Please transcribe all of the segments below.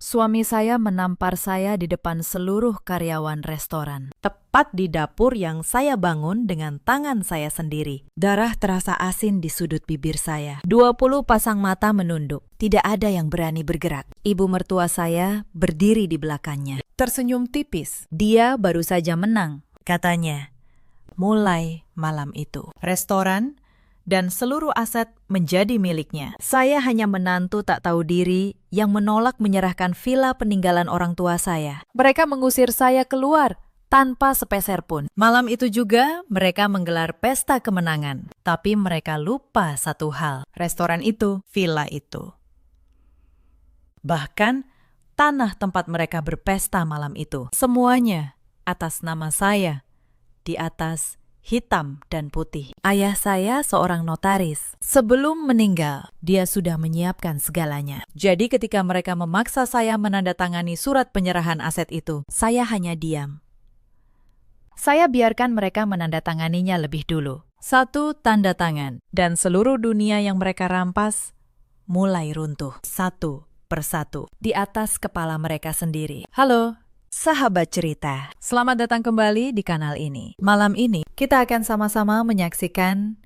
Suami saya menampar saya di depan seluruh karyawan restoran. Tepat di dapur yang saya bangun dengan tangan saya sendiri. Darah terasa asin di sudut bibir saya. 20 pasang mata menunduk. Tidak ada yang berani bergerak. Ibu mertua saya berdiri di belakangnya. Tersenyum tipis. Dia baru saja menang. Katanya, mulai malam itu, restoran dan seluruh aset menjadi miliknya. Saya hanya menantu tak tahu diri yang menolak menyerahkan villa peninggalan orang tua saya. Mereka mengusir saya keluar tanpa sepeser pun. Malam itu juga mereka menggelar pesta kemenangan. Tapi mereka lupa satu hal. Restoran itu, villa itu. Bahkan tanah tempat mereka berpesta malam itu. Semuanya atas nama saya. Di atas hitam dan putih. Ayah saya seorang notaris. Sebelum meninggal, dia sudah menyiapkan segalanya. Jadi ketika mereka memaksa saya menandatangani surat penyerahan aset itu, saya hanya diam. Saya biarkan mereka menandatanganinya lebih dulu. Satu tanda tangan, dan seluruh dunia yang mereka rampas mulai runtuh satu persatu di atas kepala mereka sendiri. Halo, sahabat cerita, selamat datang kembali di kanal ini. Malam ini kita akan sama-sama menyaksikan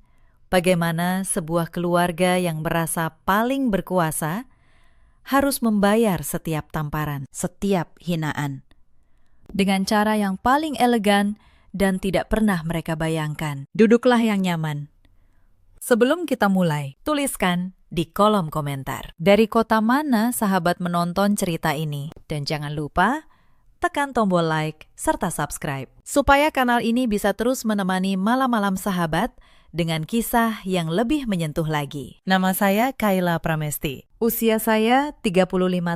bagaimana sebuah keluarga yang merasa paling berkuasa harus membayar setiap tamparan, setiap hinaan, dengan cara yang paling elegan dan tidak pernah mereka bayangkan. Duduklah yang nyaman. Sebelum kita mulai, tuliskan di kolom komentar dari kota mana sahabat menonton cerita ini, dan jangan lupa tekan tombol like serta subscribe, supaya kanal ini bisa terus menemani malam-malam sahabat dengan kisah yang lebih menyentuh lagi. Nama saya Kayla Pramesti. Usia saya 35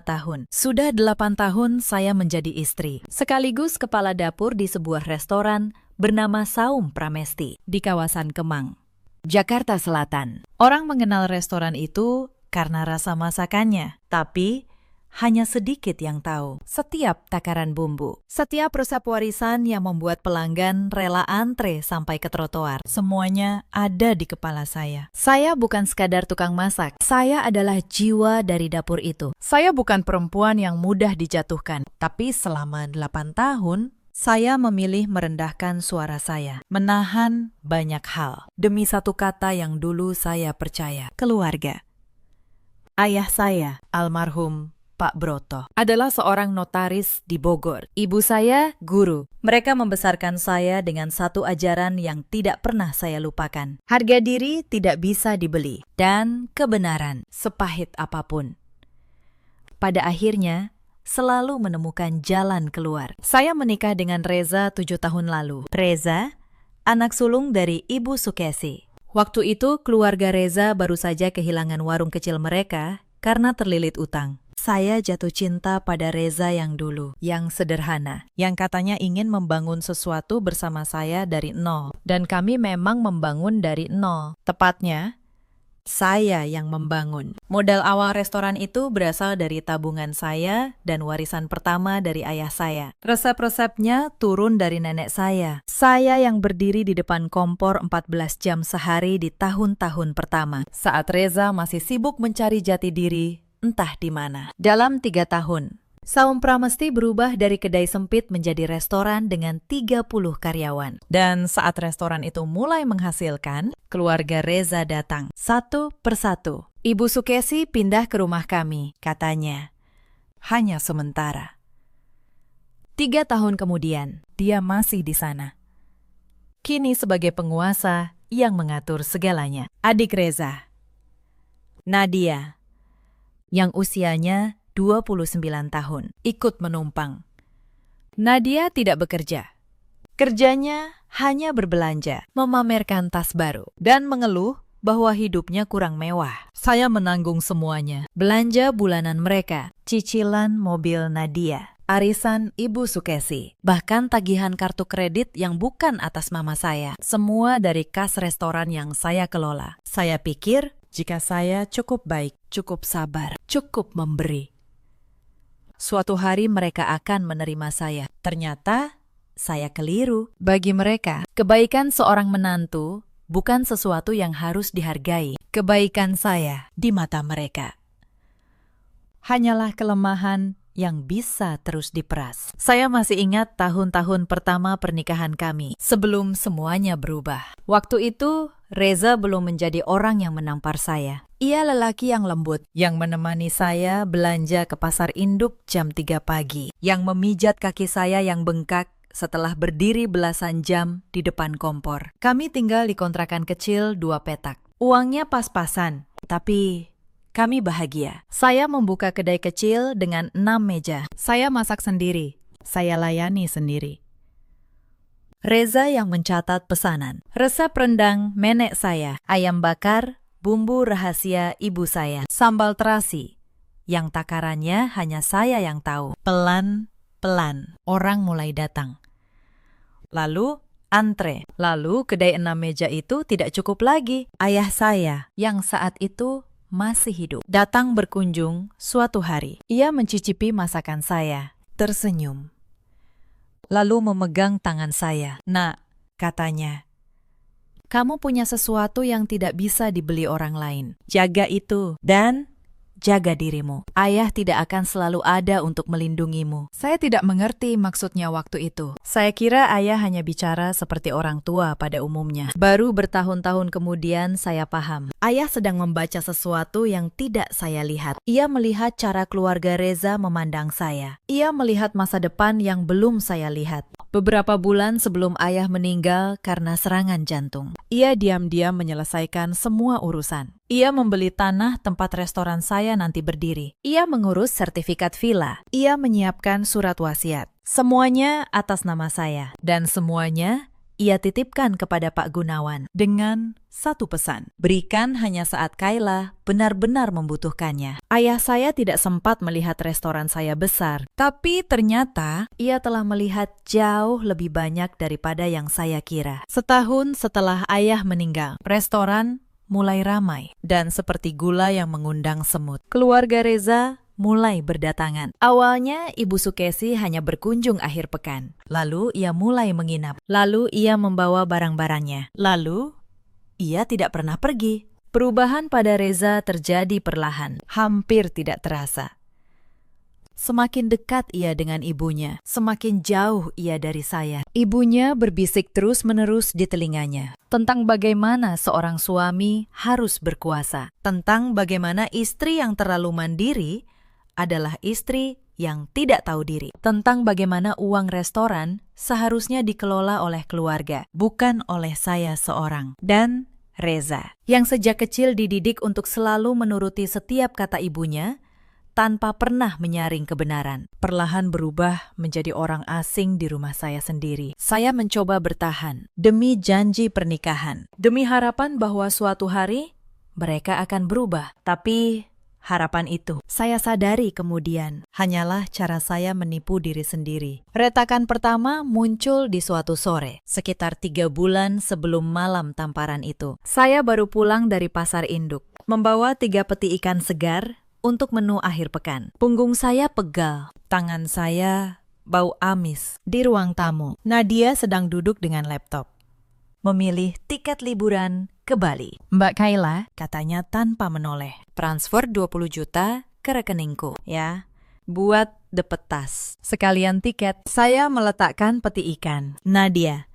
tahun. Sudah 8 tahun saya menjadi istri, sekaligus kepala dapur di sebuah restoran bernama Saum Pramesti di kawasan Kemang, Jakarta Selatan. Orang mengenal restoran itu karena rasa masakannya, tapi hanya sedikit yang tahu setiap takaran bumbu, setiap resep warisan yang membuat pelanggan rela antre sampai ke trotoar. Semuanya ada di kepala saya. Saya bukan sekadar tukang masak, saya adalah jiwa dari dapur itu. Saya bukan perempuan yang mudah dijatuhkan, tapi selama 8 tahun, saya memilih merendahkan suara saya, menahan banyak hal, demi satu kata yang dulu saya percaya, keluarga. Ayah saya, almarhum Pak Broto, adalah seorang notaris di Bogor. Ibu saya guru. Mereka membesarkan saya dengan satu ajaran yang tidak pernah saya lupakan. Harga diri tidak bisa dibeli, dan kebenaran, sepahit apapun, pada akhirnya selalu menemukan jalan keluar. Saya menikah dengan Reza 7 tahun lalu. Reza, anak sulung dari Ibu Sukesi. Waktu itu keluarga Reza baru saja kehilangan warung kecil mereka karena terlilit utang. Saya jatuh cinta pada Reza yang dulu, yang sederhana, yang katanya ingin membangun sesuatu bersama saya dari nol. Dan kami memang membangun dari nol. Tepatnya, saya yang membangun. Modal awal restoran itu berasal dari tabungan saya dan warisan pertama dari ayah saya. Resep-resepnya turun dari nenek saya. Saya yang berdiri di depan kompor 14 jam sehari di tahun-tahun pertama, saat Reza masih sibuk mencari jati diri entah di mana. Dalam 3 tahun, Saum Pramesti berubah dari kedai sempit menjadi restoran dengan 30 karyawan. Dan saat restoran itu mulai menghasilkan, keluarga Reza datang satu persatu. Ibu Sukesi pindah ke rumah kami, katanya. Hanya sementara. 3 tahun kemudian, dia masih di sana. Kini sebagai penguasa yang mengatur segalanya. Adik Reza, Nadia, yang usianya 29 tahun, ikut menumpang. Nadia tidak bekerja. Kerjanya hanya berbelanja, memamerkan tas baru, dan mengeluh bahwa hidupnya kurang mewah. Saya menanggung semuanya. Belanja bulanan mereka, cicilan mobil Nadia, arisan Ibu Sukesi, bahkan tagihan kartu kredit yang bukan atas nama saya. Semua dari kas restoran yang saya kelola. Saya pikir jika saya cukup baik, cukup sabar, cukup memberi, suatu hari mereka akan menerima saya. Ternyata saya keliru. Bagi mereka, kebaikan seorang menantu bukan sesuatu yang harus dihargai. Kebaikan saya di mata mereka hanyalah kelemahan yang bisa terus diperas. Saya masih ingat tahun-tahun pertama pernikahan kami, sebelum semuanya berubah. Waktu itu, Reza belum menjadi orang yang menampar saya. Ia lelaki yang lembut, yang menemani saya belanja ke pasar induk jam 3 pagi, yang memijat kaki saya yang bengkak setelah berdiri belasan jam di depan kompor. Kami tinggal di kontrakan kecil 2 petak. Uangnya pas-pasan, tapi kami bahagia. Saya membuka kedai kecil dengan 6 meja. Saya masak sendiri. Saya layani sendiri. Reza yang mencatat pesanan. Resep rendang nenek saya. Ayam bakar, bumbu rahasia ibu saya. Sambal terasi, yang takarannya hanya saya yang tahu. Pelan-pelan, orang mulai datang. Lalu antre. Lalu kedai 6 meja itu tidak cukup lagi. Ayah saya, yang saat itu masih hidup, datang berkunjung suatu hari. Ia mencicipi masakan saya, tersenyum, lalu memegang tangan saya. "Nak," katanya, "kamu punya sesuatu yang tidak bisa dibeli orang lain. Jaga itu dan jaga dirimu. Ayah tidak akan selalu ada untuk melindungimu." Saya tidak mengerti maksudnya waktu itu. Saya kira ayah hanya bicara seperti orang tua pada umumnya. Baru bertahun-tahun kemudian saya paham. Ayah sedang membaca sesuatu yang tidak saya lihat. Ia melihat cara keluarga Reza memandang saya. Ia melihat masa depan yang belum saya lihat. Beberapa bulan sebelum ayah meninggal karena serangan jantung, ia diam-diam menyelesaikan semua urusan. Ia membeli tanah tempat restoran saya nanti berdiri. Ia mengurus sertifikat villa. Ia menyiapkan surat wasiat. Semuanya atas nama saya. Dan semuanya ia titipkan kepada Pak Gunawan dengan satu pesan: berikan hanya saat Kayla benar-benar membutuhkannya. Ayah saya tidak sempat melihat restoran saya besar, tapi ternyata ia telah melihat jauh lebih banyak daripada yang saya kira. Setahun setelah ayah meninggal, restoran mulai ramai dan seperti gula yang mengundang semut. Keluarga Reza mulai berdatangan. Awalnya Ibu Sukesi hanya berkunjung akhir pekan. Lalu ia mulai menginap. Lalu ia membawa barang-barangnya. Lalu ia tidak pernah pergi. Perubahan pada Reza terjadi perlahan, hampir tidak terasa. Semakin dekat ia dengan ibunya, semakin jauh ia dari saya. Ibunya berbisik terus-menerus di telinganya tentang bagaimana seorang suami harus berkuasa, tentang bagaimana istri yang terlalu mandiri adalah istri yang tidak tahu diri, tentang bagaimana uang restoran seharusnya dikelola oleh keluarga, bukan oleh saya seorang. Dan Reza, yang sejak kecil dididik untuk selalu menuruti setiap kata ibunya, tanpa pernah menyaring kebenaran, perlahan berubah menjadi orang asing di rumah saya sendiri. Saya mencoba bertahan demi janji pernikahan, demi harapan bahwa suatu hari mereka akan berubah. Tapi harapan itu, saya sadari kemudian, hanyalah cara saya menipu diri sendiri. Retakan pertama muncul di suatu sore, sekitar 3 bulan sebelum malam tamparan itu. Saya baru pulang dari pasar induk, membawa 3 peti ikan segar untuk menu akhir pekan. Punggung saya pegal, tangan saya bau amis. Di ruang tamu, Nadia sedang duduk dengan laptop, memilih tiket liburan ke Bali. "Mbak Kayla," katanya tanpa menoleh, "transfer 20 juta ke rekeningku, ya. Buat dapet tas. Sekalian tiket." Saya meletakkan peti ikan. "Nadia,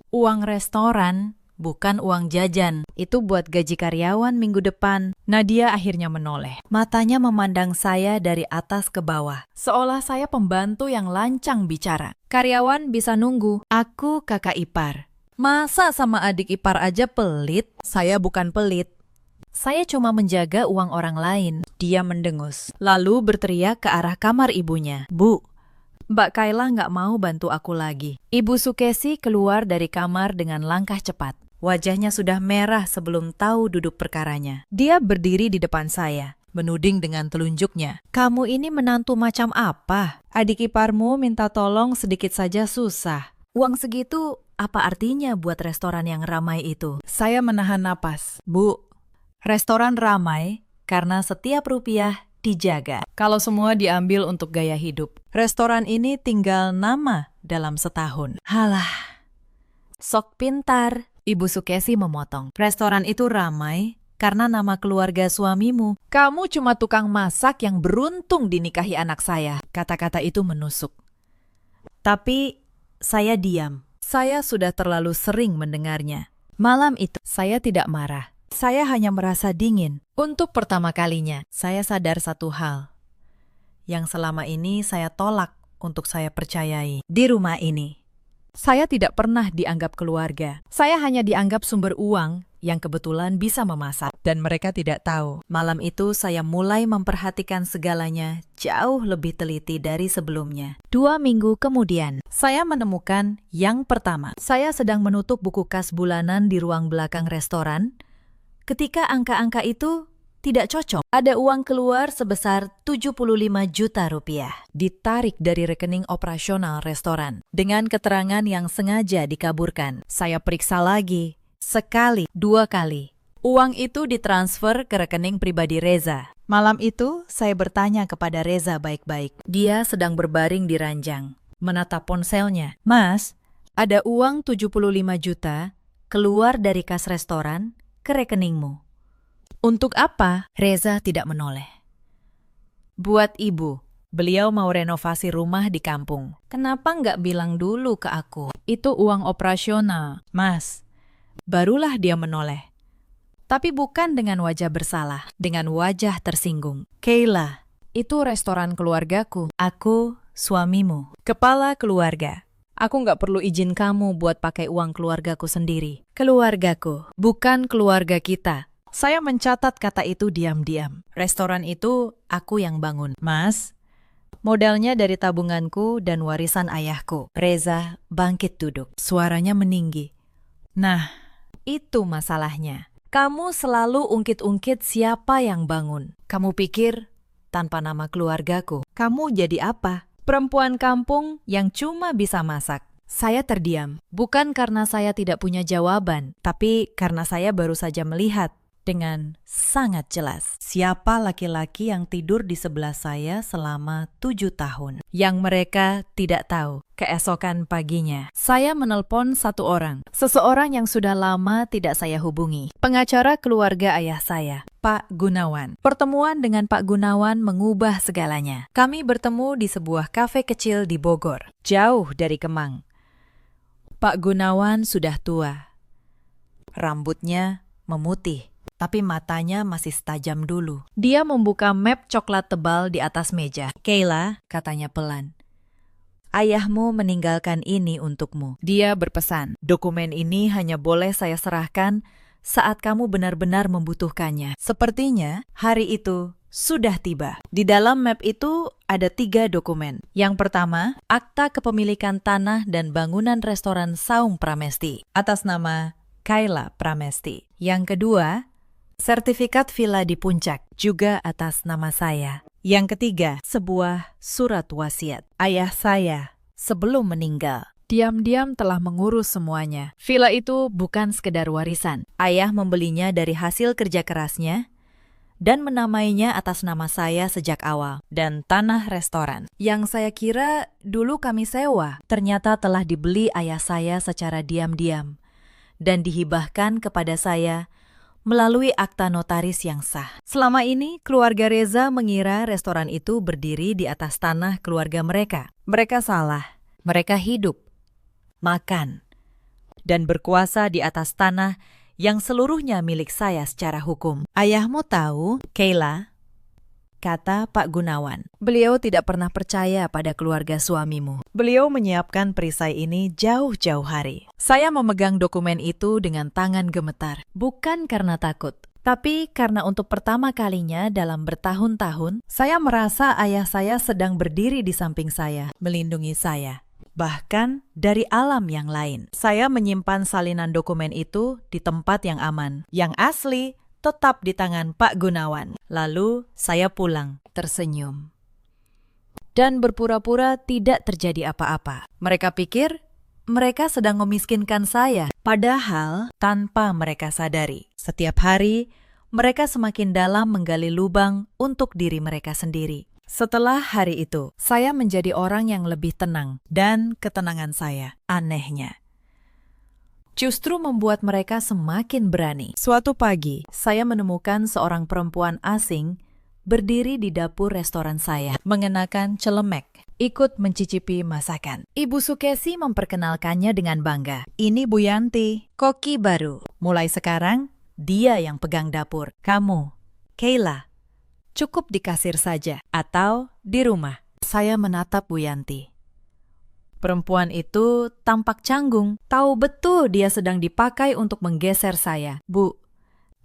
uang restoran bukan uang jajan. Itu buat gaji karyawan minggu depan." Nadia akhirnya menoleh. Matanya memandang saya dari atas ke bawah, seolah saya pembantu yang lancang bicara. "Karyawan bisa nunggu. Aku kakak ipar. Masa sama adik ipar aja pelit?" "Saya bukan pelit. Saya cuma menjaga uang orang lain." Dia mendengus, lalu berteriak ke arah kamar ibunya. "Bu, Mbak Kayla nggak mau bantu aku lagi." Ibu Sukesi keluar dari kamar dengan langkah cepat. Wajahnya sudah merah sebelum tahu duduk perkaranya. Dia berdiri di depan saya, menuding dengan telunjuknya. "Kamu ini menantu macam apa? Adik iparmu minta tolong sedikit saja susah. Uang segitu apa artinya buat restoran yang ramai itu?" Saya menahan napas. "Bu, restoran ramai karena setiap rupiah dijaga. Kalau semua diambil untuk gaya hidup, restoran ini tinggal nama dalam setahun." "Halah, sok pintar," Ibu Sukesi memotong. "Restoran itu ramai karena nama keluarga suamimu. Kamu cuma tukang masak yang beruntung dinikahi anak saya. Kata-kata itu menusuk. Tapi saya diam. Saya sudah terlalu sering mendengarnya. Malam itu saya tidak marah. Saya hanya merasa dingin. Untuk pertama kalinya, saya sadar satu hal yang selama ini saya tolak untuk saya percayai di rumah ini. Saya tidak pernah dianggap keluarga. Saya hanya dianggap sumber uang yang kebetulan bisa memasak. Dan mereka tidak tahu. Malam itu saya mulai memperhatikan segalanya jauh lebih teliti dari sebelumnya. 2 minggu kemudian, saya menemukan yang pertama. Saya sedang menutup buku kas bulanan di ruang belakang restoran. Ketika angka-angka itu tidak cocok. Ada uang keluar sebesar 75 juta rupiah. Ditarik dari rekening operasional restoran. Dengan keterangan yang sengaja dikaburkan. Saya periksa lagi. Sekali, 2 kali. Uang itu ditransfer ke rekening pribadi Reza. Malam itu, saya bertanya kepada Reza baik-baik. Dia sedang berbaring di ranjang, menatap ponselnya. Mas, ada uang 75 juta keluar dari kas restoran ke rekeningmu. Untuk apa? Reza tidak menoleh. Buat ibu. Beliau mau renovasi rumah di kampung. Kenapa nggak bilang dulu ke aku? Itu uang operasional. Mas, barulah dia menoleh. Tapi bukan dengan wajah bersalah, dengan wajah tersinggung. Kayla, itu restoran keluargaku. Aku suamimu. Kepala keluarga. Aku nggak perlu izin kamu buat pakai uang keluargaku sendiri. Keluargaku, bukan keluarga kita. Saya mencatat kata itu diam-diam. Restoran itu aku yang bangun. Mas, modalnya dari tabunganku dan warisan ayahku. Reza bangkit duduk. Suaranya meninggi. Nah, itu masalahnya. Kamu selalu ungkit-ungkit siapa yang bangun. Kamu pikir tanpa nama keluargaku, kamu jadi apa? Perempuan kampung yang cuma bisa masak. Saya terdiam, bukan karena saya tidak punya jawaban, tapi karena saya baru saja melihat dengan sangat jelas siapa laki-laki yang tidur di sebelah saya selama 7 tahun. Yang mereka tidak tahu. Keesokan paginya, saya menelpon satu orang. Seseorang yang sudah lama tidak saya hubungi. Pengacara keluarga ayah saya, Pak Gunawan. Pertemuan dengan Pak Gunawan mengubah segalanya. Kami bertemu di sebuah kafe kecil di Bogor, jauh dari Kemang. Pak Gunawan sudah tua. Rambutnya memutih. Tapi matanya masih setajam dulu. Dia membuka map coklat tebal di atas meja. Kayla, katanya pelan. Ayahmu meninggalkan ini untukmu. Dia berpesan, dokumen ini hanya boleh saya serahkan saat kamu benar-benar membutuhkannya. Sepertinya hari itu sudah tiba. Di dalam map itu ada 3 dokumen. Yang pertama, akta kepemilikan tanah dan bangunan restoran Saung Pramesti atas nama Kayla Pramesti. Yang kedua, sertifikat villa di Puncak, juga atas nama saya. Yang ketiga, sebuah surat wasiat ayah saya sebelum meninggal. Diam-diam telah mengurus semuanya. Villa itu bukan sekedar warisan. Ayah membelinya dari hasil kerja kerasnya dan menamainya atas nama saya sejak awal. Dan tanah restoran yang saya kira dulu kami sewa, ternyata telah dibeli ayah saya secara diam-diam dan dihibahkan kepada saya melalui akta notaris yang sah. Selama ini, keluarga Reza mengira restoran itu berdiri di atas tanah keluarga mereka. Mereka salah. Mereka hidup, makan, dan berkuasa di atas tanah yang seluruhnya milik saya secara hukum. Ayahmu tahu, Kayla, kata Pak Gunawan. Beliau tidak pernah percaya pada keluarga suamimu. Beliau menyiapkan perisai ini jauh-jauh hari. Saya memegang dokumen itu dengan tangan gemetar. Bukan karena takut, tapi karena untuk pertama kalinya dalam bertahun-tahun, saya merasa ayah saya sedang berdiri di samping saya, melindungi saya. Bahkan dari alam yang lain. Saya menyimpan salinan dokumen itu di tempat yang aman, yang asli, tetap di tangan Pak Gunawan. Lalu saya pulang, tersenyum. Dan berpura-pura tidak terjadi apa-apa. Mereka pikir mereka sedang memiskinkan saya. Padahal tanpa mereka sadari. Setiap hari, mereka semakin dalam menggali lubang untuk diri mereka sendiri. Setelah hari itu, saya menjadi orang yang lebih tenang. Dan ketenangan saya, anehnya, justru membuat mereka semakin berani. Suatu pagi, saya menemukan seorang perempuan asing berdiri di dapur restoran saya, mengenakan celemek, ikut mencicipi masakan. Ibu Sukesi memperkenalkannya dengan bangga. Ini Bu Yanti, koki baru. Mulai sekarang, dia yang pegang dapur. Kamu, Kayla, cukup di kasir saja atau di rumah. Saya menatap Bu Yanti. Perempuan itu tampak canggung, tahu betul dia sedang dipakai untuk menggeser saya. Bu,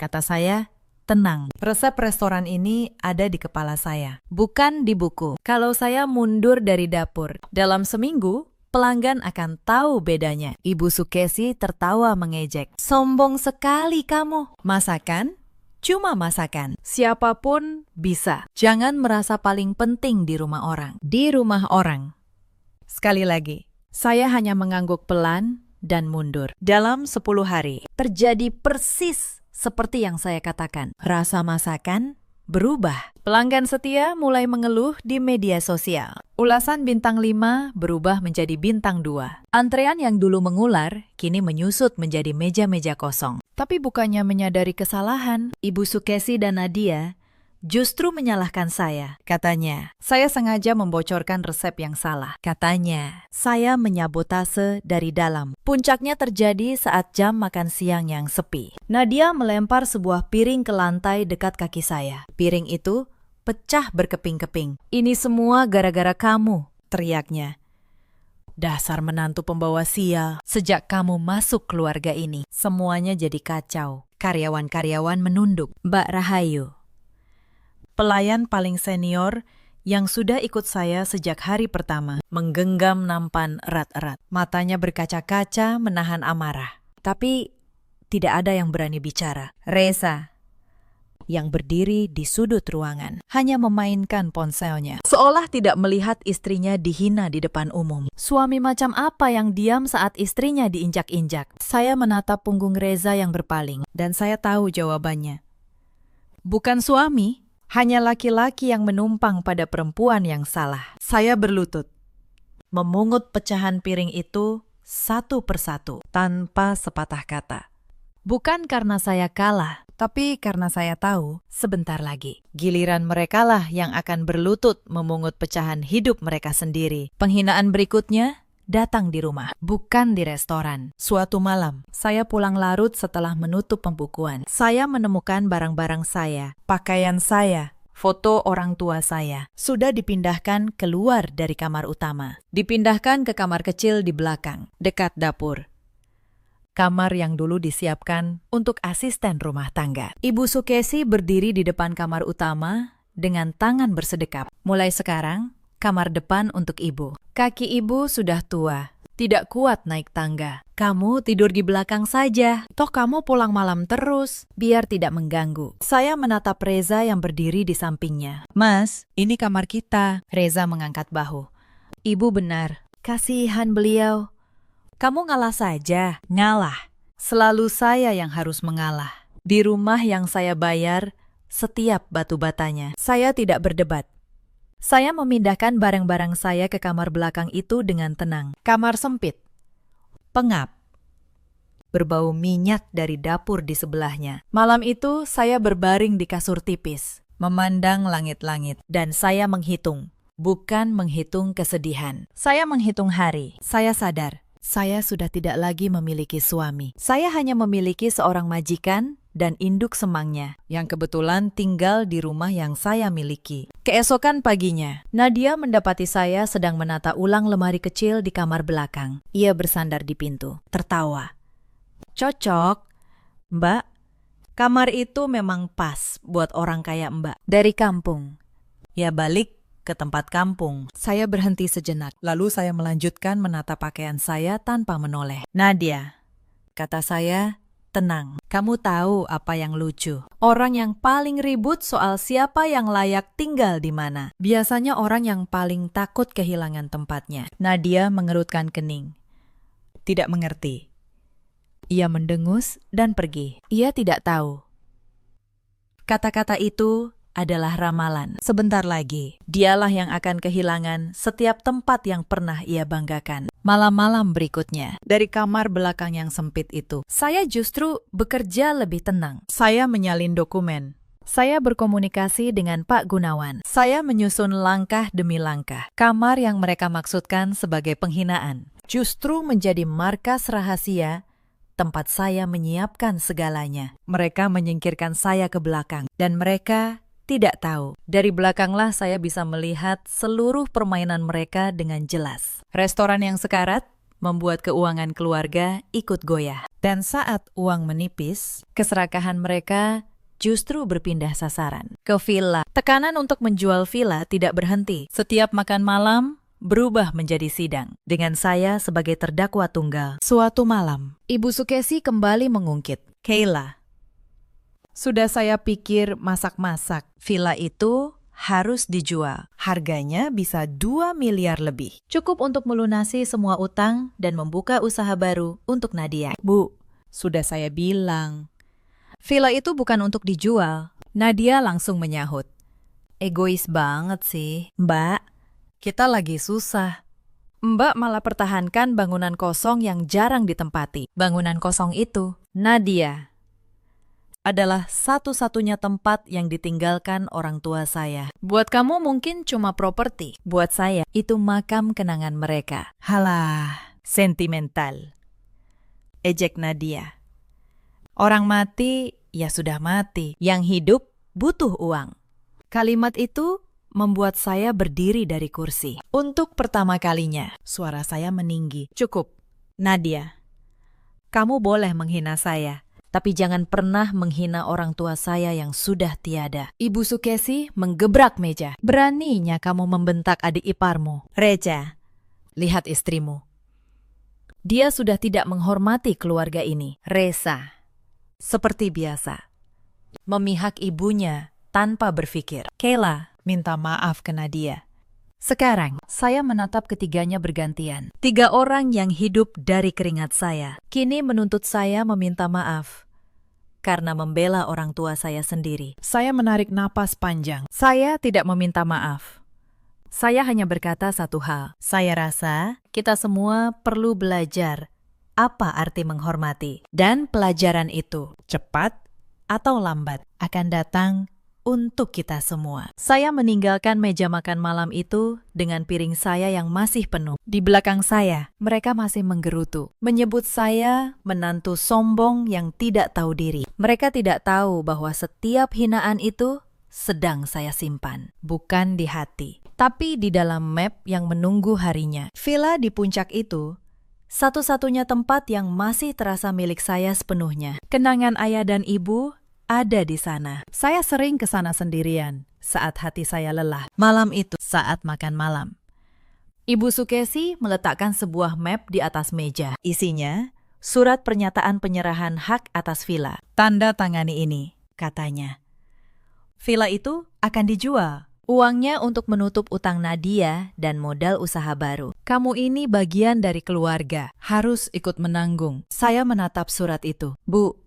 kata saya, tenang, resep restoran ini ada di kepala saya, bukan di buku. Kalau saya mundur dari dapur, dalam seminggu, pelanggan akan tahu bedanya. Ibu Sukesi tertawa mengejek. Sombong sekali kamu. Masakan? Cuma masakan. Siapapun bisa. Jangan merasa paling penting di rumah orang. Di rumah orang. Sekali lagi, saya hanya mengangguk pelan dan mundur. Dalam 10 hari, terjadi persis seperti yang saya katakan. Rasa masakan berubah. Pelanggan setia mulai mengeluh di media sosial. Ulasan bintang 5 berubah menjadi bintang 2. Antrean yang dulu mengular, kini menyusut menjadi meja-meja kosong. Tapi bukannya menyadari kesalahan, Ibu Sukesi dan Nadia justru menyalahkan saya. Katanya, saya sengaja membocorkan resep yang salah. Katanya, saya menyabotase dari dalam. Puncaknya terjadi saat jam makan siang yang sepi. Nadia melempar sebuah piring ke lantai dekat kaki saya. Piring itu pecah berkeping-keping. Ini semua gara-gara kamu, teriaknya. Dasar menantu pembawa sial. Sejak kamu masuk keluarga ini, semuanya jadi kacau. Karyawan-karyawan menunduk. Mbak Rahayu, pelayan paling senior yang sudah ikut saya sejak hari pertama, menggenggam nampan erat-erat. Matanya berkaca-kaca menahan amarah. Tapi tidak ada yang berani bicara. Reza, yang berdiri di sudut ruangan, hanya memainkan ponselnya. Seolah tidak melihat istrinya dihina di depan umum. Suami macam apa yang diam saat istrinya diinjak-injak? Saya menatap punggung Reza yang berpaling, dan saya tahu jawabannya. Bukan suami. Hanya laki-laki yang menumpang pada perempuan yang salah. Saya berlutut, memungut pecahan piring itu satu persatu, tanpa sepatah kata. Bukan karena saya kalah, tapi karena saya tahu sebentar lagi giliran merekalah yang akan berlutut memungut pecahan hidup mereka sendiri. Penghinaan berikutnya datang di rumah, bukan di restoran. Suatu malam, saya pulang larut setelah menutup pembukuan. Saya menemukan barang-barang saya, pakaian saya, foto orang tua saya, sudah dipindahkan keluar dari kamar utama. Dipindahkan ke kamar kecil di belakang, dekat dapur. Kamar yang dulu disiapkan untuk asisten rumah tangga. Ibu Sukesi berdiri di depan kamar utama dengan tangan bersedekap. Mulai sekarang, kamar depan untuk ibu. Kaki ibu sudah tua, tidak kuat naik tangga. Kamu tidur di belakang saja, toh kamu pulang malam terus, biar tidak mengganggu. Saya menatap Reza yang berdiri di sampingnya. Mas, ini kamar kita. Reza mengangkat bahu. Ibu benar, kasihan beliau. Kamu ngalah saja. Ngalah. Selalu saya yang harus mengalah. Di rumah yang saya bayar, setiap batu batanya. Saya tidak berdebat. Saya memindahkan barang-barang saya ke kamar belakang itu dengan tenang. Kamar sempit, pengap, berbau minyak dari dapur di sebelahnya. Malam itu saya berbaring di kasur tipis, memandang langit-langit, dan saya menghitung, bukan menghitung kesedihan. Saya menghitung hari. Saya sadar, saya sudah tidak lagi memiliki suami. Saya hanya memiliki seorang majikan dan induk semangnya, yang kebetulan tinggal di rumah yang saya miliki. Keesokan paginya, Nadia mendapati saya sedang menata ulang lemari kecil di kamar belakang. Ia bersandar di pintu, tertawa. Cocok, Mbak. Kamar itu memang pas buat orang kayak Mbak. Dari kampung. Ya balik ke tempat kampung. Saya berhenti sejenak, lalu saya melanjutkan menata pakaian saya tanpa menoleh. Nadia, kata saya, tenang, kamu tahu apa yang lucu. Orang yang paling ribut soal siapa yang layak tinggal di mana. Biasanya orang yang paling takut kehilangan tempatnya. Nadia mengerutkan kening. Tidak mengerti. Ia mendengus dan pergi. Ia tidak tahu. Kata-kata itu adalah ramalan. Sebentar lagi, dialah yang akan kehilangan setiap tempat yang pernah ia banggakan. Malam-malam berikutnya, dari kamar belakang yang sempit itu, saya justru bekerja lebih tenang. Saya menyalin dokumen. Saya berkomunikasi dengan Pak Gunawan. Saya menyusun langkah demi langkah. Kamar yang mereka maksudkan sebagai penghinaan justru menjadi markas rahasia tempat saya menyiapkan segalanya. Mereka menyingkirkan saya ke belakang, dan mereka tidak tahu. Dari belakanglah saya bisa melihat seluruh permainan mereka dengan jelas. Restoran yang sekarat membuat keuangan keluarga ikut goyah. Dan saat uang menipis, keserakahan mereka justru berpindah sasaran ke villa. Tekanan untuk menjual villa tidak berhenti. Setiap makan malam berubah menjadi sidang, dengan saya sebagai terdakwa tunggal. Suatu malam, Ibu Sukesi kembali mengungkit. Kayla, sudah saya pikir masak-masak. Villa itu harus dijual. Harganya bisa 2 miliar lebih. Cukup untuk melunasi semua utang dan membuka usaha baru untuk Nadia. Bu, sudah saya bilang. Villa itu bukan untuk dijual. Nadia langsung menyahut. Egois banget sih. Mbak, kita lagi susah. Mbak malah pertahankan bangunan kosong yang jarang ditempati. Bangunan kosong itu, Nadia, adalah satu-satunya tempat yang ditinggalkan orang tua saya. Buat kamu mungkin cuma properti. Buat saya, itu makam kenangan mereka. Halah, sentimental. Ejek Nadia. Orang mati, ya sudah mati. Yang hidup, butuh uang. Kalimat itu membuat saya berdiri dari kursi. Untuk pertama kalinya, suara saya meninggi. Cukup, Nadia. Kamu boleh menghina saya, tapi jangan pernah menghina orang tua saya yang sudah tiada. Ibu Sukesi menggebrak meja. Beraninya kamu membentak adik iparmu. Reja, lihat istrimu. Dia sudah tidak menghormati keluarga ini. Reza, seperti biasa, memihak ibunya tanpa berpikir. Kayla minta maaf ke Nadia. Sekarang, saya menatap ketiganya bergantian. 3 orang yang hidup dari keringat saya, kini menuntut saya meminta maaf karena membela orang tua saya sendiri. Saya menarik napas panjang. Saya tidak meminta maaf. Saya hanya berkata satu hal. Saya rasa kita semua perlu belajar apa arti menghormati. Dan pelajaran itu, cepat atau lambat, akan datang untuk kita semua. Saya meninggalkan meja makan malam itu dengan piring saya yang masih penuh. Di belakang saya, mereka masih menggerutu, menyebut saya menantu sombong yang tidak tahu diri. Mereka tidak tahu bahwa setiap hinaan itu sedang saya simpan, bukan di hati, tapi di dalam map yang menunggu harinya. Villa di puncak itu satu-satunya tempat yang masih terasa milik saya sepenuhnya. Kenangan ayah dan ibu ada di sana. Saya sering ke sana sendirian saat hati saya lelah. Malam itu, saat makan malam, Ibu Sukesi meletakkan sebuah map di atas meja. Isinya, surat pernyataan penyerahan hak atas villa. Tanda tangani ini, katanya. Villa itu akan dijual. Uangnya untuk menutup utang Nadia dan modal usaha baru. Kamu ini bagian dari keluarga, harus ikut menanggung. Saya menatap surat itu. Bu,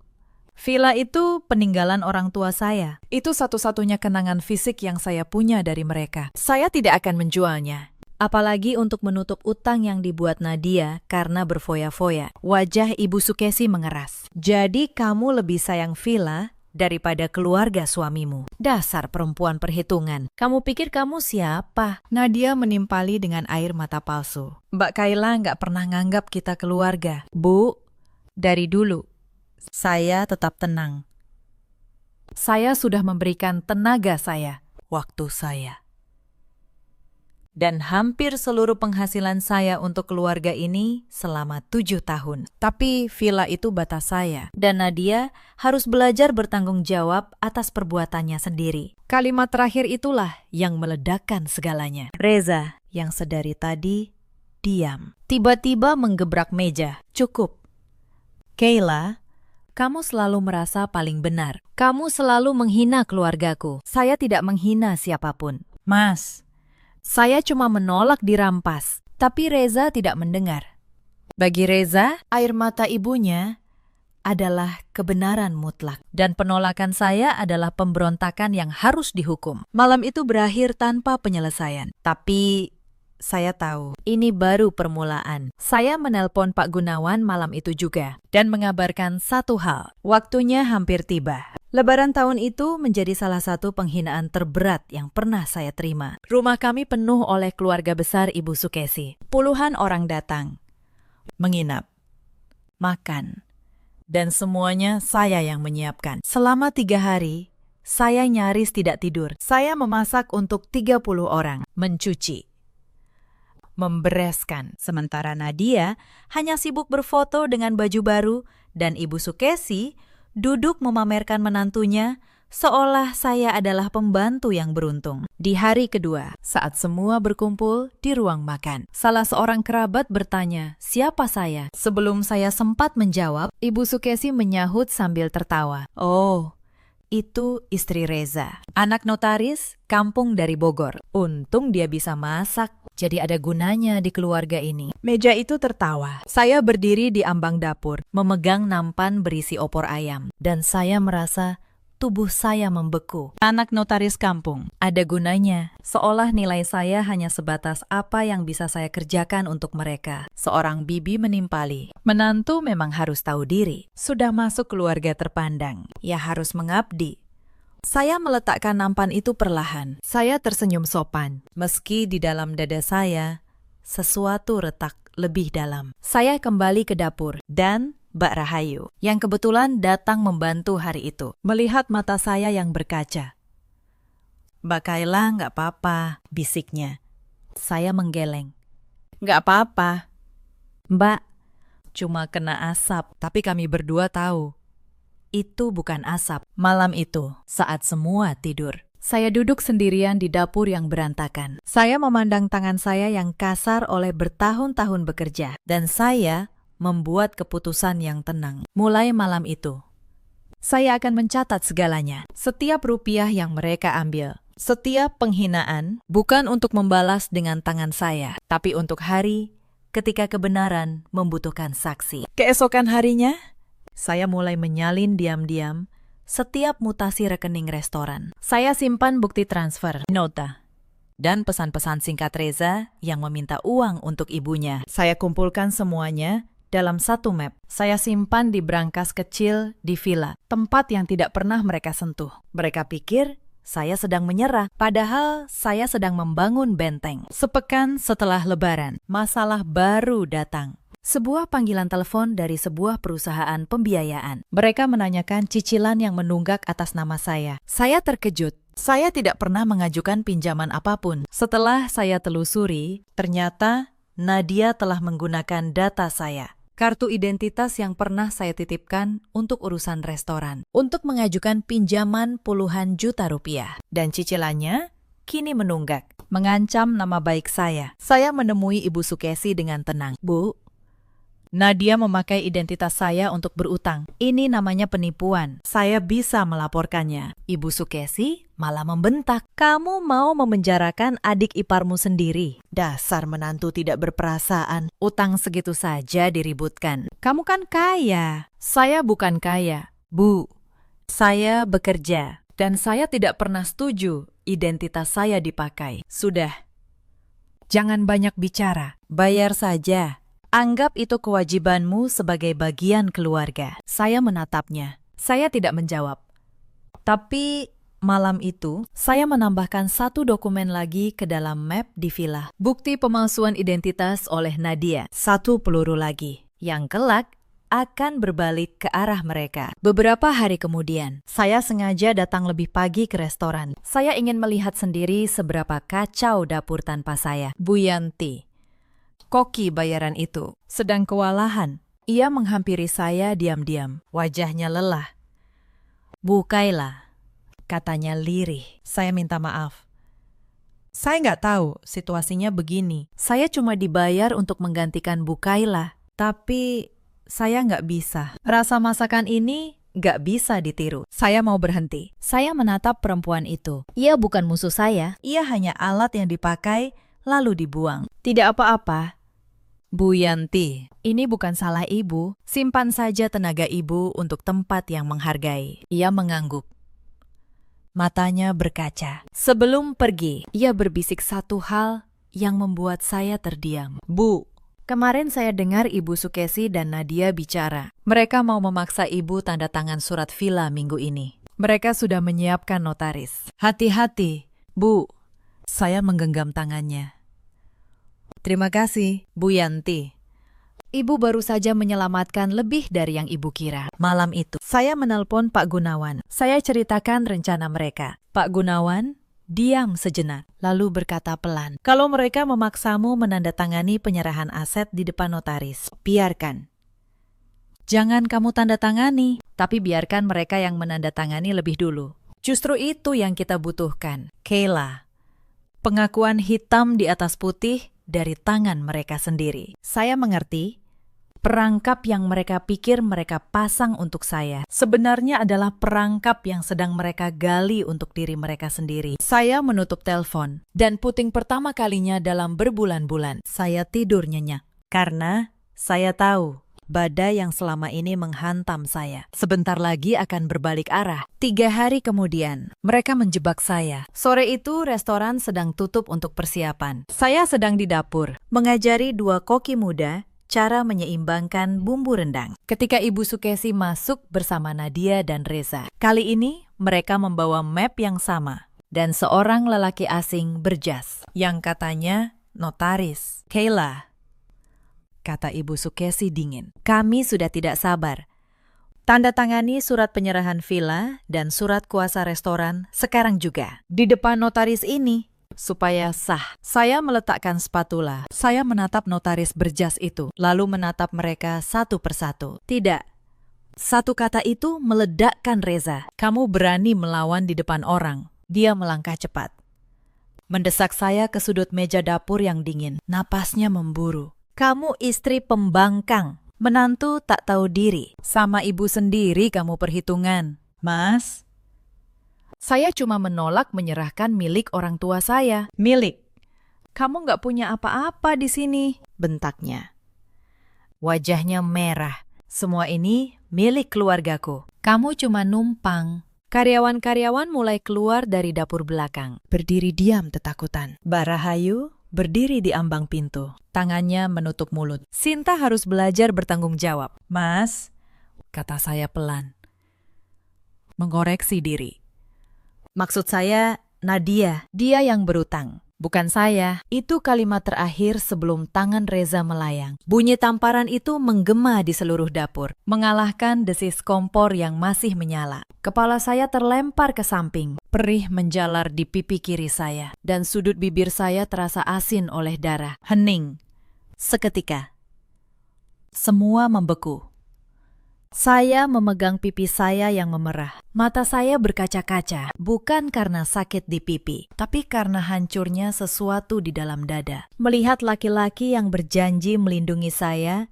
villa itu peninggalan orang tua saya. Itu satu-satunya kenangan fisik yang saya punya dari mereka. Saya tidak akan menjualnya. Apalagi untuk menutup utang yang dibuat Nadia karena berfoya-foya. Wajah Ibu Sukesi mengeras. Jadi kamu lebih sayang villa daripada keluarga suamimu. Dasar perempuan perhitungan. Kamu pikir kamu siapa? Nadia menimpali dengan air mata palsu. Mbak Kayla nggak pernah nganggap kita keluarga. Bu, dari dulu saya tetap tenang. Saya sudah memberikan tenaga saya, waktu saya, dan hampir seluruh penghasilan saya untuk keluarga ini selama 7 tahun. Tapi villa itu batas saya, dan Nadia harus belajar bertanggung jawab atas perbuatannya sendiri. Kalimat terakhir itulah yang meledakkan segalanya. Reza, yang sedari tadi diam, tiba-tiba menggebrak meja. Cukup. Kayla, kamu selalu merasa paling benar. Kamu selalu menghina keluargaku. Saya tidak menghina siapapun. Mas, saya cuma menolak dirampas. Tapi Reza tidak mendengar. Bagi Reza, air mata ibunya adalah kebenaran mutlak, dan penolakan saya adalah pemberontakan yang harus dihukum. Malam itu berakhir tanpa penyelesaian. Tapi saya tahu ini baru permulaan. Saya menelpon Pak Gunawan malam itu juga dan mengabarkan satu hal. Waktunya hampir tiba. Lebaran tahun itu menjadi salah satu penghinaan terberat yang pernah saya terima. Rumah kami penuh oleh keluarga besar Ibu Sukesi. Puluhan orang datang, menginap, makan, dan semuanya saya yang menyiapkan. Selama 3 hari, saya nyaris tidak tidur. Saya memasak untuk 30 orang, mencuci, membereskan. Sementara Nadia hanya sibuk berfoto dengan baju baru dan Ibu Sukesi duduk memamerkan menantunya seolah saya adalah pembantu yang beruntung. Di hari kedua, saat semua berkumpul di ruang makan, salah seorang kerabat bertanya, siapa saya? Sebelum saya sempat menjawab, Ibu Sukesi menyahut sambil tertawa. Oh, itu istri Reza, anak notaris, kampung dari Bogor. Untung dia bisa masak, jadi ada gunanya di keluarga ini. Meja itu tertawa. Saya berdiri di ambang dapur, memegang nampan berisi opor ayam, dan saya merasa tubuh saya membeku. Anak notaris kampung, ada gunanya. Seolah nilai saya hanya sebatas apa yang bisa saya kerjakan untuk mereka. Seorang bibi menimpali. Menantu memang harus tahu diri. Sudah masuk keluarga terpandang, ya harus mengabdi. Saya meletakkan nampan itu perlahan. Saya tersenyum sopan. Meski di dalam dada saya, sesuatu retak lebih dalam. Saya kembali ke dapur dan Mbak Rahayu, yang kebetulan datang membantu hari itu, melihat mata saya yang berkaca. Mbak Kayla, nggak apa-apa, bisiknya. Saya menggeleng. Nggak apa-apa. Mbak, cuma kena asap, tapi kami berdua tahu. Itu bukan asap. Malam itu, saat semua tidur, saya duduk sendirian di dapur yang berantakan. Saya memandang tangan saya yang kasar oleh bertahun-tahun bekerja, dan saya membuat keputusan yang tenang. Mulai malam itu, saya akan mencatat segalanya. Setiap rupiah yang mereka ambil, setiap penghinaan, bukan untuk membalas dengan tangan saya, tapi untuk hari ketika kebenaran membutuhkan saksi. Keesokan harinya, saya mulai menyalin diam-diam setiap mutasi rekening restoran. Saya simpan bukti transfer, nota, dan pesan-pesan singkat Reza yang meminta uang untuk ibunya. Saya kumpulkan semuanya dalam satu map. Saya simpan di brankas kecil di villa, tempat yang tidak pernah mereka sentuh. Mereka pikir saya sedang menyerah, padahal saya sedang membangun benteng. Sepekan setelah Lebaran, masalah baru datang. Sebuah panggilan telepon dari sebuah perusahaan pembiayaan. Mereka menanyakan cicilan yang menunggak atas nama saya. Saya terkejut. Saya tidak pernah mengajukan pinjaman apapun. Setelah saya telusuri, ternyata Nadia telah menggunakan data saya, kartu identitas yang pernah saya titipkan untuk urusan restoran, untuk mengajukan pinjaman puluhan juta rupiah. Dan cicilannya kini menunggak, mengancam nama baik saya. Saya menemui Ibu Sukesi dengan tenang. Bu, Nadia memakai identitas saya untuk berutang. Ini namanya penipuan. Saya bisa melaporkannya. Ibu Sukesi malah membentak. Kamu mau memenjarakan adik iparmu sendiri. Dasar menantu tidak berperasaan. Utang segitu saja diributkan. Kamu kan kaya. Saya bukan kaya. Bu, saya bekerja. Dan saya tidak pernah setuju identitas saya dipakai. Sudah. Jangan banyak bicara. Bayar saja. Anggap itu kewajibanmu sebagai bagian keluarga. Saya menatapnya. Saya tidak menjawab. Tapi malam itu, saya menambahkan satu dokumen lagi ke dalam map di villa. Bukti pemalsuan identitas oleh Nadia. Satu peluru lagi. Yang kelak akan berbalik ke arah mereka. Beberapa hari kemudian, saya sengaja datang lebih pagi ke restoran. Saya ingin melihat sendiri seberapa kacau dapur tanpa saya. Bu Yanti, koki bayaran itu, sedang kewalahan. Ia menghampiri saya diam-diam. Wajahnya lelah. Bu Kayla, katanya lirih. Saya minta maaf. Saya nggak tahu situasinya begini. Saya cuma dibayar untuk menggantikan Bu Kayla. Tapi saya nggak bisa. Rasa masakan ini nggak bisa ditiru. Saya mau berhenti. Saya menatap perempuan itu. Ia bukan musuh saya. Ia hanya alat yang dipakai lalu dibuang. Tidak apa-apa. Bu Yanti, ini bukan salah ibu. Simpan saja tenaga ibu untuk tempat yang menghargai. Ia mengangguk. Matanya berkaca. Sebelum pergi, ia berbisik satu hal yang membuat saya terdiam. Bu, kemarin saya dengar Ibu Sukesi dan Nadia bicara. Mereka mau memaksa ibu tanda tangan surat villa minggu ini. Mereka sudah menyiapkan notaris. Hati-hati, Bu. Saya menggenggam tangannya. Terima kasih, Bu Yanti. Ibu baru saja menyelamatkan lebih dari yang ibu kira. Malam itu, saya menelpon Pak Gunawan. Saya ceritakan rencana mereka. Pak Gunawan diam sejenak, lalu berkata pelan, "Kalau mereka memaksamu menandatangani penyerahan aset di depan notaris, biarkan. Jangan kamu tanda tangani, tapi biarkan mereka yang menandatangani lebih dulu. Justru itu yang kita butuhkan, Kayla. Pengakuan hitam di atas putih dari tangan mereka sendiri. Saya mengerti, perangkap yang mereka pikir mereka pasang untuk saya sebenarnya adalah perangkap yang sedang mereka gali untuk diri mereka sendiri." Saya menutup telepon, dan puting pertama kalinya dalam berbulan-bulan, saya tidur nyenyak. Karena saya tahu badai yang selama ini menghantam saya sebentar lagi akan berbalik arah. 3 hari kemudian, mereka menjebak saya. Sore itu, restoran sedang tutup untuk persiapan. Saya sedang di dapur, mengajari 2 koki muda cara menyeimbangkan bumbu rendang. Ketika Ibu Sukesi masuk bersama Nadia dan Reza. Kali ini, mereka membawa map yang sama. Dan seorang lelaki asing berjas, yang katanya notaris. "Kayla," kata Ibu Sukesi dingin, "kami sudah tidak sabar. Tanda tangani surat penyerahan villa dan surat kuasa restoran sekarang juga. Di depan notaris ini, supaya sah." Saya meletakkan spatula. Saya menatap notaris berjas itu, lalu menatap mereka satu persatu. Tidak. Satu kata itu meledakkan Reza. "Kamu berani melawan di depan orang." Dia melangkah cepat, mendesak saya ke sudut meja dapur yang dingin. Napasnya memburu. "Kamu istri pembangkang, menantu tak tahu diri. Sama ibu sendiri kamu perhitungan." "Mas, saya cuma menolak menyerahkan milik orang tua saya." "Milik? Kamu nggak punya apa-apa di sini," bentaknya. Wajahnya merah. "Semua ini milik keluargaku. Kamu cuma numpang." Karyawan-karyawan mulai keluar dari dapur belakang. Berdiri diam ketakutan. Barahayu berdiri di ambang pintu. Tangannya menutup mulut. "Sinta harus belajar bertanggung jawab." "Mas," kata saya pelan, mengoreksi diri. "Maksud saya Nadia, dia yang berutang, bukan saya." Itu kalimat terakhir sebelum tangan Reza melayang. Bunyi tamparan itu menggema di seluruh dapur, mengalahkan desis kompor yang masih menyala. Kepala saya terlempar ke samping, perih menjalar di pipi kiri saya, dan sudut bibir saya terasa asin oleh darah. Hening. Seketika, semua membeku. Saya memegang pipi saya yang memerah. Mata saya berkaca-kaca, bukan karena sakit di pipi, tapi karena hancurnya sesuatu di dalam dada. Melihat laki-laki yang berjanji melindungi saya,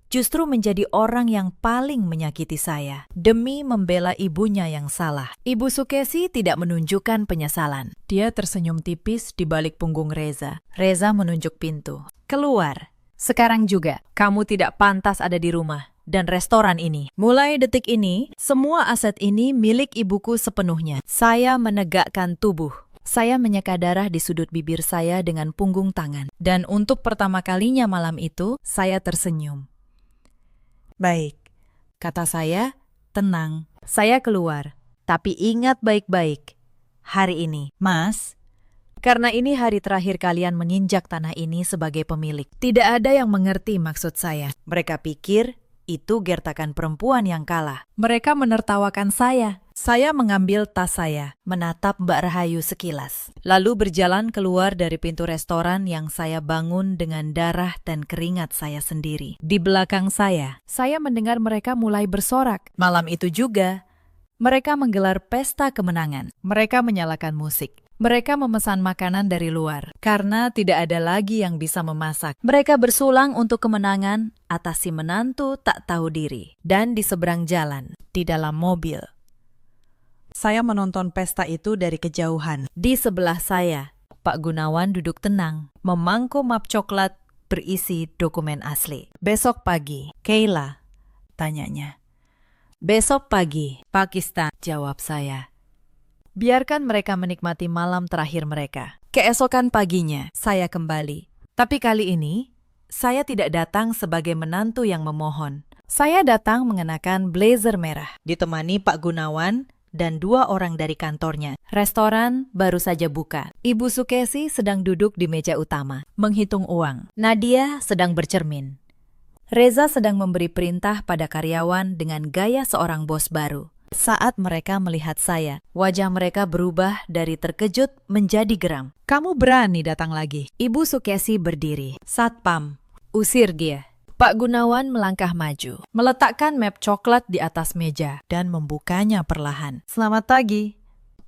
justru menjadi orang yang paling menyakiti saya, demi membela ibunya yang salah. Ibu Sukesi tidak menunjukkan penyesalan. Dia tersenyum tipis di balik punggung Reza. Reza menunjuk pintu. "Keluar. Sekarang juga. Kamu tidak pantas ada di rumah dan restoran ini. Mulai detik ini, semua aset ini milik ibuku sepenuhnya." Saya menegakkan tubuh. Saya menyeka darah di sudut bibir saya dengan punggung tangan. Dan untuk pertama kalinya malam itu, saya tersenyum. "Baik," kata saya, "tenang." Saya keluar. "Tapi ingat baik-baik, hari ini, Mas, karena ini hari terakhir kalian menginjak tanah ini sebagai pemilik. Tidak ada yang mengerti maksud saya. Mereka pikir itu gertakan perempuan yang kalah. Mereka menertawakan saya. Saya mengambil tas saya, menatap Mbak Rahayu sekilas, lalu berjalan keluar dari pintu restoran yang saya bangun dengan darah dan keringat saya sendiri. Di belakang saya mendengar mereka mulai bersorak. Malam itu juga, mereka menggelar pesta kemenangan. Mereka menyalakan musik. Mereka memesan makanan dari luar, karena tidak ada lagi yang bisa memasak. Mereka bersulang untuk kemenangan atas si menantu tak tahu diri. Dan di seberang jalan, di dalam mobil, saya menonton pesta itu dari kejauhan. Di sebelah saya, Pak Gunawan duduk tenang, memangku map coklat berisi dokumen asli. Besok pagi, Kayla, tanyanya. Besok pagi, Pakistan, jawab saya. Biarkan mereka menikmati malam terakhir mereka. Keesokan paginya, saya kembali. Tapi kali ini, saya tidak datang sebagai menantu yang memohon. Saya datang mengenakan blazer merah, ditemani Pak Gunawan dan 2 orang dari kantornya. Restoran baru saja buka. Ibu Sukesi sedang duduk di meja utama, menghitung uang. Nadia sedang bercermin. Reza sedang memberi perintah pada karyawan dengan gaya seorang bos baru. Saat mereka melihat saya, wajah mereka berubah dari terkejut menjadi geram. Kamu berani datang lagi? Ibu Sukesi berdiri. Satpam, usir dia. Pak Gunawan melangkah maju, meletakkan map coklat di atas meja dan membukanya perlahan. Selamat pagi,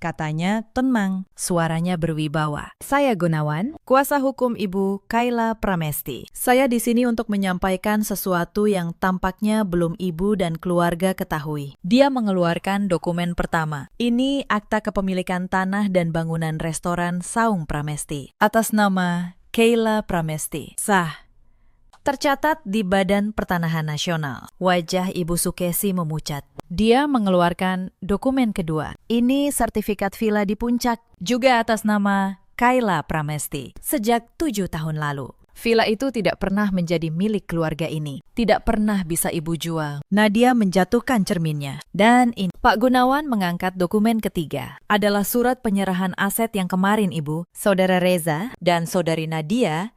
katanya tenang, suaranya berwibawa. Saya Gunawan, kuasa hukum Ibu Kayla Pramesti. Saya di sini untuk menyampaikan sesuatu yang tampaknya belum Ibu dan keluarga ketahui. Dia mengeluarkan dokumen pertama. Ini akta kepemilikan tanah dan bangunan restoran Saung Pramesti atas nama Kayla Pramesti. Sah. Tercatat di Badan Pertanahan Nasional. Wajah Ibu Sukesi memucat. Dia mengeluarkan dokumen kedua. Ini sertifikat villa di Puncak, juga atas nama Kayla Pramesti, sejak 7 tahun lalu. Villa itu tidak pernah menjadi milik keluarga ini. Tidak pernah bisa Ibu jual. Nadia menjatuhkan cerminnya. Dan ini, Pak Gunawan mengangkat dokumen ketiga. Adalah surat penyerahan aset yang kemarin Ibu, Saudara Reza, dan Saudari Nadia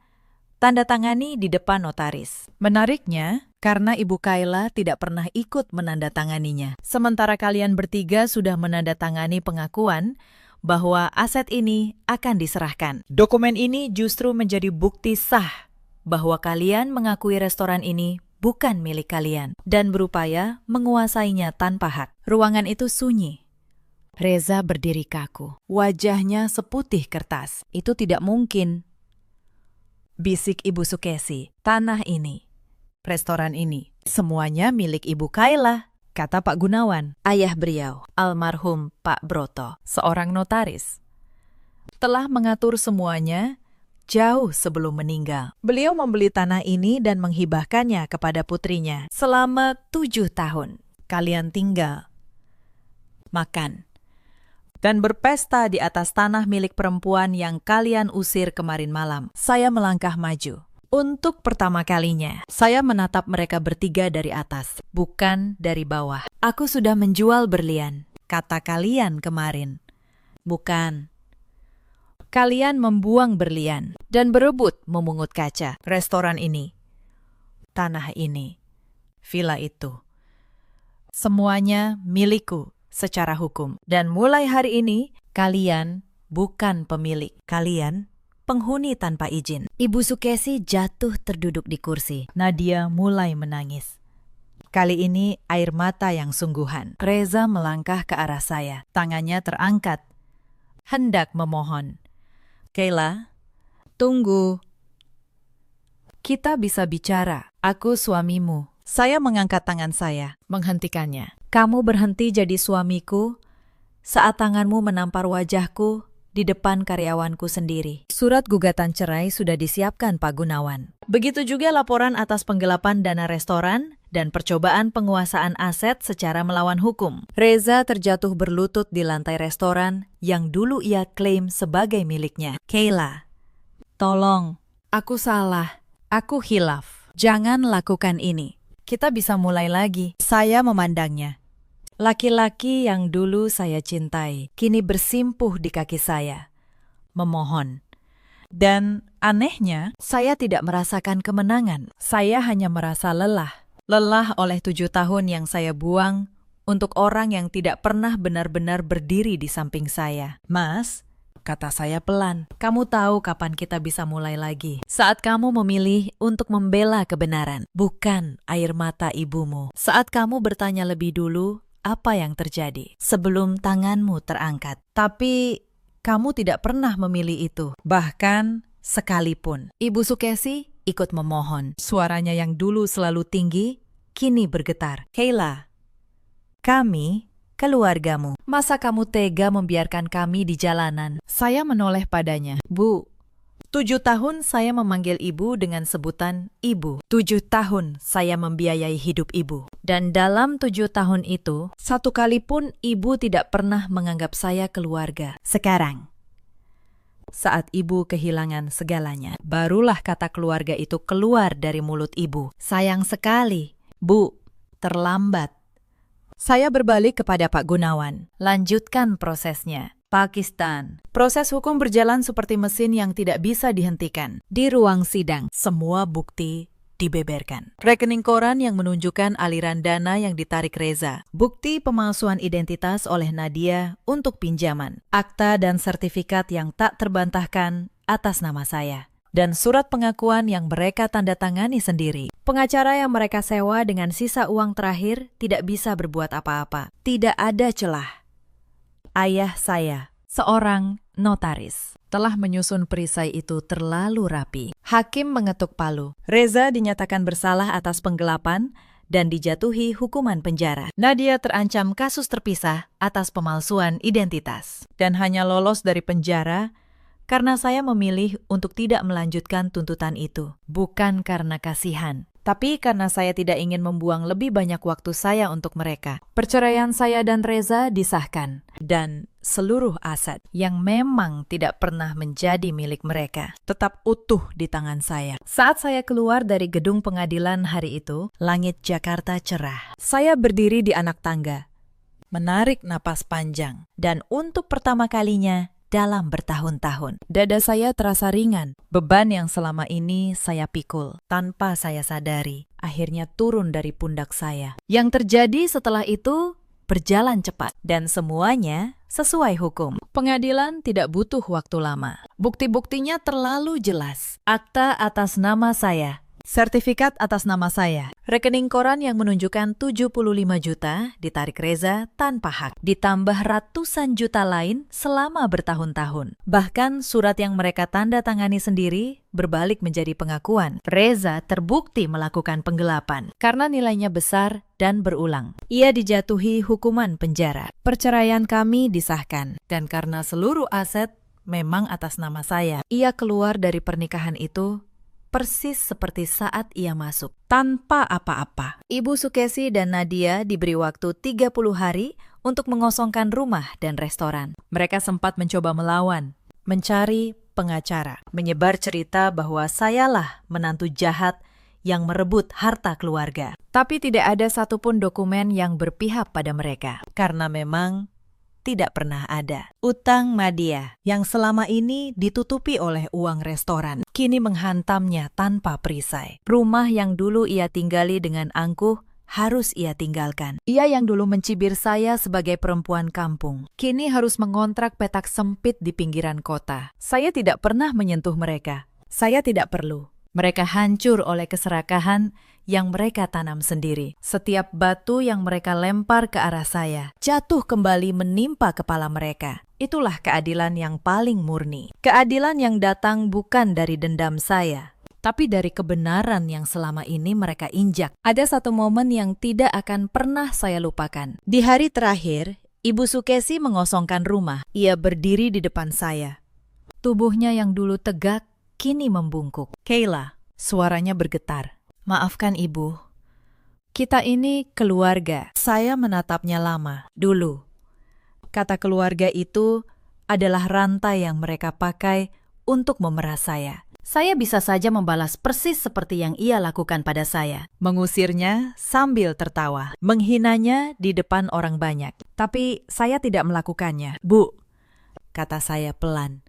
tanda tangani di depan notaris. Menariknya, karena Ibu Kayla tidak pernah ikut menandatanganinya. Sementara kalian bertiga sudah menandatangani pengakuan bahwa aset ini akan diserahkan. Dokumen ini justru menjadi bukti sah bahwa kalian mengakui restoran ini bukan milik kalian dan berupaya menguasainya tanpa hak. Ruangan itu sunyi. Reza berdiri kaku. Wajahnya seputih kertas. Itu tidak mungkin. Bisik Ibu Sukesi, tanah ini, restoran ini, semuanya milik Ibu Kayla, kata Pak Gunawan. Ayah beliau, almarhum Pak Broto, seorang notaris, telah mengatur semuanya jauh sebelum meninggal. Beliau membeli tanah ini dan menghibahkannya kepada putrinya. Selama 7 tahun, kalian tinggal, makan, dan berpesta di atas tanah milik perempuan yang kalian usir kemarin malam. Saya melangkah maju. Untuk pertama kalinya, saya menatap mereka bertiga dari atas, bukan dari bawah. Aku sudah menjual berlian, kata kalian kemarin. Bukan. Kalian membuang berlian dan berebut memungut kaca. Restoran ini, tanah ini, villa itu, semuanya milikku secara hukum. Dan mulai hari ini, kalian bukan pemilik. Kalian penghuni tanpa izin. Ibu Sukesi jatuh terduduk di kursi. Nadia mulai menangis. Kali ini air mata yang sungguhan. Reza melangkah ke arah saya. Tangannya terangkat. Hendak memohon. Kayla, tunggu. Kita bisa bicara. Aku suamimu. Saya mengangkat tangan saya, menghentikannya. Kamu berhenti jadi suamiku saat tanganmu menampar wajahku di depan karyawanku sendiri. Surat gugatan cerai sudah disiapkan Pak Gunawan. Begitu juga laporan atas penggelapan dana restoran dan percobaan penguasaan aset secara melawan hukum. Reza terjatuh berlutut di lantai restoran yang dulu ia klaim sebagai miliknya. Kayla, tolong, aku salah, aku hilaf. Jangan lakukan ini. Kita bisa mulai lagi. Saya memandangnya. Laki-laki yang dulu saya cintai, kini bersimpuh di kaki saya. Memohon. Dan anehnya, saya tidak merasakan kemenangan. Saya hanya merasa lelah. Lelah oleh 7 tahun yang saya buang untuk orang yang tidak pernah benar-benar berdiri di samping saya. Mas, kata saya pelan, kamu tahu kapan kita bisa mulai lagi. Saat kamu memilih untuk membela kebenaran, bukan air mata ibumu. Saat kamu bertanya lebih dulu apa yang terjadi sebelum tanganmu terangkat. Tapi kamu tidak pernah memilih itu, bahkan sekalipun. Ibu Sukesi ikut memohon. Suaranya yang dulu selalu tinggi, kini bergetar. Kayla, kami keluargamu. Masa kamu tega membiarkan kami di jalanan? Saya menoleh padanya. Bu, 7 tahun saya memanggil ibu dengan sebutan ibu. 7 tahun saya membiayai hidup ibu. Dan dalam 7 tahun itu, satu kali pun ibu tidak pernah menganggap saya keluarga. Sekarang, saat ibu kehilangan segalanya, barulah kata keluarga itu keluar dari mulut ibu. Sayang sekali, Bu, terlambat. Saya berbalik kepada Pak Gunawan. Lanjutkan prosesnya. Pakistan. Proses hukum berjalan seperti mesin yang tidak bisa dihentikan. Di ruang sidang, semua bukti dibeberkan. Rekening koran yang menunjukkan aliran dana yang ditarik Reza. Bukti pemalsuan identitas oleh Nadia untuk pinjaman. Akta dan sertifikat yang tak terbantahkan atas nama saya. Dan surat pengakuan yang mereka tanda tangani sendiri. Pengacara yang mereka sewa dengan sisa uang terakhir tidak bisa berbuat apa-apa. Tidak ada celah. Ayah saya, seorang notaris, telah menyusun perisai itu terlalu rapi. Hakim mengetuk palu. Reza dinyatakan bersalah atas penggelapan dan dijatuhi hukuman penjara. Nadia terancam kasus terpisah atas pemalsuan identitas. Dan hanya lolos dari penjara karena saya memilih untuk tidak melanjutkan tuntutan itu. Bukan karena kasihan, tapi karena saya tidak ingin membuang lebih banyak waktu saya untuk mereka. Perceraian saya dan Reza disahkan, dan seluruh aset yang memang tidak pernah menjadi milik mereka tetap utuh di tangan saya. Saat saya keluar dari gedung pengadilan hari itu, langit Jakarta cerah. Saya berdiri di anak tangga, menarik napas panjang, dan untuk pertama kalinya dalam bertahun-tahun, dada saya terasa ringan. Beban yang selama ini saya pikul tanpa saya sadari akhirnya turun dari pundak saya. Yang terjadi setelah itu berjalan cepat dan semuanya sesuai hukum. Pengadilan tidak butuh waktu lama. Bukti-buktinya terlalu jelas. Akta atas nama saya, sertifikat atas nama saya, rekening koran yang menunjukkan 75 juta ditarik Reza tanpa hak, ditambah ratusan juta lain selama bertahun-tahun. Bahkan surat yang mereka tanda tangani sendiri berbalik menjadi pengakuan. Reza terbukti melakukan penggelapan karena nilainya besar dan berulang. Ia dijatuhi hukuman penjara. Perceraian kami disahkan, dan karena seluruh aset memang atas nama saya, ia keluar dari pernikahan itu persis seperti saat ia masuk, tanpa apa-apa. Ibu Sukesi dan Nadia diberi waktu 30 hari untuk mengosongkan rumah dan restoran. Mereka sempat mencoba melawan, mencari pengacara, menyebar cerita bahwa sayalah menantu jahat yang merebut harta keluarga. Tapi tidak ada satupun dokumen yang berpihak pada mereka, karena memang tidak pernah ada. Utang Nadia yang selama ini ditutupi oleh uang restoran, kini menghantamnya tanpa perisai. Rumah yang dulu ia tinggali dengan angkuh harus ia tinggalkan. Ia yang dulu mencibir saya sebagai perempuan kampung, kini harus mengontrak petak sempit di pinggiran kota. Saya tidak pernah menyentuh mereka. Saya tidak perlu. Mereka hancur oleh keserakahan yang mereka tanam sendiri. Setiap batu yang mereka lempar ke arah saya jatuh kembali menimpa kepala mereka. Itulah keadilan yang paling murni. Keadilan yang datang bukan dari dendam saya, tapi dari kebenaran yang selama ini mereka injak. Ada satu momen yang tidak akan pernah saya lupakan. Di hari terakhir, Ibu Sukesi mengosongkan rumah. Ia berdiri di depan saya. Tubuhnya yang dulu tegak kini membungkuk. Kayla, suaranya bergetar. Maafkan ibu. Kita ini keluarga. Saya menatapnya lama. Dulu. Kata keluarga itu adalah rantai yang mereka pakai untuk memeras saya. Saya bisa saja membalas persis seperti yang ia lakukan pada saya. Mengusirnya sambil tertawa. Menghinanya di depan orang banyak. Tapi saya tidak melakukannya. Bu, kata saya pelan.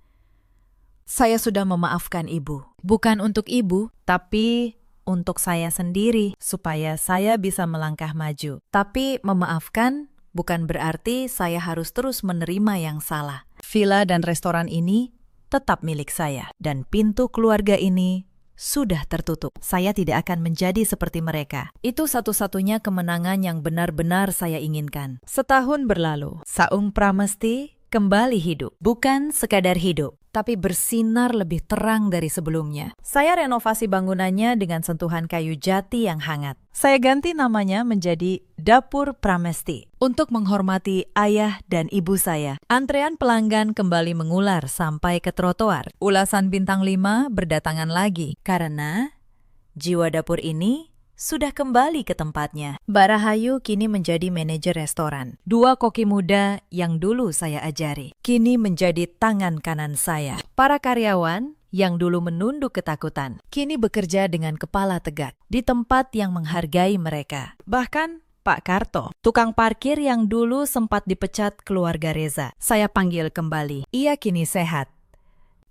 Saya sudah memaafkan ibu. Bukan untuk ibu, tapi untuk saya sendiri, supaya saya bisa melangkah maju. Tapi memaafkan bukan berarti saya harus terus menerima yang salah. Villa dan restoran ini tetap milik saya, dan pintu keluarga ini sudah tertutup. Saya tidak akan menjadi seperti mereka. Itu satu-satunya kemenangan yang benar-benar saya inginkan. Setahun berlalu, Saung Pramesti kembali hidup. Bukan sekadar hidup, tapi bersinar lebih terang dari sebelumnya. Saya renovasi bangunannya dengan sentuhan kayu jati yang hangat. Saya ganti namanya menjadi Dapur Pramesti untuk menghormati ayah dan ibu saya. Antrean pelanggan kembali mengular sampai ke trotoar. Ulasan bintang 5 berdatangan lagi karena jiwa dapur ini sudah kembali ke tempatnya. Mbak Rahayu kini menjadi manajer restoran. 2 koki muda yang dulu saya ajari, kini menjadi tangan kanan saya. Para karyawan yang dulu menunduk ketakutan, kini bekerja dengan kepala tegak di tempat yang menghargai mereka. Bahkan Pak Karto, tukang parkir yang dulu sempat dipecat keluarga Reza, saya panggil kembali. Ia kini sehat,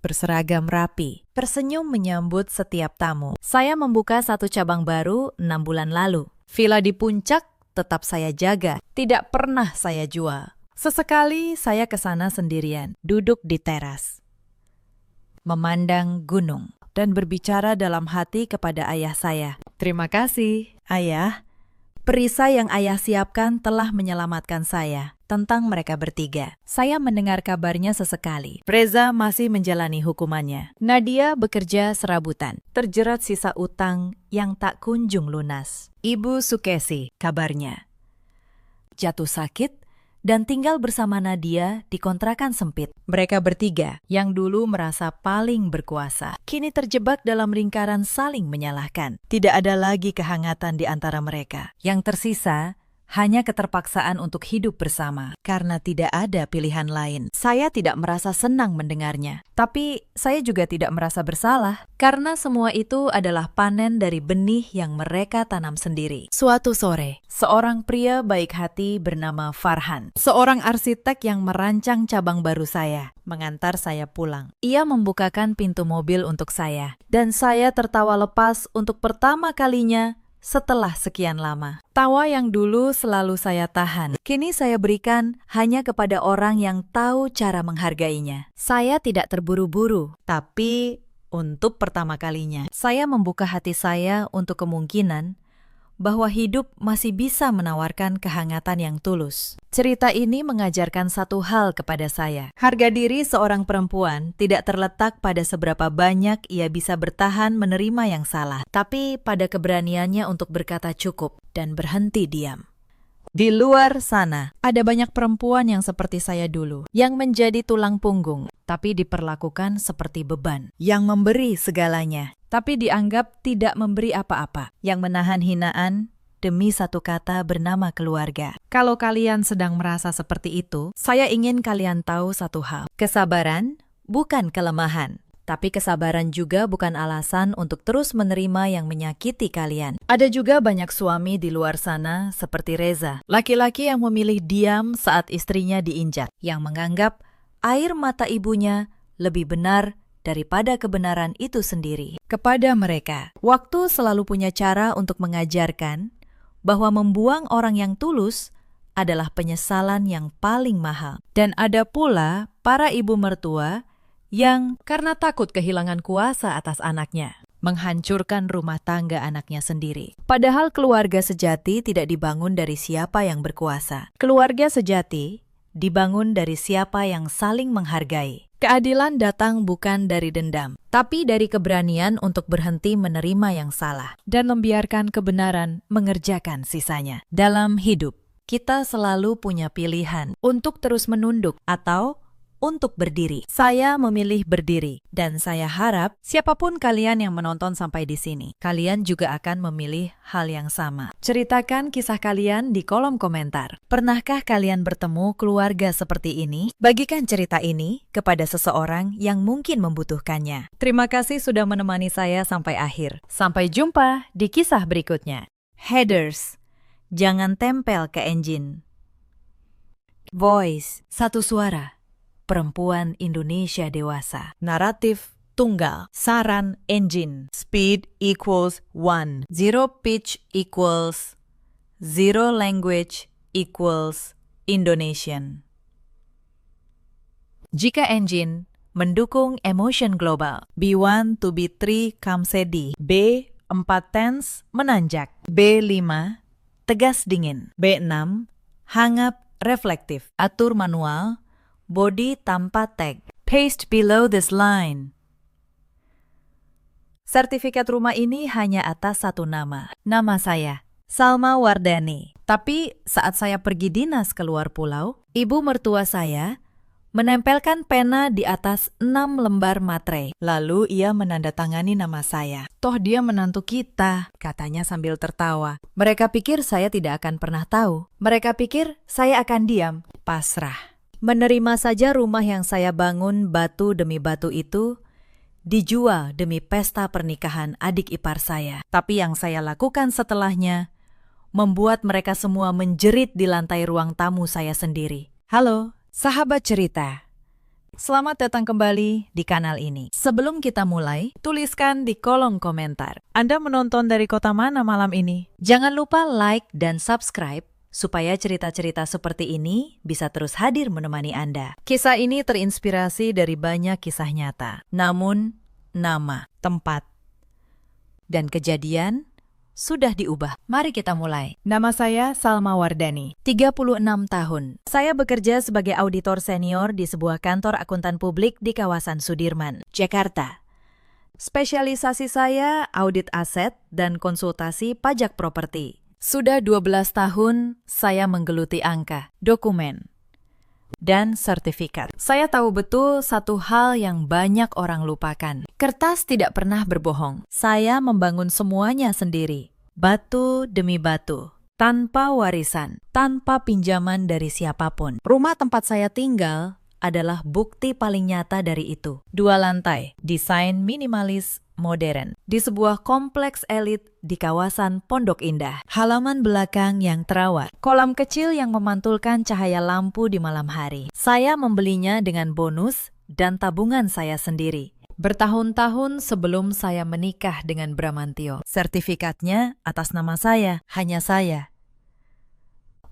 berseragam rapi, tersenyum menyambut setiap tamu. Saya membuka 1 cabang baru 6 bulan lalu. Villa di puncak tetap saya jaga, tidak pernah saya jual. Sesekali saya ke sana sendirian, duduk di teras, memandang gunung, dan berbicara dalam hati kepada ayah saya. Terima kasih, Ayah. Perisai yang ayah siapkan telah menyelamatkan saya. Tentang mereka bertiga, saya mendengar kabarnya sesekali. Reza masih menjalani hukumannya. Nadia bekerja serabutan, terjerat sisa utang yang tak kunjung lunas. Ibu Sukesi, kabarnya jatuh sakit dan tinggal bersama Nadia di kontrakan sempit. Mereka bertiga, yang dulu merasa paling berkuasa, kini terjebak dalam lingkaran saling menyalahkan. Tidak ada lagi kehangatan di antara mereka. Yang tersisa hanya keterpaksaan untuk hidup bersama karena tidak ada pilihan lain. Saya tidak merasa senang mendengarnya, tapi saya juga tidak merasa bersalah karena semua itu adalah panen dari benih yang mereka tanam sendiri. Suatu sore, seorang pria baik hati bernama Farhan, seorang arsitek yang merancang cabang baru saya, mengantar saya pulang. Ia membukakan pintu mobil untuk saya, dan saya tertawa lepas untuk pertama kalinya setelah sekian lama. Tawa yang dulu selalu saya tahan, kini saya berikan hanya kepada orang yang tahu cara menghargainya. Saya tidak terburu-buru, tapi untuk pertama kalinya, saya membuka hati saya untuk kemungkinan bahwa hidup masih bisa menawarkan kehangatan yang tulus. Cerita ini mengajarkan satu hal kepada saya. Harga diri seorang perempuan tidak terletak pada seberapa banyak ia bisa bertahan menerima yang salah, tapi pada keberaniannya untuk berkata cukup dan berhenti diam. Di luar sana, ada banyak perempuan yang seperti saya dulu, yang menjadi tulang punggung, tapi diperlakukan seperti beban, yang memberi segalanya, tapi dianggap tidak memberi apa-apa, yang menahan hinaan demi satu kata bernama keluarga. Kalau kalian sedang merasa seperti itu, saya ingin kalian tahu satu hal. Kesabaran bukan kelemahan. Tapi kesabaran juga bukan alasan untuk terus menerima yang menyakiti kalian. Ada juga banyak suami di luar sana seperti Reza, laki-laki yang memilih diam saat istrinya diinjak, yang menganggap air mata ibunya lebih benar daripada kebenaran itu sendiri. Kepada mereka, waktu selalu punya cara untuk mengajarkan bahwa membuang orang yang tulus adalah penyesalan yang paling mahal. Dan ada pula para ibu mertua yang karena takut kehilangan kuasa atas anaknya, menghancurkan rumah tangga anaknya sendiri. Padahal keluarga sejati tidak dibangun dari siapa yang berkuasa. Keluarga sejati dibangun dari siapa yang saling menghargai. Keadilan datang bukan dari dendam, tapi dari keberanian untuk berhenti menerima yang salah dan membiarkan kebenaran mengerjakan sisanya. Dalam hidup, kita selalu punya pilihan untuk terus menunduk atau untuk berdiri. Saya memilih berdiri, dan saya harap siapapun kalian yang menonton sampai di sini, kalian juga akan memilih hal yang sama. Ceritakan kisah kalian di kolom komentar. Pernahkah kalian bertemu keluarga seperti ini? Bagikan cerita ini kepada seseorang yang mungkin membutuhkannya. Terima kasih sudah menemani saya sampai akhir. Sampai jumpa di kisah berikutnya. Headers, jangan tempel ke engine. Voice, satu suara. Perempuan Indonesia dewasa. Naratif tunggal. Saran engine. Speed equals 1. Zero pitch equals. Zero language equals Indonesian. Jika engine mendukung emotion global. B1 to B3 Kamsedi. B4 tense menanjak. B5 tegas dingin. B6 hangat reflektif. Atur manual body tanpa tag. Paste below this line. Sertifikat rumah ini hanya atas satu nama. Nama saya, Salma Wardani. Tapi saat saya pergi dinas keluar pulau, ibu mertua saya menempelkan pena di atas 6 lembar materai. Lalu ia menandatangani nama saya. Toh dia menantu kita, katanya sambil tertawa. Mereka pikir saya tidak akan pernah tahu. Mereka pikir saya akan diam, pasrah. Menerima saja rumah yang saya bangun batu demi batu itu dijual demi pesta pernikahan adik ipar saya. Tapi yang saya lakukan setelahnya membuat mereka semua menjerit di lantai ruang tamu saya sendiri. Halo, sahabat cerita. Selamat datang kembali di kanal ini. Sebelum kita mulai, tuliskan di kolom komentar. Anda menonton dari kota mana malam ini? Jangan lupa like dan subscribe supaya cerita-cerita seperti ini bisa terus hadir menemani Anda. Kisah ini terinspirasi dari banyak kisah nyata. Namun, nama, tempat, dan kejadian sudah diubah. Mari kita mulai. Nama saya Salma Wardani, 36 tahun. Saya bekerja sebagai auditor senior di sebuah kantor akuntan publik di kawasan Sudirman, Jakarta. Spesialisasi saya audit aset dan konsultasi pajak properti. Sudah 12 tahun saya menggeluti angka, dokumen, dan sertifikat. Saya tahu betul satu hal yang banyak orang lupakan. Kertas tidak pernah berbohong. Saya membangun semuanya sendiri, batu demi batu, tanpa warisan, tanpa pinjaman dari siapapun. Rumah tempat saya tinggal adalah bukti paling nyata dari itu. 2 lantai, desain minimalis modern, di sebuah kompleks elit di kawasan Pondok Indah. Halaman belakang yang terawat, kolam kecil yang memantulkan cahaya lampu di malam hari. Saya membelinya dengan bonus dan tabungan saya sendiri. Bertahun-tahun sebelum saya menikah dengan Bramantio. Sertifikatnya atas nama saya, hanya saya.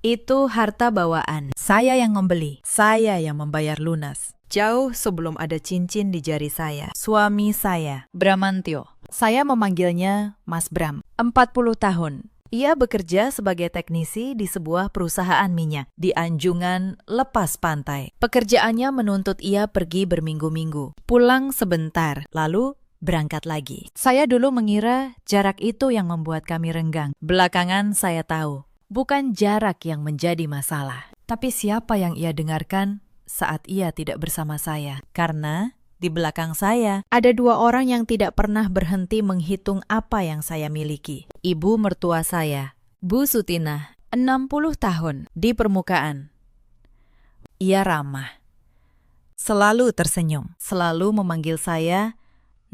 Itu harta bawaan. Saya yang membeli, saya yang membayar lunas. Jauh sebelum ada cincin di jari saya. Suami saya, Bramantio. Saya memanggilnya Mas Bram. 40 tahun. Ia bekerja sebagai teknisi di sebuah perusahaan minyak di Anjungan Lepas Pantai. Pekerjaannya menuntut ia pergi berminggu-minggu, pulang sebentar, lalu berangkat lagi. Saya dulu mengira jarak itu yang membuat kami renggang. Belakangan saya tahu, bukan jarak yang menjadi masalah, tapi siapa yang ia dengarkan saat ia tidak bersama saya. Karena di belakang saya ada 2 orang yang tidak pernah berhenti menghitung apa yang saya miliki. Ibu mertua saya, Bu Sutina, 60 tahun, di permukaan. Ia ramah, selalu tersenyum, selalu memanggil saya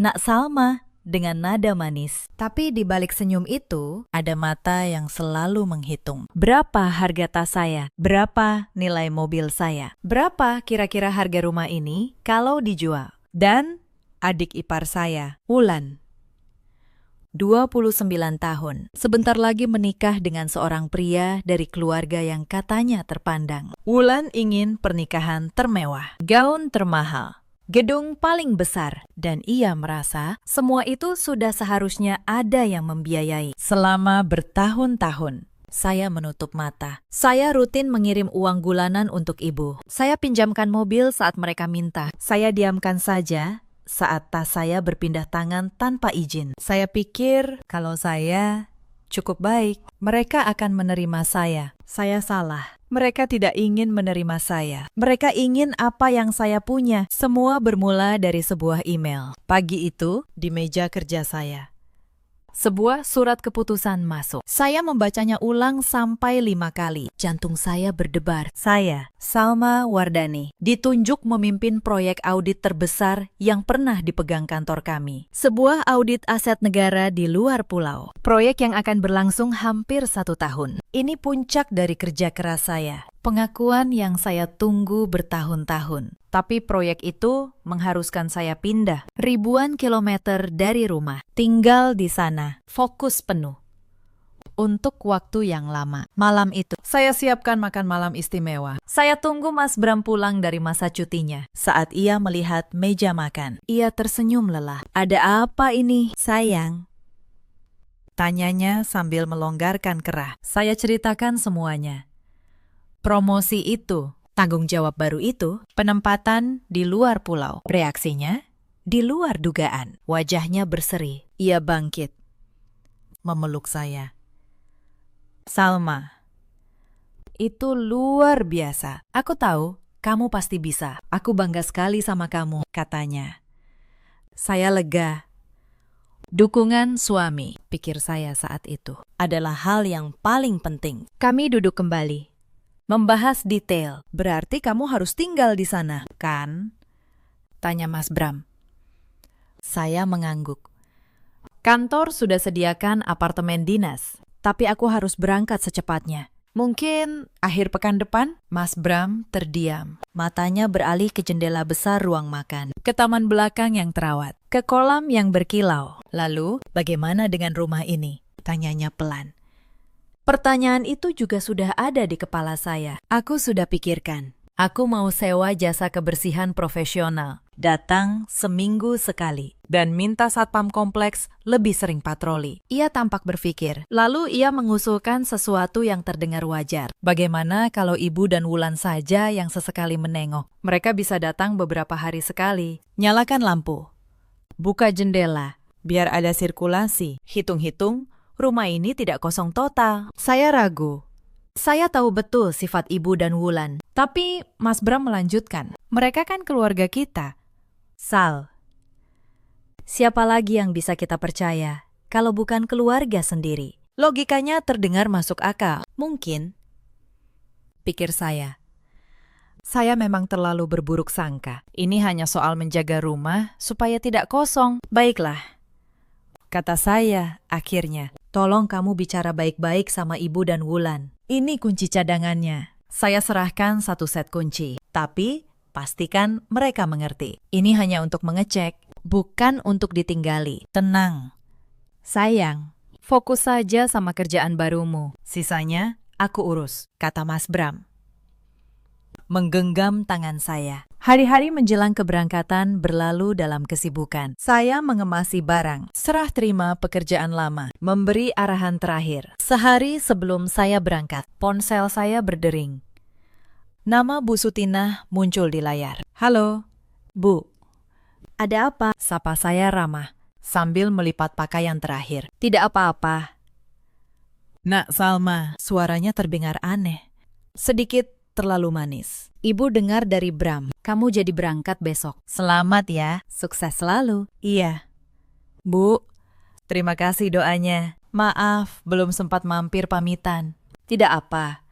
Nak Salma dengan nada manis. Tapi di balik senyum itu, ada mata yang selalu menghitung. Berapa harga tas saya? Berapa nilai mobil saya? Berapa kira-kira harga rumah ini kalau dijual? Dan adik ipar saya, Wulan, 29 tahun. Sebentar lagi menikah dengan seorang pria dari keluarga yang katanya terpandang. Wulan ingin pernikahan termewah, gaun termahal, gedung paling besar, dan ia merasa semua itu sudah seharusnya ada yang membiayai. Selama bertahun-tahun, saya menutup mata. Saya rutin mengirim uang bulanan untuk ibu. Saya pinjamkan mobil saat mereka minta. Saya diamkan saja saat tas saya berpindah tangan tanpa izin. Saya pikir kalau saya cukup baik, mereka akan menerima saya. Saya salah. Mereka tidak ingin menerima saya. Mereka ingin apa yang saya punya. Semua bermula dari sebuah email. Pagi itu, di meja kerja saya, sebuah surat keputusan masuk. Saya membacanya ulang sampai 5 kali. Jantung saya berdebar. Saya, Salma Wardani, ditunjuk memimpin proyek audit terbesar yang pernah dipegang kantor kami. Sebuah audit aset negara di luar pulau. Proyek yang akan berlangsung hampir 1 tahun. Ini puncak dari kerja keras saya. Pengakuan yang saya tunggu bertahun-tahun. Tapi proyek itu mengharuskan saya pindah ribuan kilometer dari rumah. Tinggal di sana, fokus penuh. Untuk waktu yang lama. Malam itu, saya siapkan makan malam istimewa. Saya tunggu Mas Bram pulang dari masa cutinya. Saat ia melihat meja makan, ia tersenyum lelah. Ada apa ini, sayang? Tanyanya sambil melonggarkan kerah. Saya ceritakan semuanya. Promosi itu, Tanggung jawab baru itu, penempatan di luar pulau. Reaksinya, di luar dugaan. Wajahnya berseri. Ia bangkit. Memeluk saya. Salma, itu luar biasa. Aku tahu, kamu pasti bisa. Aku bangga sekali sama kamu, katanya. Saya lega. Dukungan suami, pikir saya saat itu, adalah hal yang paling penting. Kami duduk kembali. Membahas detail. Berarti kamu harus tinggal di sana, kan? Tanya Mas Bram. Saya mengangguk. Kantor sudah sediakan apartemen dinas, tapi aku harus berangkat secepatnya. Mungkin akhir pekan depan? Mas Bram terdiam. Matanya beralih ke jendela besar ruang makan, ke taman belakang yang terawat, ke kolam yang berkilau. Lalu, bagaimana dengan rumah ini? Tanyanya pelan. Pertanyaan itu juga sudah ada di kepala saya. Aku sudah pikirkan. Aku mau sewa jasa kebersihan profesional. Datang seminggu sekali. Dan minta satpam kompleks lebih sering patroli. Ia tampak berpikir. Lalu ia mengusulkan sesuatu yang terdengar wajar. Bagaimana kalau Ibu dan Wulan saja yang sesekali menengok? Mereka bisa datang beberapa hari sekali. Nyalakan lampu. Buka jendela. Biar ada sirkulasi. Hitung-hitung, rumah ini tidak kosong total. Saya ragu. Saya tahu betul sifat Ibu dan Wulan. Tapi Mas Bram melanjutkan, mereka kan keluarga kita. Sal, siapa lagi yang bisa kita percaya kalau bukan keluarga sendiri? Logikanya terdengar masuk akal. Mungkin, pikir saya. Saya memang terlalu berburuk sangka. Ini hanya soal menjaga rumah supaya tidak kosong. Baiklah, kata saya akhirnya. Tolong kamu bicara baik-baik sama Ibu dan Wulan. Ini kunci cadangannya. Saya serahkan satu set kunci, tapi pastikan mereka mengerti. Ini hanya untuk mengecek, bukan untuk ditinggali. Tenang. Sayang, fokus saja sama kerjaan barumu. Sisanya aku urus, kata Mas Bram. Menggenggam tangan saya. Hari-hari menjelang keberangkatan berlalu dalam kesibukan. Saya mengemasi barang, serah terima pekerjaan lama, memberi arahan terakhir. Sehari sebelum saya berangkat, ponsel saya berdering. Nama Bu Sutinah muncul di layar. Halo, Bu. Ada apa? Sapa saya ramah, sambil melipat pakaian terakhir. Tidak apa-apa. Nak Salma, suaranya terdengar aneh. Sedikit terlalu manis. Ibu dengar dari Bram, kamu jadi berangkat besok. Selamat ya, sukses selalu. Iya. Bu, terima kasih doanya. Maaf, belum sempat mampir pamitan. Tidak apa.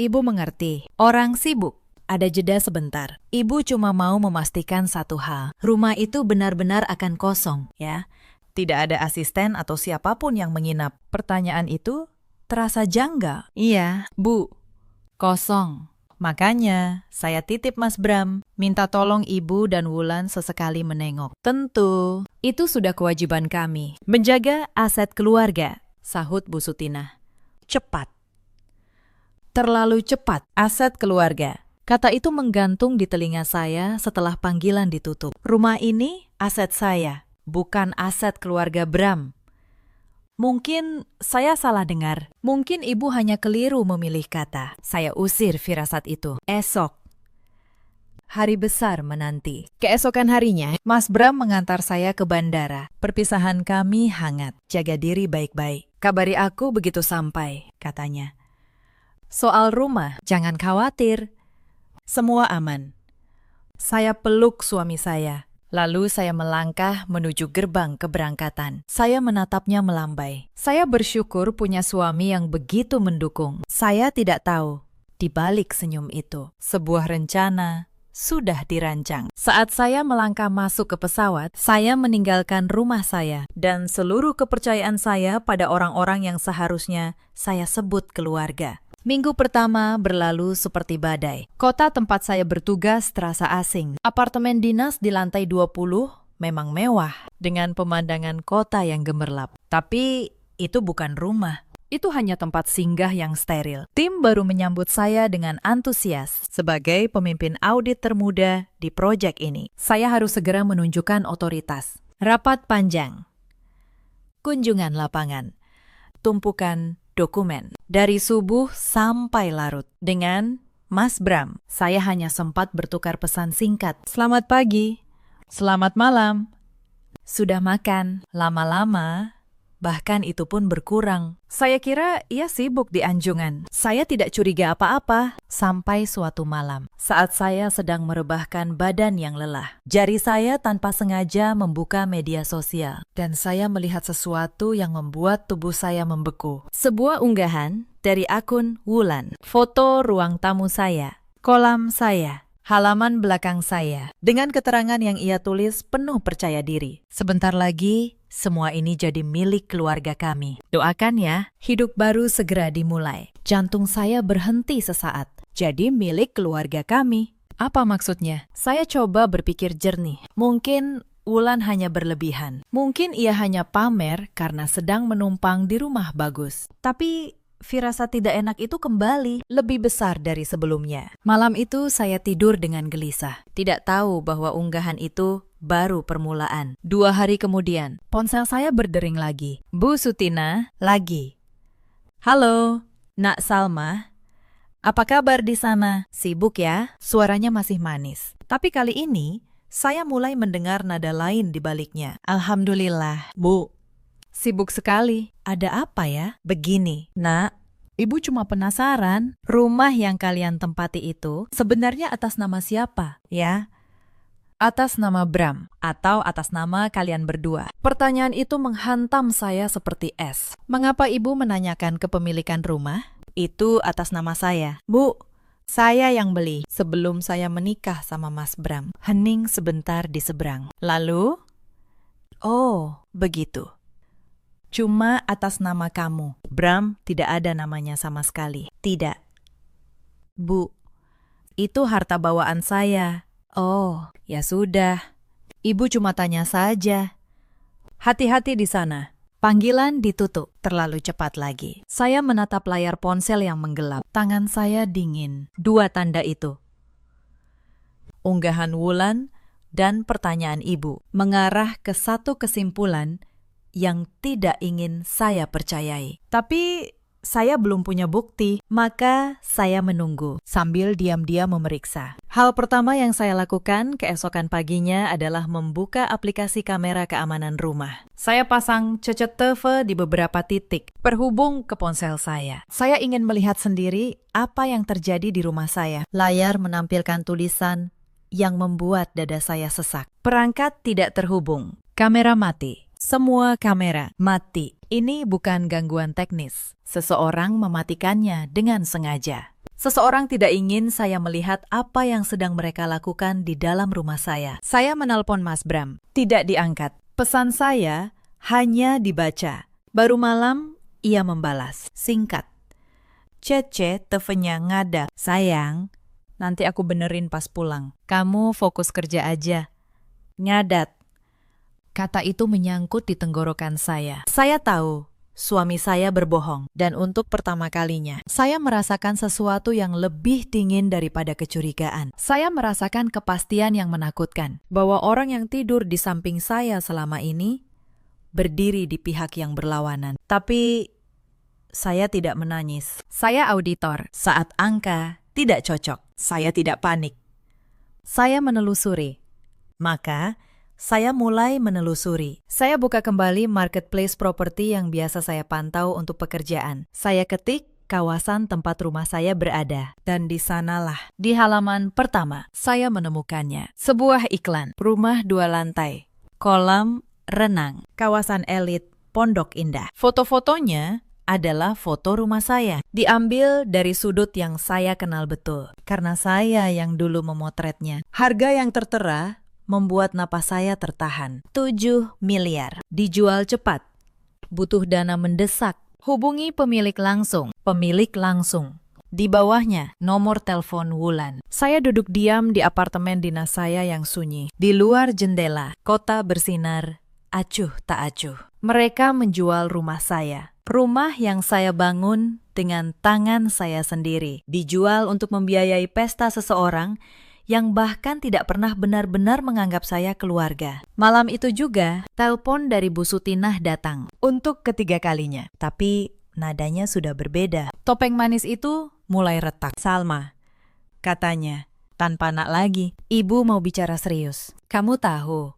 Ibu mengerti, orang sibuk. Ada jeda sebentar. Ibu cuma mau memastikan satu hal. Rumah itu benar-benar akan kosong, ya. Tidak ada asisten atau siapapun yang menginap. Pertanyaan itu terasa janggal. Iya, Bu. Kosong. Makanya, saya titip Mas Bram, minta tolong Ibu dan Wulan sesekali menengok. Tentu, itu sudah kewajiban kami. Menjaga aset keluarga, sahut Bu Sutinah. Cepat. Terlalu cepat, aset keluarga. Kata itu menggantung di telinga saya setelah panggilan ditutup. Rumah ini aset saya, bukan aset keluarga Bram. Mungkin saya salah dengar. Mungkin Ibu hanya keliru memilih kata. Saya usir firasat itu. Esok. Hari besar menanti. Keesokan harinya, Mas Bram mengantar saya ke bandara. Perpisahan kami hangat. Jaga diri baik-baik. Kabari aku begitu sampai, katanya. Soal rumah, jangan khawatir. Semua aman. Saya peluk suami saya. Lalu saya melangkah menuju gerbang keberangkatan. Saya menatapnya melambai. Saya bersyukur punya suami yang begitu mendukung. Saya tidak tahu, di balik senyum itu, sebuah rencana sudah dirancang. Saat saya melangkah masuk ke pesawat, saya meninggalkan rumah saya dan seluruh kepercayaan saya pada orang-orang yang seharusnya saya sebut keluarga. Minggu pertama berlalu seperti badai. Kota tempat saya bertugas terasa asing. Apartemen dinas di lantai 20 memang mewah, dengan pemandangan kota yang gemerlap. Tapi itu bukan rumah. Itu hanya tempat singgah yang steril. Tim baru menyambut saya dengan antusias sebagai pemimpin audit termuda di proyek ini. Saya harus segera menunjukkan otoritas. Rapat panjang. Kunjungan lapangan. Tumpukan dokumen dari subuh sampai larut dengan Mas Bram. Saya hanya sempat bertukar pesan singkat. Selamat pagi. Selamat malam. Sudah makan? Lama-lama, bahkan itu pun berkurang. Saya kira ia sibuk di anjungan. Saya tidak curiga apa-apa. Sampai suatu malam, saat saya sedang merebahkan badan yang lelah, jari saya tanpa sengaja membuka media sosial. Dan saya melihat sesuatu yang membuat tubuh saya membeku. Sebuah unggahan dari akun Wulan. Foto ruang tamu saya, kolam saya, halaman belakang saya, dengan keterangan yang ia tulis penuh percaya diri. Sebentar lagi, semua ini jadi milik keluarga kami. Doakan ya, hidup baru segera dimulai. Jantung saya berhenti sesaat. Jadi milik keluarga kami. Apa maksudnya? Saya coba berpikir jernih. Mungkin Wulan hanya berlebihan. Mungkin ia hanya pamer karena sedang menumpang di rumah bagus. Tapi firasat tidak enak itu kembali, lebih besar dari sebelumnya. Malam itu saya tidur dengan gelisah. Tidak tahu bahwa unggahan itu baru permulaan. 2 hari kemudian, ponsel saya berdering lagi. Bu Sutina, lagi. Halo, Nak Salma. Apa kabar di sana? Sibuk ya? Suaranya masih manis. Tapi kali ini, saya mulai mendengar nada lain di baliknya. Alhamdulillah, Bu. Sibuk sekali. Ada apa ya? Begini, Nak. Ibu cuma penasaran, rumah yang kalian tempati itu sebenarnya atas nama siapa, ya? Atas nama Bram, atau atas nama kalian berdua? Pertanyaan itu menghantam saya seperti es. Mengapa ibu menanyakan kepemilikan rumah? Itu atas nama saya. Bu, saya yang beli sebelum saya menikah sama Mas Bram. Hening sebentar di seberang. Lalu? Oh, begitu. Cuma atas nama kamu. Bram tidak ada namanya sama sekali. Tidak. Bu, itu harta bawaan saya. Oh, ya sudah. Ibu cuma tanya saja. Hati-hati di sana. Panggilan ditutup. Terlalu cepat lagi. Saya menatap layar ponsel yang menggelap. Tangan saya dingin. 2 tanda itu. Unggahan Wulan dan pertanyaan ibu mengarah ke satu kesimpulan yang tidak ingin saya percayai. Tapi saya belum punya bukti, maka saya menunggu sambil diam-diam memeriksa. Hal pertama yang saya lakukan keesokan paginya adalah membuka aplikasi kamera keamanan rumah. Saya pasang CCTV di beberapa titik berhubung ke ponsel saya. Saya ingin melihat sendiri apa yang terjadi di rumah saya. Layar menampilkan tulisan yang membuat dada saya sesak. Perangkat tidak terhubung. Kamera mati. Semua kamera mati. Ini bukan gangguan teknis. Seseorang mematikannya dengan sengaja. Seseorang tidak ingin saya melihat apa yang sedang mereka lakukan di dalam rumah saya. Saya menelpon Mas Bram. Tidak diangkat. Pesan saya hanya dibaca. Baru malam, ia membalas. Singkat. Cece, TV-nya ngada. Sayang, nanti aku benerin pas pulang. Kamu fokus kerja aja. Ngadat. Kata itu menyangkut di tenggorokan saya. Saya tahu suami saya berbohong. Dan untuk pertama kalinya, saya merasakan sesuatu yang lebih dingin daripada kecurigaan. Saya merasakan kepastian yang menakutkan. Bahwa orang yang tidur di samping saya selama ini berdiri di pihak yang berlawanan. Tapi saya tidak menangis. Saya auditor. Saat angka tidak cocok, saya tidak panik. Saya menelusuri. Maka saya mulai menelusuri. Saya buka kembali marketplace properti yang biasa saya pantau untuk pekerjaan. Saya ketik kawasan tempat rumah saya berada. Dan di sanalah, di halaman pertama, saya menemukannya. Sebuah iklan, rumah 2 lantai, kolam renang, kawasan elit, Pondok Indah. Foto-fotonya adalah foto rumah saya. Diambil dari sudut yang saya kenal betul. Karena saya yang dulu memotretnya. Harga yang tertera membuat napas saya tertahan. 7 miliar. Dijual cepat. Butuh dana mendesak. Hubungi pemilik langsung. Pemilik langsung. Di bawahnya, nomor telepon Wulan. Saya duduk diam di apartemen dinas saya yang sunyi. Di luar jendela, kota bersinar, acuh tak acuh. Mereka menjual rumah saya. Rumah yang saya bangun dengan tangan saya sendiri. Dijual untuk membiayai pesta seseorang yang bahkan tidak pernah benar-benar menganggap saya keluarga. Malam itu juga, telepon dari Bu Sutinah datang untuk ketiga kalinya. Tapi nadanya sudah berbeda. Topeng manis itu mulai retak. Salma, katanya, tanpa nak lagi. Ibu mau bicara serius. Kamu tahu,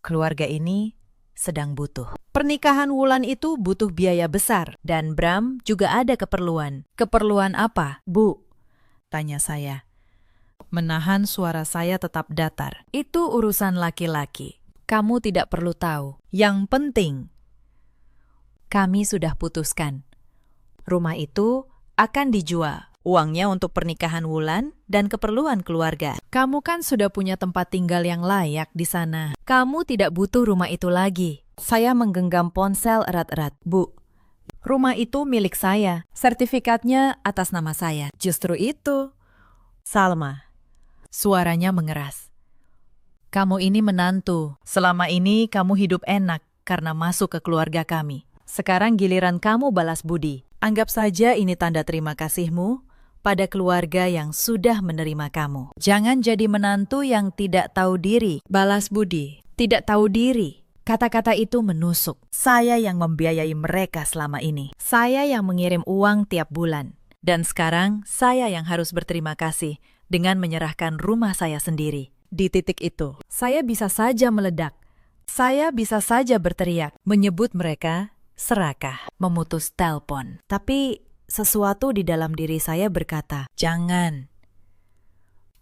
keluarga ini sedang butuh. Pernikahan Wulan itu butuh biaya besar, dan Bram juga ada keperluan. Keperluan apa, Bu? Tanya saya. Menahan suara saya tetap datar. Itu urusan laki-laki. Kamu tidak perlu tahu. Yang penting, kami sudah putuskan. Rumah itu akan dijual. Uangnya untuk pernikahan Wulan dan keperluan keluarga. Kamu kan sudah punya tempat tinggal yang layak di sana. Kamu tidak butuh rumah itu lagi. Saya menggenggam ponsel erat-erat. Bu, rumah itu milik saya. Sertifikatnya atas nama saya. Justru itu. Salma. Suaranya mengeras. Kamu ini menantu. Selama ini kamu hidup enak karena masuk ke keluarga kami. Sekarang giliran kamu balas budi. Anggap saja ini tanda terima kasihmu pada keluarga yang sudah menerima kamu. Jangan jadi menantu yang tidak tahu diri. Balas budi, tidak tahu diri. Kata-kata itu menusuk. Saya yang membiayai mereka selama ini. Saya yang mengirim uang tiap bulan. Dan sekarang saya yang harus berterima kasih dengan menyerahkan rumah saya sendiri. Di titik itu, saya bisa saja meledak. Saya bisa saja berteriak, menyebut mereka serakah, memutus telepon. Tapi sesuatu di dalam diri saya berkata, jangan.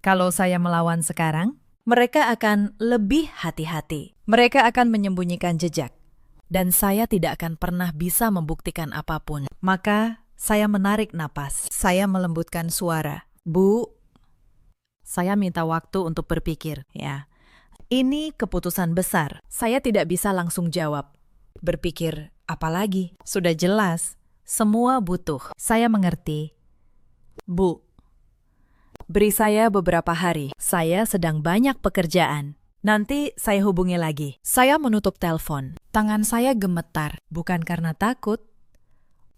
Kalau saya melawan sekarang, mereka akan lebih hati-hati. Mereka akan menyembunyikan jejak. Dan saya tidak akan pernah bisa membuktikan apapun. Maka saya menarik napas. Saya melembutkan suara. Bu, saya minta waktu untuk berpikir. Ya, ini keputusan besar. Saya tidak bisa langsung jawab. Berpikir, apalagi? Sudah jelas. Semua butuh. Saya mengerti. Bu, beri saya beberapa hari. Saya sedang banyak pekerjaan. Nanti saya hubungi lagi. Saya menutup telepon. Tangan saya gemetar. Bukan karena takut,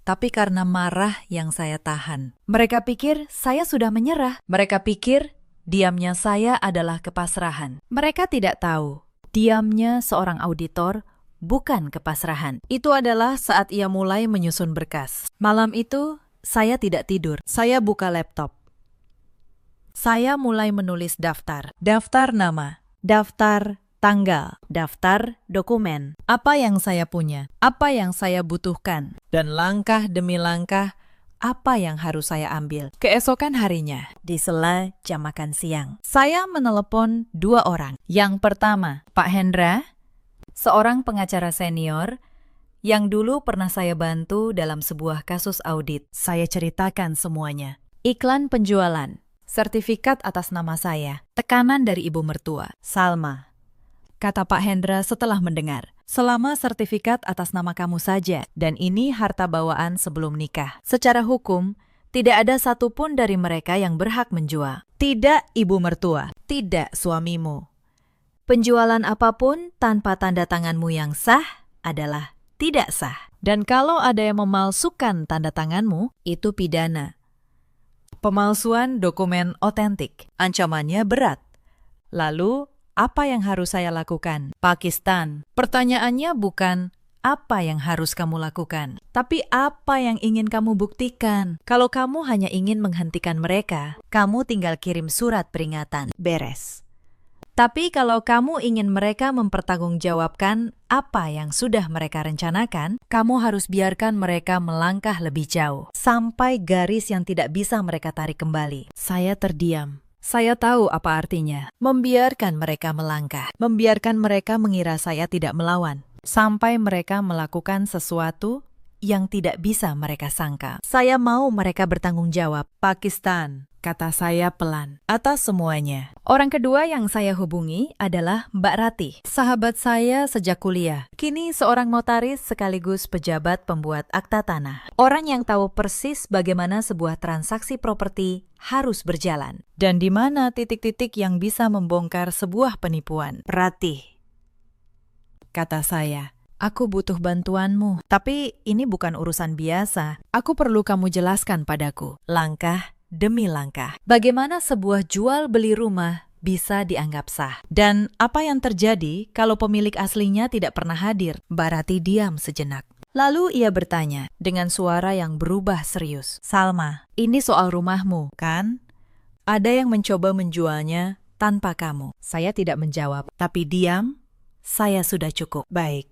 tapi karena marah yang saya tahan. Mereka pikir saya sudah menyerah. Mereka pikir diamnya saya adalah kepasrahan. Mereka tidak tahu. Diamnya seorang auditor bukan kepasrahan. Itu adalah saat ia mulai menyusun berkas. Malam itu, saya tidak tidur. Saya buka laptop. Saya mulai menulis daftar. Daftar nama, daftar tanggal, daftar dokumen. Apa yang saya punya, apa yang saya butuhkan. Dan langkah demi langkah, apa yang harus saya ambil. Keesokan harinya, di sela jam makan siang, saya menelepon 2 orang. Yang pertama, Pak Hendra, seorang pengacara senior yang dulu pernah saya bantu dalam sebuah kasus audit. Saya ceritakan semuanya. Iklan penjualan, sertifikat atas nama saya, tekanan dari ibu mertua, Salma. Kata Pak Hendra setelah mendengar, selama sertifikat atas nama kamu saja, dan ini harta bawaan sebelum nikah. Secara hukum, tidak ada satupun dari mereka yang berhak menjual. Tidak ibu mertua, tidak suamimu. Penjualan apapun tanpa tanda tanganmu yang sah adalah tidak sah. Dan kalau ada yang memalsukan tanda tanganmu, itu pidana. Pemalsuan dokumen otentik. Ancamannya berat. Lalu, apa yang harus saya lakukan? Pakistan. Pertanyaannya bukan apa yang harus kamu lakukan, tapi apa yang ingin kamu buktikan. Kalau kamu hanya ingin menghentikan mereka, kamu tinggal kirim surat peringatan. Beres. Tapi kalau kamu ingin mereka mempertanggungjawabkan apa yang sudah mereka rencanakan, kamu harus biarkan mereka melangkah lebih jauh, sampai garis yang tidak bisa mereka tarik kembali. Saya terdiam. Saya tahu apa artinya, membiarkan mereka melangkah, membiarkan mereka mengira saya tidak melawan, sampai mereka melakukan sesuatu yang tidak bisa mereka sangka. Saya mau mereka bertanggung jawab. Pakistan, kata saya pelan, atas semuanya. Orang kedua yang saya hubungi adalah Mbak Ratih, sahabat saya sejak kuliah. Kini seorang notaris sekaligus pejabat pembuat akta tanah. Orang yang tahu persis bagaimana sebuah transaksi properti harus berjalan. Dan di mana titik-titik yang bisa membongkar sebuah penipuan. Ratih, kata saya, aku butuh bantuanmu. Tapi ini bukan urusan biasa. Aku perlu kamu jelaskan padaku, langkah demi langkah, bagaimana sebuah jual beli rumah bisa dianggap sah. Dan apa yang terjadi kalau pemilik aslinya tidak pernah hadir? Mbak Ratih diam sejenak. Lalu ia bertanya dengan suara yang berubah serius. Salma, ini soal rumahmu, kan? Ada yang mencoba menjualnya tanpa kamu. Saya tidak menjawab. Tapi diam, saya sudah cukup. Baik,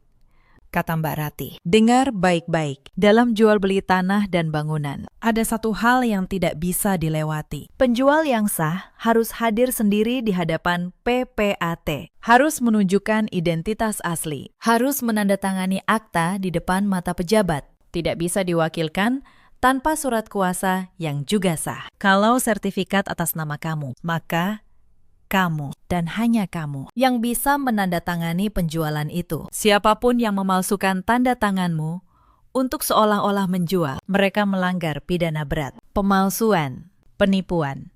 kata Mbak Rati. Dengar baik-baik, dalam jual beli tanah dan bangunan, ada satu hal yang tidak bisa dilewati. Penjual yang sah harus hadir sendiri di hadapan PPAT, harus menunjukkan identitas asli, harus menandatangani akta di depan mata pejabat, tidak bisa diwakilkan tanpa surat kuasa yang juga sah. Kalau sertifikat atas nama kamu, maka kamu dan hanya kamu yang bisa menandatangani penjualan itu. Siapapun yang memalsukan tanda tanganmu untuk seolah-olah menjual, mereka melanggar pidana berat. Pemalsuan, penipuan.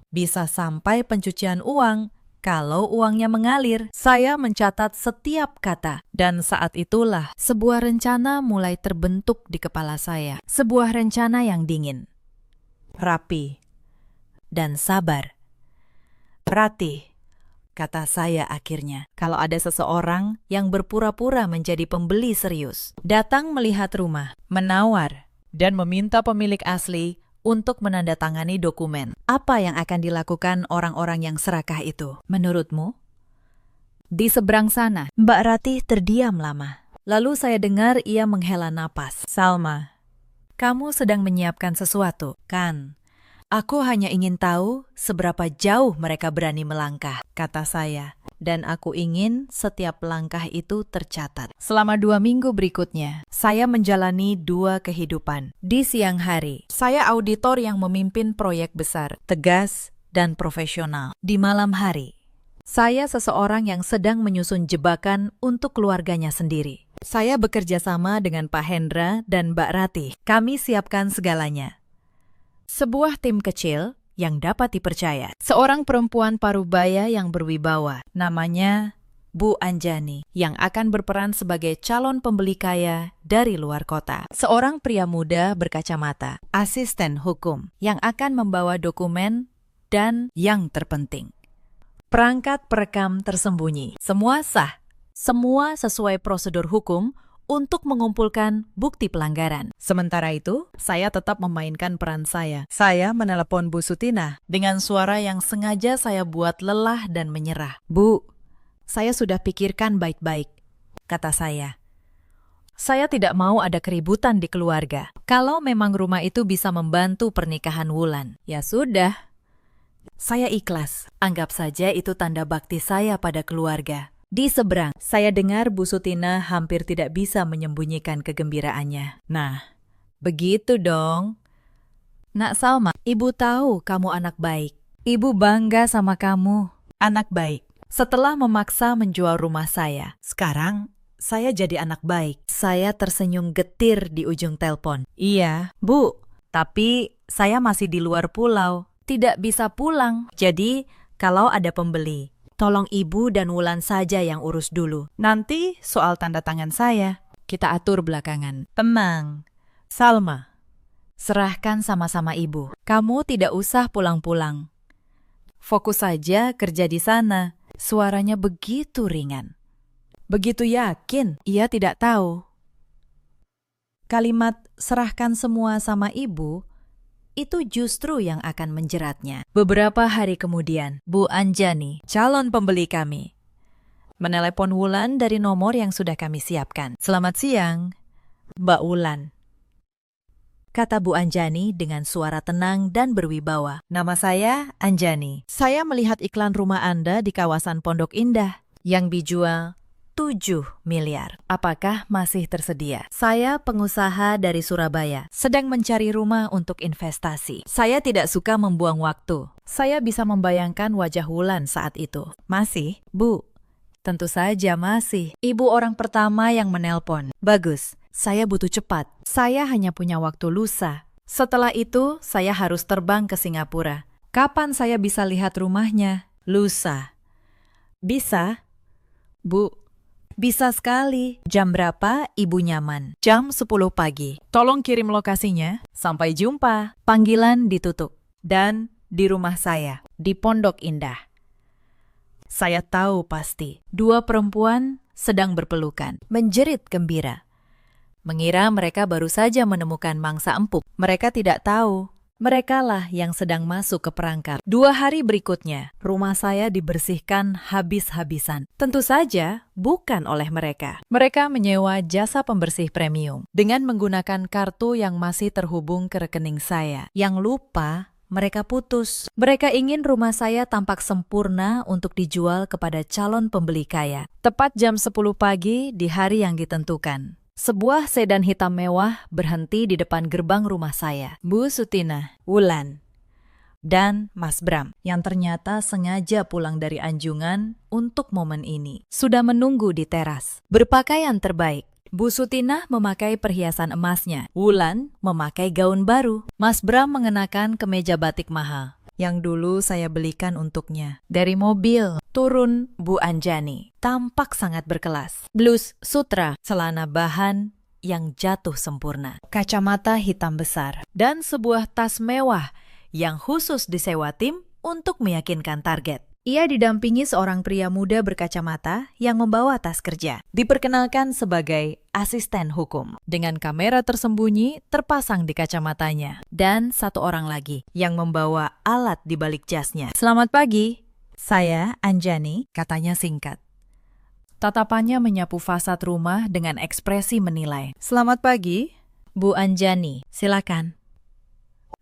Bisa sampai pencucian uang kalau uangnya mengalir. Saya mencatat setiap kata, dan saat itulah sebuah rencana mulai terbentuk di kepala saya. Sebuah rencana yang dingin, rapi, dan sabar. Rati, kata saya akhirnya, kalau ada seseorang yang berpura-pura menjadi pembeli serius, datang melihat rumah, menawar, dan meminta pemilik asli untuk menandatangani dokumen, apa yang akan dilakukan orang-orang yang serakah itu, menurutmu? Di seberang sana, Mbak Rati terdiam lama. Lalu saya dengar ia menghela napas. Salma, kamu sedang menyiapkan sesuatu, kan? Aku hanya ingin tahu seberapa jauh mereka berani melangkah, kata saya. Dan aku ingin setiap langkah itu tercatat. Selama 2 minggu berikutnya, saya menjalani 2 kehidupan. Di siang hari, saya auditor yang memimpin proyek besar, tegas dan profesional. Di malam hari, saya seseorang yang sedang menyusun jebakan untuk keluarganya sendiri. Saya bekerja sama dengan Pak Hendra dan Mbak Rati. Kami siapkan segalanya. Sebuah tim kecil yang dapat dipercaya. Seorang perempuan parubaya yang berwibawa, namanya Bu Anjani, yang akan berperan sebagai calon pembeli kaya dari luar kota. Seorang pria muda berkacamata, asisten hukum, yang akan membawa dokumen dan yang terpenting, perangkat perekam tersembunyi. Semua sah, semua sesuai prosedur hukum untuk mengumpulkan bukti pelanggaran. Sementara itu, saya tetap memainkan peran saya. Saya menelepon Bu Sutina dengan suara yang sengaja saya buat lelah dan menyerah. Bu, saya sudah pikirkan baik-baik, kata saya. Saya tidak mau ada keributan di keluarga. Kalau memang rumah itu bisa membantu pernikahan Wulan, ya sudah. Saya ikhlas. Anggap saja itu tanda bakti saya pada keluarga. Di seberang, saya dengar Bu Sutina hampir tidak bisa menyembunyikan kegembiraannya. Nah, begitu dong. Nak Salma, Ibu tahu kamu anak baik. Ibu bangga sama kamu. Anak baik. Setelah memaksa menjual rumah saya, sekarang saya jadi anak baik. Saya tersenyum getir di ujung telepon. Iya, Bu, tapi saya masih di luar pulau. Tidak bisa pulang. Jadi, kalau ada pembeli, tolong Ibu dan Wulan saja yang urus dulu. Nanti soal tanda tangan saya, kita atur belakangan. Tenang, Salma. Serahkan sama-sama Ibu. Kamu tidak usah pulang-pulang. Fokus saja kerja di sana. Suaranya begitu ringan. Begitu yakin, ia tidak tahu. Kalimat serahkan semua sama Ibu itu justru yang akan menjeratnya. Beberapa hari kemudian, Bu Anjani, calon pembeli kami, menelepon Wulan dari nomor yang sudah kami siapkan. Selamat siang, Mbak Wulan, kata Bu Anjani dengan suara tenang dan berwibawa. Nama saya Anjani. Saya melihat iklan rumah Anda di kawasan Pondok Indah yang dijual 7 miliar. Apakah masih tersedia? Saya pengusaha dari Surabaya, sedang mencari rumah untuk investasi. Saya tidak suka membuang waktu. Saya bisa membayangkan wajah Wulan saat itu. Masih, Bu? Tentu saja masih. Ibu orang pertama yang menelpon. Bagus, saya butuh cepat. Saya hanya punya waktu lusa. Setelah itu, saya harus terbang ke Singapura. Kapan saya bisa lihat rumahnya? Lusa. Bisa? Bu, bisa sekali. Jam berapa Ibu nyaman? Jam 10 pagi. Tolong kirim lokasinya. Sampai jumpa. Panggilan ditutup. Dan di rumah saya, di Pondok Indah. Saya tahu pasti, 2 perempuan sedang berpelukan, menjerit gembira. Mengira mereka baru saja menemukan mangsa empuk. Mereka tidak tahu Merekalah yang sedang masuk ke perangkap. 2 hari berikutnya, rumah saya dibersihkan habis-habisan. Tentu saja bukan oleh mereka. Mereka menyewa jasa pembersih premium dengan menggunakan kartu yang masih terhubung ke rekening saya. Yang lupa, mereka putus. Mereka ingin rumah saya tampak sempurna untuk dijual kepada calon pembeli kaya. Tepat jam 10 pagi di hari yang ditentukan, sebuah sedan hitam mewah berhenti di depan gerbang rumah saya. Bu Sutina, Wulan, dan Mas Bram yang ternyata sengaja pulang dari Anjungan untuk momen ini sudah menunggu di teras. Berpakaian terbaik. Bu Sutina memakai perhiasan emasnya. Wulan memakai gaun baru. Mas Bram mengenakan kemeja batik mahal yang dulu saya belikan untuknya. Dari mobil turun Bu Anjani, tampak sangat berkelas. Blus sutra, celana bahan yang jatuh sempurna, kacamata hitam besar, dan sebuah tas mewah yang khusus disewa tim untuk meyakinkan target. Ia didampingi seorang pria muda berkacamata yang membawa tas kerja. Diperkenalkan sebagai asisten hukum. Dengan kamera tersembunyi terpasang di kacamatanya. Dan satu orang lagi yang membawa alat di balik jasnya. Selamat pagi, saya Anjani, katanya singkat. Tatapannya menyapu fasad rumah dengan ekspresi menilai. Selamat pagi, Bu Anjani, silakan.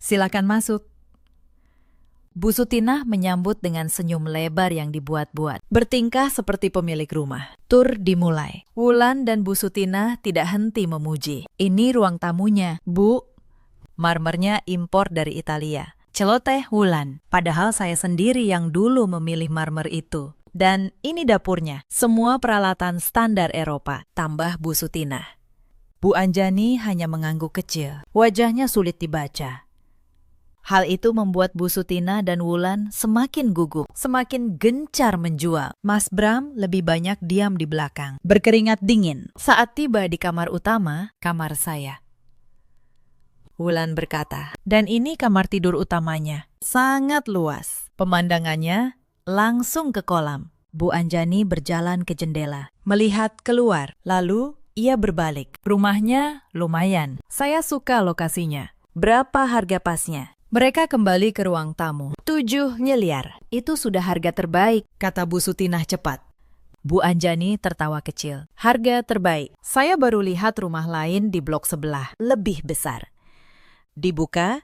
Silakan masuk. Bu Sutina menyambut dengan senyum lebar yang dibuat-buat. Bertingkah seperti pemilik rumah. Tur dimulai. Wulan dan Bu Sutina tidak henti memuji. Ini ruang tamunya, Bu. Marmernya impor dari Italia. Celoteh Wulan. Padahal saya sendiri yang dulu memilih marmer itu. Dan ini dapurnya. Semua peralatan standar Eropa. Tambah Bu Sutina. Bu Anjani hanya mengangguk kecil. Wajahnya sulit dibaca. Hal itu membuat Bu Sutina dan Wulan semakin gugup, semakin gencar menjual. Mas Bram lebih banyak diam di belakang, berkeringat dingin. Saat tiba di kamar utama, kamar saya. Wulan berkata, dan ini kamar tidur utamanya. Sangat luas. Pemandangannya langsung ke kolam. Bu Anjani berjalan ke jendela, melihat keluar. Lalu ia berbalik. Rumahnya lumayan. Saya suka lokasinya. Berapa harga pasnya? Mereka kembali ke ruang tamu. 7 miliar. Itu sudah harga terbaik, kata Bu Sutinah cepat. Bu Anjani tertawa kecil. Harga terbaik. Saya baru lihat rumah lain di blok sebelah. Lebih besar. Dibuka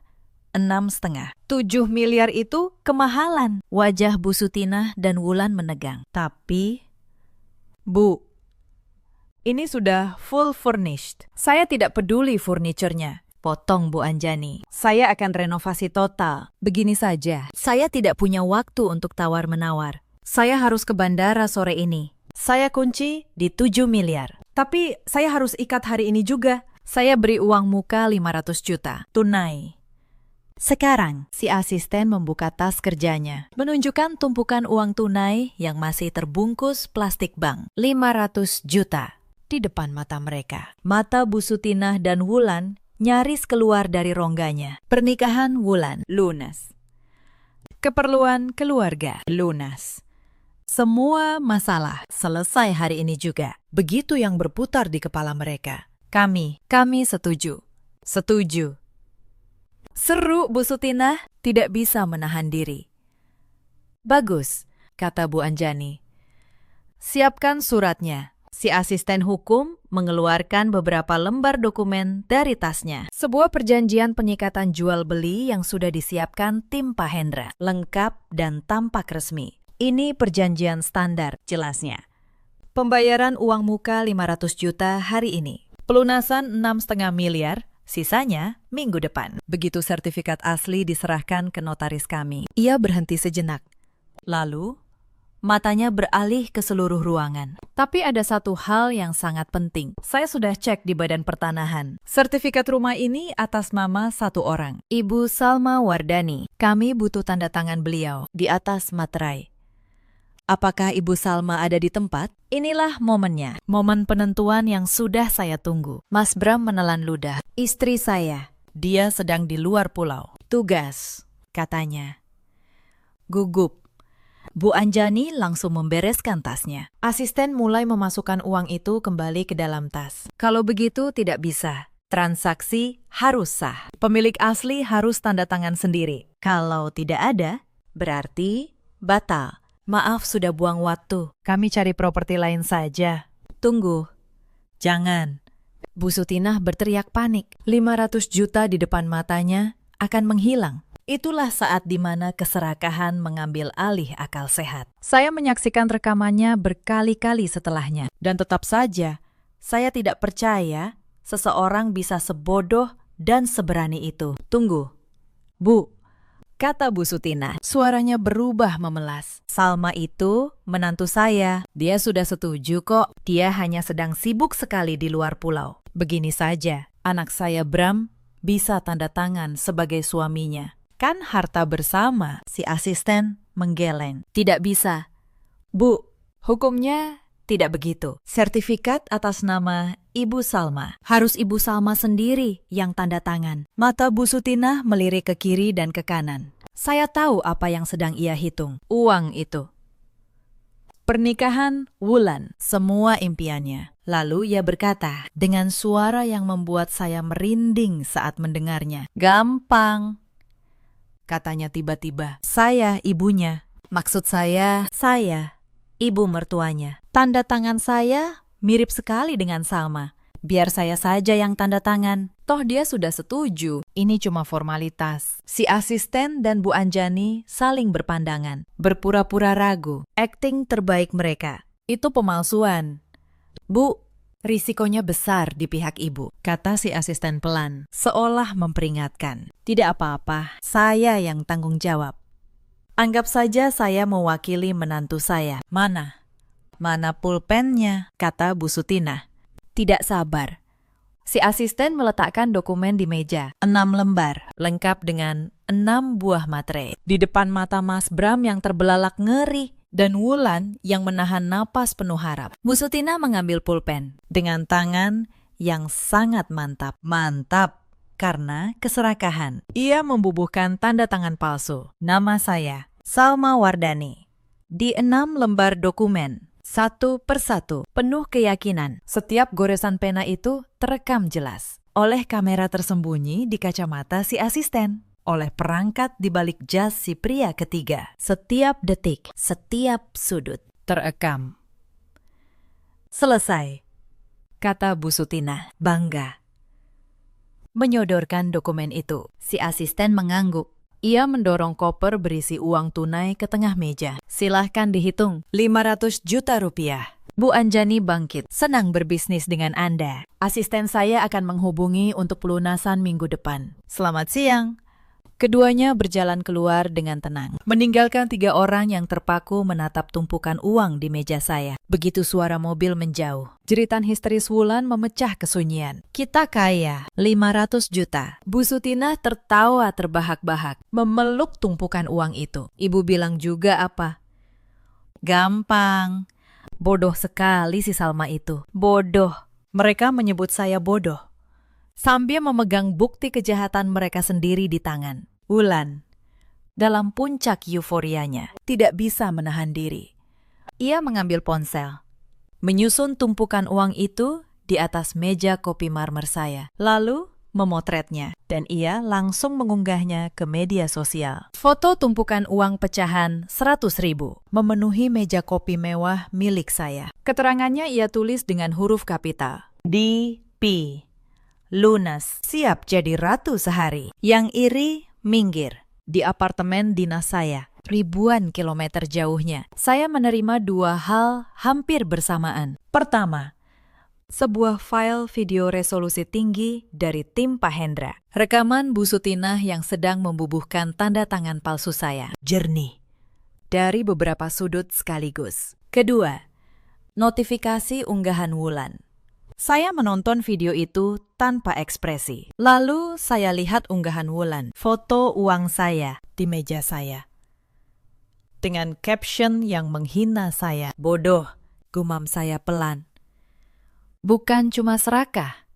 6,5. 7 miliar itu kemahalan. Wajah Bu Sutinah dan Wulan menegang. Tapi, Bu, ini sudah full furnished. Saya tidak peduli furniturnya. Potong Bu Anjani. Saya akan renovasi total. Begini saja, saya tidak punya waktu untuk tawar-menawar. Saya harus ke bandara sore ini. Saya kunci di 7 miliar. Tapi saya harus ikat hari ini juga. Saya beri uang muka 500 juta. Tunai. Sekarang, si asisten membuka tas kerjanya. Menunjukkan tumpukan uang tunai yang masih terbungkus plastik bank. 500 juta. Di depan mata mereka. Mata Bu Sutinah dan Wulan nyaris keluar dari rongganya. Pernikahan Wulan, lunas. Keperluan keluarga, lunas. Semua masalah selesai hari ini juga. Begitu yang berputar di kepala mereka. Kami setuju. Setuju. Seru Bu Sutinah, tidak bisa menahan diri. Bagus, kata Bu Anjani. Siapkan suratnya. Si asisten hukum mengeluarkan beberapa lembar dokumen dari tasnya. Sebuah perjanjian penyikatan jual-beli yang sudah disiapkan tim Pak Hendra. Lengkap dan tampak resmi. Ini perjanjian standar, jelasnya. Pembayaran uang muka 500 juta hari ini. Pelunasan 6,5 miliar, sisanya minggu depan. Begitu sertifikat asli diserahkan ke notaris kami. Ia berhenti sejenak. Lalu, matanya beralih ke seluruh ruangan. Tapi ada satu hal yang sangat penting. Saya sudah cek di Badan Pertanahan. Sertifikat rumah ini atas nama satu orang. Ibu Salma Wardani. Kami butuh tanda tangan beliau di atas materai. Apakah Ibu Salma ada di tempat? Inilah momennya. Momen penentuan yang sudah saya tunggu. Mas Bram menelan ludah. Istri saya. Dia sedang di luar pulau. Tugas, katanya. Gugup. Bu Anjani langsung membereskan tasnya. Asisten mulai memasukkan uang itu kembali ke dalam tas. Kalau begitu tidak bisa. Transaksi harus sah. Pemilik asli harus tanda tangan sendiri. Kalau tidak ada, berarti batal. Maaf sudah buang waktu. Kami cari properti lain saja. Tunggu. Jangan. Bu Sutinah berteriak panik. 500 juta di depan matanya akan menghilang. Itulah saat di mana keserakahan mengambil alih akal sehat. Saya menyaksikan rekamannya berkali-kali setelahnya. Dan tetap saja, saya tidak percaya seseorang bisa sebodoh dan seberani itu. Tunggu. Bu, kata Bu Sutinah. Suaranya berubah memelas. Salma itu menantu saya. Dia sudah setuju kok. Dia hanya sedang sibuk sekali di luar pulau. Begini saja, anak saya Bram bisa tanda tangan sebagai suaminya. Kan harta bersama, si asisten menggeleng. Tidak bisa. Bu, hukumnya tidak begitu. Sertifikat atas nama Ibu Salma. Harus Ibu Salma sendiri yang tanda tangan. Mata Bu Sutinah melirik ke kiri dan ke kanan. Saya tahu apa yang sedang ia hitung. Uang itu. Pernikahan Wulan. Semua impiannya. Lalu ia berkata dengan suara yang membuat saya merinding saat mendengarnya. Gampang. Katanya tiba-tiba. Saya ibunya. Maksud saya ibu mertuanya. Tanda tangan saya mirip sekali dengan Salma. Biar saya saja yang tanda tangan. Toh dia sudah setuju. Ini cuma formalitas. Si asisten dan Bu Anjani saling berpandangan. Berpura-pura ragu. Akting terbaik mereka. Itu pemalsuan. Bu, risikonya besar di pihak ibu, kata si asisten pelan. Seolah memperingatkan. Tidak apa-apa, saya yang tanggung jawab. Anggap saja saya mewakili menantu saya. Mana pulpennya, kata Bu Sutinah. Tidak sabar. Si asisten meletakkan dokumen di meja. 6 lembar, lengkap dengan 6 buah materai. Di depan mata Mas Bram yang terbelalak ngeri. Dan Wulan yang menahan napas penuh harap. Bu Sutinah mengambil pulpen. Dengan tangan yang sangat mantap. Mantap, karena keserakahan. Ia membubuhkan tanda tangan palsu. Nama saya, Salma Wardani. Di 6 lembar dokumen. Satu persatu, penuh keyakinan. Setiap goresan pena itu terekam jelas. Oleh kamera tersembunyi di kacamata si asisten. Oleh perangkat di balik jas si pria ketiga. Setiap detik, setiap sudut terekam. Selesai, kata Bu Sutinah, bangga. Menyodorkan dokumen itu, si asisten mengangguk. Ia mendorong koper berisi uang tunai ke tengah meja. Silahkan dihitung, 500 juta rupiah. Bu Anjani bangkit, senang berbisnis dengan Anda. Asisten saya akan menghubungi untuk pelunasan minggu depan. Selamat siang. Keduanya berjalan keluar dengan tenang, meninggalkan 3 orang yang terpaku menatap tumpukan uang di meja saya. Begitu suara mobil menjauh, jeritan histeris Wulan memecah kesunyian. Kita kaya, 500 juta. Bu Sutinah tertawa terbahak-bahak, memeluk tumpukan uang itu. Ibu bilang juga apa? Gampang. Bodoh sekali si Salma itu. Bodoh. Mereka menyebut saya bodoh. Sambil memegang bukti kejahatan mereka sendiri di tangan. Wulan, dalam puncak euforianya, tidak bisa menahan diri. Ia mengambil ponsel, menyusun tumpukan uang itu di atas meja kopi marmer saya, lalu memotretnya, dan ia langsung mengunggahnya ke media sosial. Foto tumpukan uang pecahan 100.000 memenuhi meja kopi mewah milik saya. Keterangannya ia tulis dengan huruf kapital. DP. Lunas, siap jadi ratu sehari. Yang iri, minggir. Di apartemen dinas saya, ribuan kilometer jauhnya. Saya menerima 2 hal hampir bersamaan. Pertama, sebuah file video resolusi tinggi dari tim Pak Hendra. Rekaman Bu Sutinah yang sedang membubuhkan tanda tangan palsu saya. Jernih. Dari beberapa sudut sekaligus. Kedua, notifikasi unggahan Wulan. Saya menonton video itu tanpa ekspresi. Lalu saya lihat unggahan Wulan, foto uang saya di meja saya. Dengan caption yang menghina saya. Bodoh, gumam saya pelan. Bukan cuma serakah,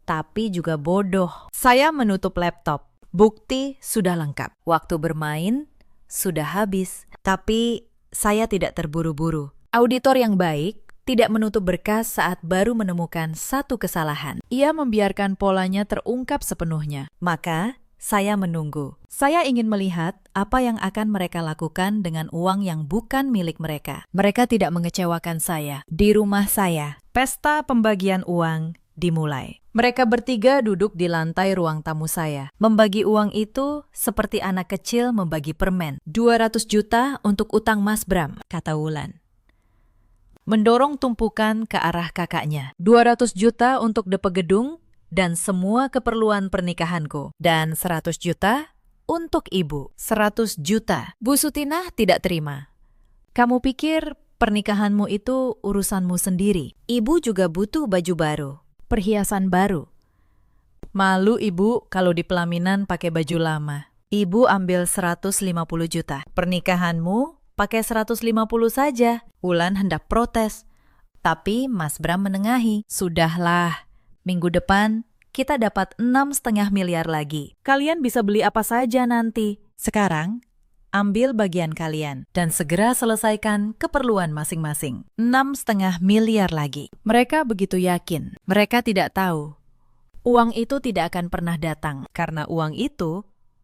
tapi juga bodoh. Saya menutup laptop. Bukti sudah lengkap. Waktu bermain sudah habis. Tapi saya tidak terburu-buru. Auditor yang baik tidak menutup berkas saat baru menemukan satu kesalahan. Ia membiarkan polanya terungkap sepenuhnya. Maka, saya menunggu. Saya ingin melihat apa yang akan mereka lakukan dengan uang yang bukan milik mereka. Mereka tidak mengecewakan saya. Di rumah saya, pesta pembagian uang dimulai. Mereka bertiga duduk di lantai ruang tamu saya. Membagi uang itu seperti anak kecil membagi permen. 200 juta untuk utang Mas Bram, kata Wulan. Mendorong tumpukan ke arah kakaknya. 200 juta untuk DP gedung dan semua keperluan pernikahanku. Dan 100 juta untuk ibu. 100 juta. Bu Sutinah tidak terima. Kamu pikir pernikahanmu itu urusanmu sendiri. Ibu juga butuh baju baru, perhiasan baru. Malu ibu kalau di pelaminan pakai baju lama. Ibu ambil 150 juta. Pernikahanmu pakai 150 saja. Wulan hendak protes. Tapi Mas Bram menengahi. Sudahlah. Minggu depan, kita dapat 6,5 miliar lagi. Kalian bisa beli apa saja nanti. Sekarang, ambil bagian kalian dan segera selesaikan keperluan masing-masing. 6,5 miliar lagi. Mereka begitu yakin. Mereka tidak tahu. Uang itu tidak akan pernah datang. Karena uang itu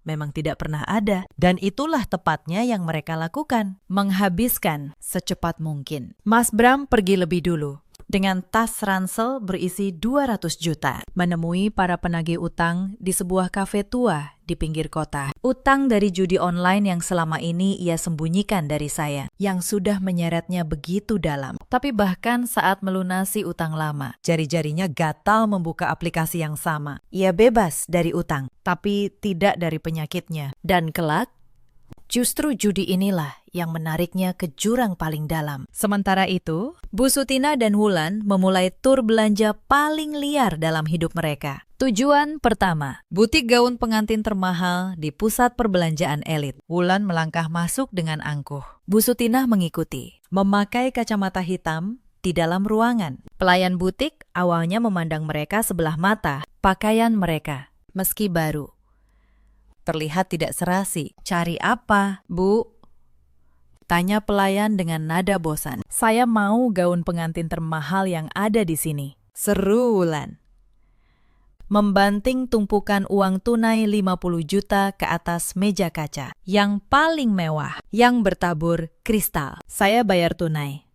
memang tidak pernah ada. Dan itulah tepatnya yang mereka lakukan. Menghabiskan secepat mungkin. Mas Bram pergi lebih dulu. Dengan tas ransel berisi 200 juta. Menemui para penagih utang di sebuah kafe tua di pinggir kota. Utang dari judi online yang selama ini ia sembunyikan dari saya. Yang sudah menyeretnya begitu dalam. Tapi bahkan saat melunasi utang lama, jari-jarinya gatal membuka aplikasi yang sama. Ia bebas dari utang, tapi tidak dari penyakitnya. Dan kelak, justru judi inilah yang menariknya ke jurang paling dalam. Sementara itu, Bu Sutina dan Wulan memulai tur belanja paling liar dalam hidup mereka. Tujuan pertama, butik gaun pengantin termahal di pusat perbelanjaan elit. Wulan melangkah masuk dengan angkuh. Bu Sutina mengikuti, memakai kacamata hitam di dalam ruangan. Pelayan butik awalnya memandang mereka sebelah mata. Pakaian mereka, meski baru, terlihat tidak serasi. Cari apa, Bu? Tanya pelayan dengan nada bosan. Saya mau gaun pengantin termahal yang ada di sini. Seru Wulan. Membanting tumpukan uang tunai 50 juta ke atas meja kaca. Yang paling mewah, yang bertabur kristal. Saya bayar tunai.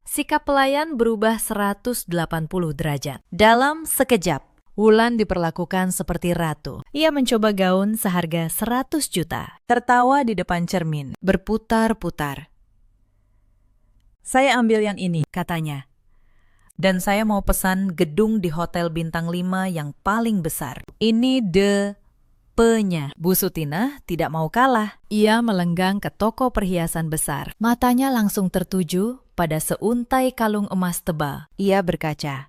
Sikap pelayan berubah 180 derajat. Dalam sekejap, Wulan diperlakukan seperti ratu. Ia mencoba gaun seharga 100 juta. Tertawa di depan cermin, berputar-putar. Saya ambil yang ini, katanya. Dan saya mau pesan gedung di Hotel Bintang 5 yang paling besar. Ini DP-nya. Bu Sutina tidak mau kalah. Ia melenggang ke toko perhiasan besar. Matanya langsung tertuju pada seuntai kalung emas tebal. Ia berkaca.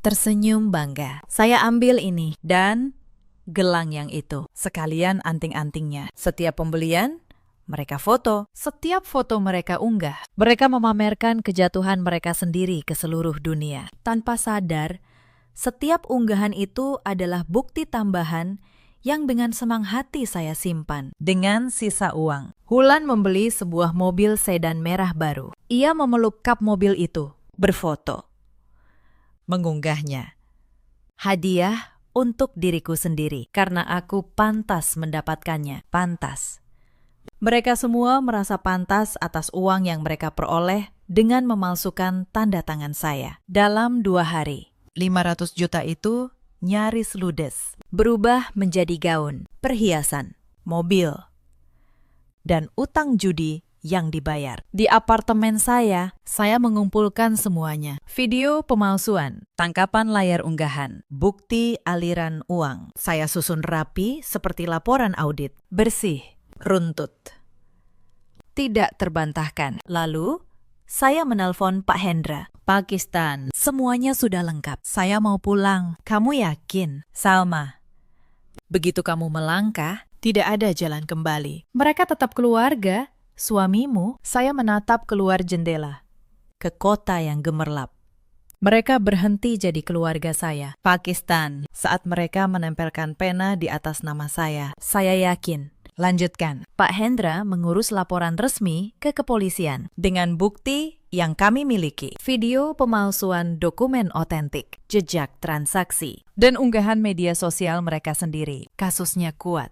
Tersenyum bangga. Saya ambil ini dan gelang yang itu. Sekalian anting-antingnya. Setiap pembelian, mereka foto. Setiap foto mereka unggah. Mereka memamerkan kejatuhan mereka sendiri ke seluruh dunia. Tanpa sadar, setiap unggahan itu adalah bukti tambahan yang dengan senang hati saya simpan. Dengan sisa uang. Wulan membeli sebuah mobil sedan merah baru. Ia memeluk kap mobil itu. Berfoto. Mengunggahnya. Hadiah untuk diriku sendiri, karena aku pantas mendapatkannya. Pantas. Mereka semua merasa pantas atas uang yang mereka peroleh dengan memalsukan tanda tangan saya. Dalam 2 hari, 500 juta itu nyaris ludes. Berubah menjadi gaun, perhiasan, mobil, dan utang judi yang dibayar. Di apartemen saya mengumpulkan semuanya. Video pemalsuan, tangkapan layar unggahan, bukti aliran uang. Saya susun rapi seperti laporan audit. Bersih, runtut. Tidak terbantahkan. Lalu, saya menelpon Pak Hendra. Pakistan, semuanya sudah lengkap. Saya mau pulang. Kamu yakin? Salma. Begitu kamu melangkah, tidak ada jalan kembali. Mereka tetap keluarga. Suamimu, saya menatap keluar jendela, ke kota yang gemerlap. Mereka berhenti jadi keluarga saya. Pakistan, saat mereka menempelkan pena di atas nama saya yakin. Lanjutkan. Pak Hendra mengurus laporan resmi ke kepolisian dengan bukti yang kami miliki. Video pemalsuan dokumen otentik, jejak transaksi, dan unggahan media sosial mereka sendiri. Kasusnya kuat.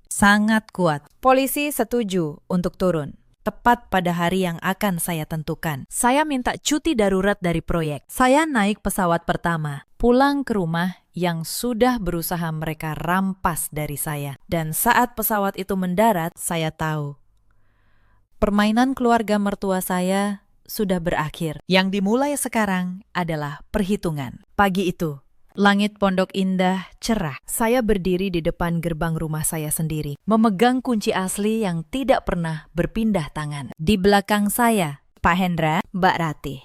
Sangat kuat. Polisi setuju untuk turun. Tepat pada hari yang akan saya tentukan. Saya minta cuti darurat dari proyek. Saya naik pesawat pertama, pulang ke rumah yang sudah berusaha mereka rampas dari saya. Dan saat pesawat itu mendarat, saya tahu permainan keluarga mertua saya sudah berakhir. Yang dimulai sekarang adalah perhitungan. Pagi itu, langit Pondok Indah cerah. Saya berdiri di depan gerbang rumah saya sendiri, memegang kunci asli yang tidak pernah berpindah tangan. Di belakang saya, Pak Hendra, Mbak Ratih,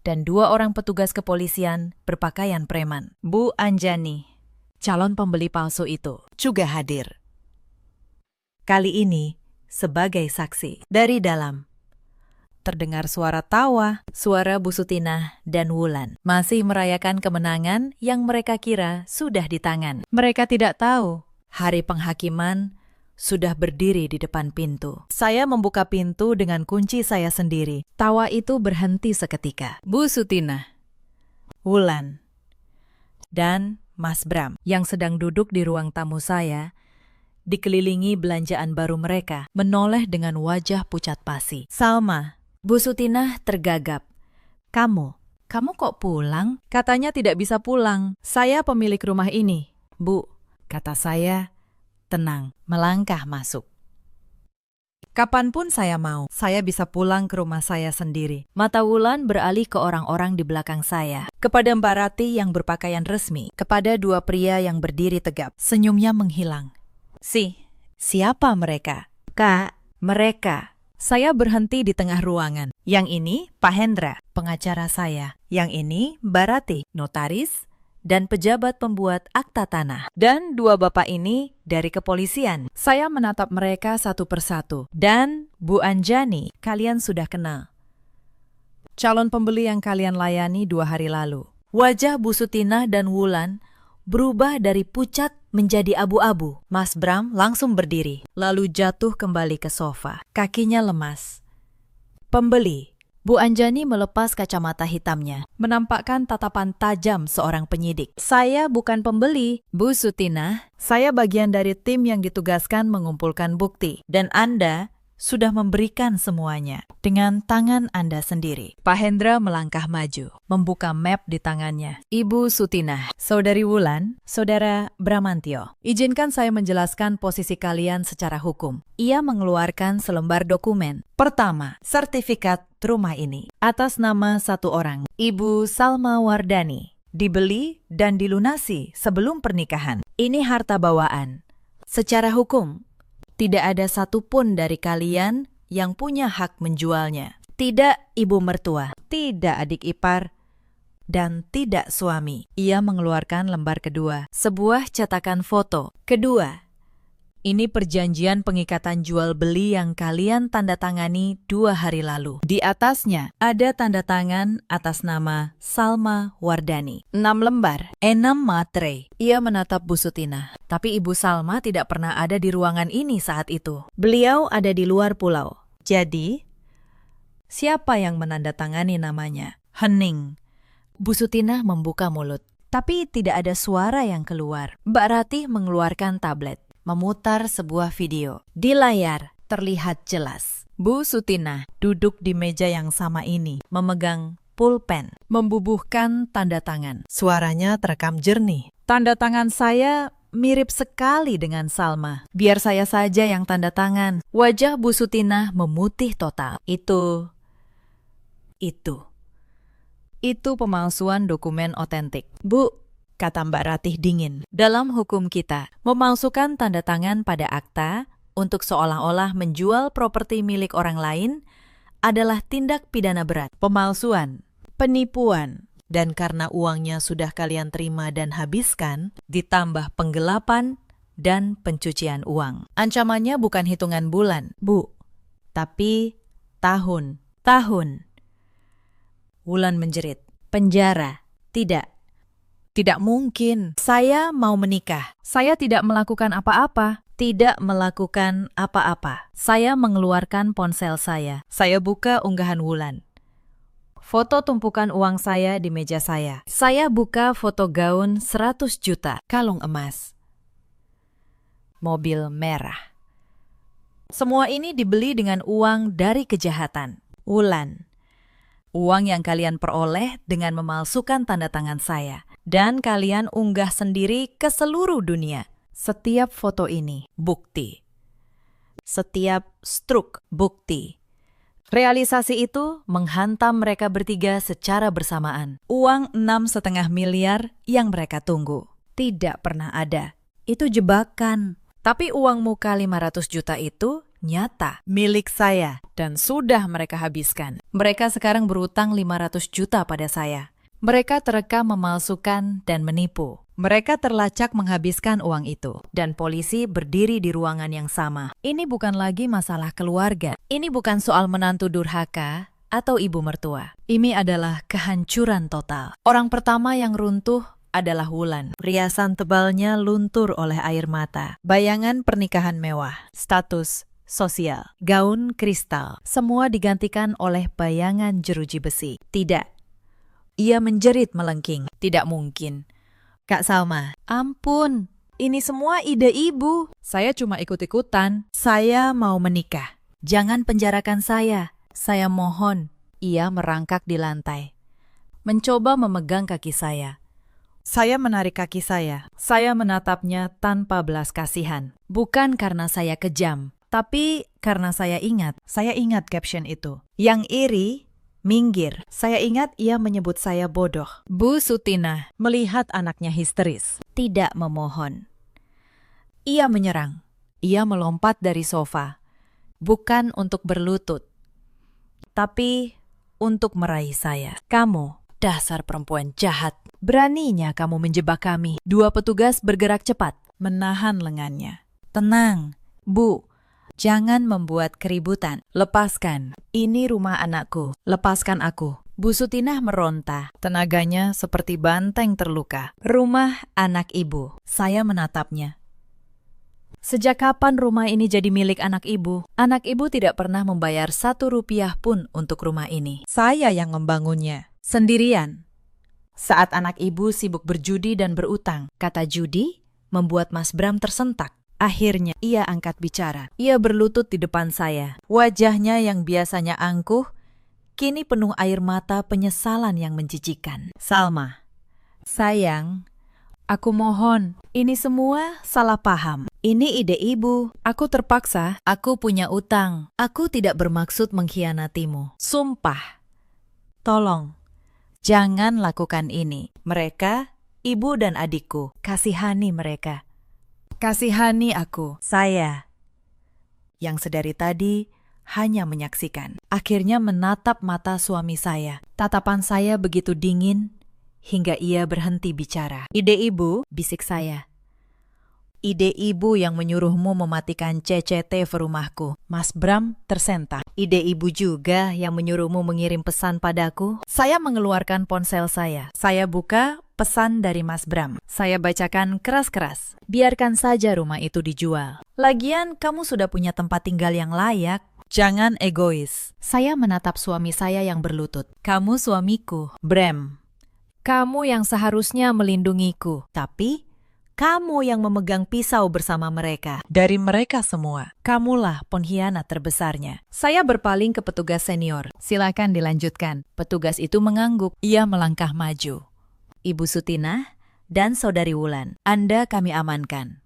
dan 2 orang petugas kepolisian berpakaian preman. Bu Anjani, calon pembeli palsu itu, juga hadir. Kali ini sebagai saksi. Dari dalam terdengar suara tawa, suara Bu Sutinah dan Wulan masih merayakan kemenangan yang mereka kira sudah di tangan. Mereka tidak tahu hari penghakiman sudah berdiri di depan pintu. Saya membuka pintu dengan kunci saya sendiri. Tawa itu berhenti seketika. Bu Sutinah, Wulan, dan Mas Bram yang sedang duduk di ruang tamu saya, dikelilingi belanjaan baru mereka, menoleh dengan wajah pucat pasi. Salma, Bu Sutinah tergagap. Kamu kok pulang? Katanya tidak bisa pulang. Saya pemilik rumah ini. Bu, kata saya, tenang, melangkah masuk. Kapanpun saya mau, saya bisa pulang ke rumah saya sendiri. Mata Wulan beralih ke orang-orang di belakang saya. Kepada Mbak Rati yang berpakaian resmi. Kepada 2 pria yang berdiri tegap. Senyumnya menghilang. Siapa mereka? Kak, mereka. Saya berhenti di tengah ruangan. Yang ini Pak Hendra, pengacara saya. Yang ini Mbak Rati, notaris dan pejabat pembuat akta tanah. Dan 2 bapak ini dari kepolisian. Saya menatap mereka satu persatu. Dan Bu Anjani, kalian sudah kenal. Calon pembeli yang kalian layani 2 hari lalu. Wajah Bu Sutinah dan Wulan berubah dari pucat menjadi abu-abu. Mas Bram langsung berdiri, lalu jatuh kembali ke sofa. Kakinya lemas. Pembeli. Bu Anjani melepas kacamata hitamnya, menampakkan tatapan tajam seorang penyidik. Saya bukan pembeli, Bu Sutinah. Saya bagian dari tim yang ditugaskan mengumpulkan bukti. Dan Anda sudah memberikan semuanya dengan tangan Anda sendiri. Pak Hendra melangkah maju, membuka map di tangannya. Ibu Sutinah, Saudari Wulan, Saudara Bramantio, izinkan saya menjelaskan posisi kalian secara hukum. Ia mengeluarkan selembar dokumen. Pertama, sertifikat rumah ini atas nama 1 orang, Ibu Salma Wardani, dibeli dan dilunasi sebelum pernikahan. Ini harta bawaan. Secara hukum, tidak ada satupun dari kalian yang punya hak menjualnya. Tidak ibu mertua, tidak adik ipar, dan tidak suami. Ia mengeluarkan lembar kedua, sebuah cetakan foto. Kedua, ini perjanjian pengikatan jual beli yang kalian tanda tangani 2 hari lalu. Di atasnya ada tanda tangan atas nama Salma Wardani. 6 lembar, enam matre. Ia menatap Bu Sutinah. Tapi Ibu Salma tidak pernah ada di ruangan ini saat itu. Beliau ada di luar pulau. Jadi, siapa yang menandatangani namanya? Hening. Bu Sutinah membuka mulut, tapi tidak ada suara yang keluar. Mbak Ratih mengeluarkan tablet, memutar sebuah video. Di layar terlihat jelas Bu Sutinah duduk di meja yang sama ini, memegang pulpen, membubuhkan tanda tangan. Suaranya terekam jernih. Tanda tangan saya mirip sekali dengan Salma. Biar saya saja yang tanda tangan. Wajah Bu Sutinah memutih total. Itu pemalsuan dokumen otentik. Bu, kata Mbak Ratih dingin. Dalam hukum kita, memalsukan tanda tangan pada akta untuk seolah-olah menjual properti milik orang lain adalah tindak pidana berat. Pemalsuan, penipuan, dan karena uangnya sudah kalian terima dan habiskan, ditambah penggelapan dan pencucian uang. Ancamannya bukan hitungan bulan, Bu, tapi tahun. Wulan menjerit. Penjara. Tidak mungkin. Saya mau menikah. Saya tidak melakukan apa-apa. Tidak melakukan apa-apa. Saya mengeluarkan ponsel saya. Saya buka unggahan Wulan. Foto tumpukan uang saya di meja saya. Saya buka foto gaun 100 juta, kalung emas, mobil merah. Semua ini dibeli dengan uang dari kejahatan. Wulan. Uang yang kalian peroleh dengan memalsukan tanda tangan saya. Dan kalian unggah sendiri ke seluruh dunia. Setiap foto ini, bukti. Setiap struk, bukti. Realisasi itu menghantam mereka bertiga secara bersamaan. Uang 6,5 miliar yang mereka tunggu. Tidak pernah ada. Itu jebakan. Tapi uang muka 500 juta itu nyata, milik saya, dan sudah mereka habiskan. Mereka sekarang berutang 500 juta pada saya. Mereka terekam memalsukan dan menipu. Mereka terlacak menghabiskan uang itu. Dan polisi berdiri di ruangan yang sama. Ini bukan lagi masalah keluarga. Ini bukan soal menantu durhaka atau ibu mertua. Ini adalah kehancuran total. Orang pertama yang runtuh adalah Wulan. Riasan tebalnya luntur oleh air mata. Bayangan pernikahan mewah. Status sosial. Gaun kristal. Semua digantikan oleh bayangan jeruji besi. Tidak. Ia menjerit melengking. Tidak mungkin. Kak Salma, ampun. Ini semua ide ibu. Saya cuma ikut-ikutan. Saya mau menikah. Jangan penjarakan saya. Saya mohon. Ia merangkak di lantai. Mencoba memegang kaki saya. Saya menarik kaki saya. Saya menatapnya tanpa belas kasihan. Bukan karena saya kejam, tapi karena saya ingat. Saya ingat caption itu. Yang iri, minggir. Saya ingat ia menyebut saya bodoh. Bu Sutina melihat anaknya histeris. Tidak memohon. Ia menyerang. Ia melompat dari sofa. Bukan untuk berlutut, tapi untuk meraih saya. Kamu, dasar perempuan jahat. Beraninya kamu menjebak kami. Dua petugas bergerak cepat, menahan lengannya. Tenang, Bu. Jangan membuat keributan. Lepaskan. Ini rumah anakku. Lepaskan aku. Bu Sutinah meronta. Tenaganya seperti banteng terluka. Rumah anak ibu. Saya menatapnya. Sejak kapan rumah ini jadi milik anak ibu? Anak ibu tidak pernah membayar 1 rupiah pun untuk rumah ini. Saya yang membangunnya. Sendirian. Saat anak ibu sibuk berjudi dan berutang. Kata judi membuat Mas Bram tersentak. Akhirnya ia angkat bicara. Ia berlutut di depan saya. Wajahnya yang biasanya angkuh, kini penuh air mata penyesalan yang menjijikan. Salma, sayang, aku mohon, ini semua salah paham. Ini ide ibu. Aku terpaksa. Aku punya utang. Aku tidak bermaksud mengkhianatimu. Sumpah. Tolong, jangan lakukan ini. Mereka, ibu dan adikku, kasihani mereka. Kasihani aku, saya, yang sedari tadi hanya menyaksikan. Akhirnya menatap mata suami saya. Tatapan saya begitu dingin hingga ia berhenti bicara. Ide ibu, bisik saya. Ide ibu yang menyuruhmu mematikan CCTV rumahku. Mas Bram tersentak. Ide ibu juga yang menyuruhmu mengirim pesan padaku. Saya mengeluarkan ponsel saya. Saya buka pesan dari Mas Bram. Saya bacakan keras-keras. Biarkan saja rumah itu dijual. Lagian kamu sudah punya tempat tinggal yang layak. Jangan egois. Saya menatap suami saya yang berlutut. Kamu suamiku, Bram. Kamu yang seharusnya melindungiku. Tapi kamu yang memegang pisau bersama mereka. Dari mereka semua, kamulah pengkhianat terbesarnya. Saya berpaling ke petugas senior. Silakan dilanjutkan. Petugas itu mengangguk. Ia melangkah maju. Ibu Sutinah dan Saudari Wulan, Anda kami amankan.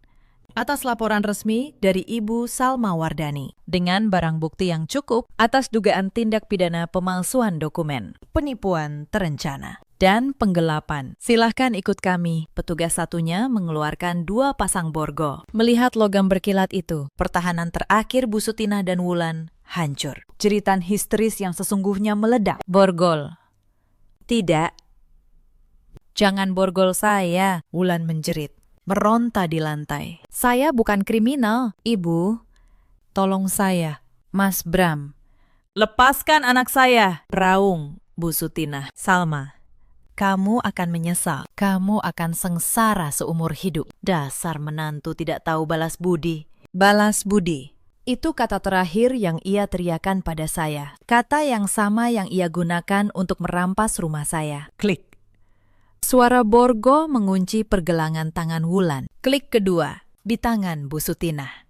Atas laporan resmi dari Ibu Salma Wardani, dengan barang bukti yang cukup atas dugaan tindak pidana pemalsuan dokumen, penipuan terencana, dan penggelapan. Silahkan ikut kami. Petugas satunya mengeluarkan 2 pasang borgol. Melihat logam berkilat itu, pertahanan terakhir Bu Sutinah dan Wulan hancur. Jeritan histeris yang sesungguhnya meledak. Borgol. Tidak. Jangan borgol saya, Wulan menjerit. Meronta di lantai. Saya bukan kriminal, Ibu. Tolong saya, Mas Bram. Lepaskan anak saya. Raung, Bu Sutinah. Salma, kamu akan menyesal. Kamu akan sengsara seumur hidup. Dasar menantu tidak tahu balas budi. Balas budi. Itu kata terakhir yang ia teriakan pada saya. Kata yang sama yang ia gunakan untuk merampas rumah saya. Klik. Suara Borgo mengunci pergelangan tangan Wulan. Klik kedua, di tangan Bu Sutinah.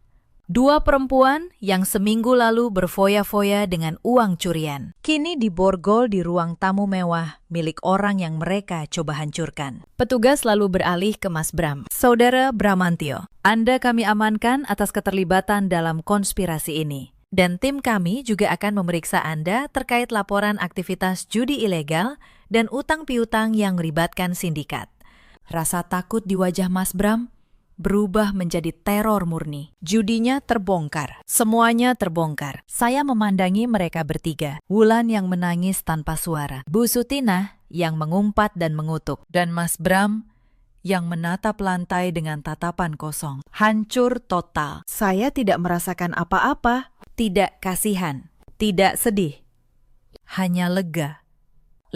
Dua perempuan yang seminggu lalu berfoya-foya dengan uang curian, kini diborgol di ruang tamu mewah milik orang yang mereka coba hancurkan. Petugas lalu beralih ke Mas Bram. Saudara Bramantio, Anda kami amankan atas keterlibatan dalam konspirasi ini. Dan tim kami juga akan memeriksa Anda terkait laporan aktivitas judi ilegal dan utang piutang yang melibatkan sindikat. Rasa takut di wajah Mas Bram berubah menjadi teror murni. Judinya terbongkar. Semuanya terbongkar. Saya memandangi mereka bertiga. Wulan yang menangis tanpa suara. Bu Sutinah yang mengumpat dan mengutuk. Dan Mas Bram yang menatap lantai dengan tatapan kosong. Hancur total. Saya tidak merasakan apa-apa. Tidak kasihan. Tidak sedih. Hanya lega.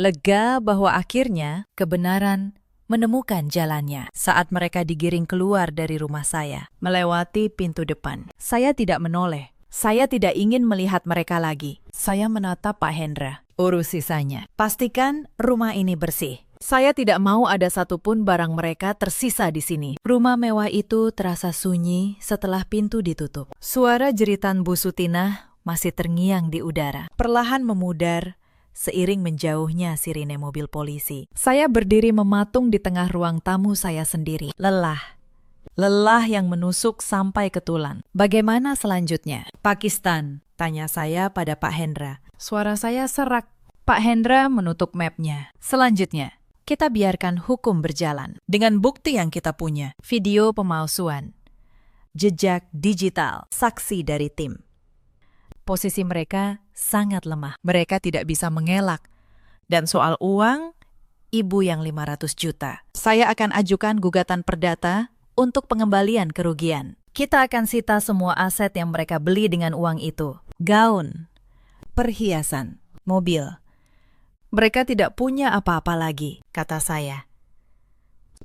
Lega bahwa akhirnya kebenaran menemukan jalannya saat mereka digiring keluar dari rumah saya, melewati pintu depan. Saya tidak menoleh. Saya tidak ingin melihat mereka lagi. Saya menatap Pak Hendra. Urus sisanya. Pastikan rumah ini bersih. Saya tidak mau ada satupun barang mereka tersisa di sini. Rumah mewah itu terasa sunyi setelah pintu ditutup. Suara jeritan Bu Sutinah masih terngiang di udara. Perlahan memudar seiring menjauhnya sirine mobil polisi. Saya berdiri mematung di tengah ruang tamu saya sendiri. Lelah. Lelah yang menusuk sampai ke tulang. Bagaimana selanjutnya? Pakistan, tanya saya pada Pak Hendra. Suara saya serak. Pak Hendra menutup mapnya. Selanjutnya, kita biarkan hukum berjalan. Dengan bukti yang kita punya. Video pemalsuan. Jejak digital. Saksi dari tim. Posisi mereka sangat lemah. Mereka tidak bisa mengelak. Dan soal uang, ibu yang 500 juta. Saya akan ajukan gugatan perdata untuk pengembalian kerugian. Kita akan sita semua aset yang mereka beli dengan uang itu. Gaun, perhiasan, mobil. Mereka tidak punya apa-apa lagi, kata saya.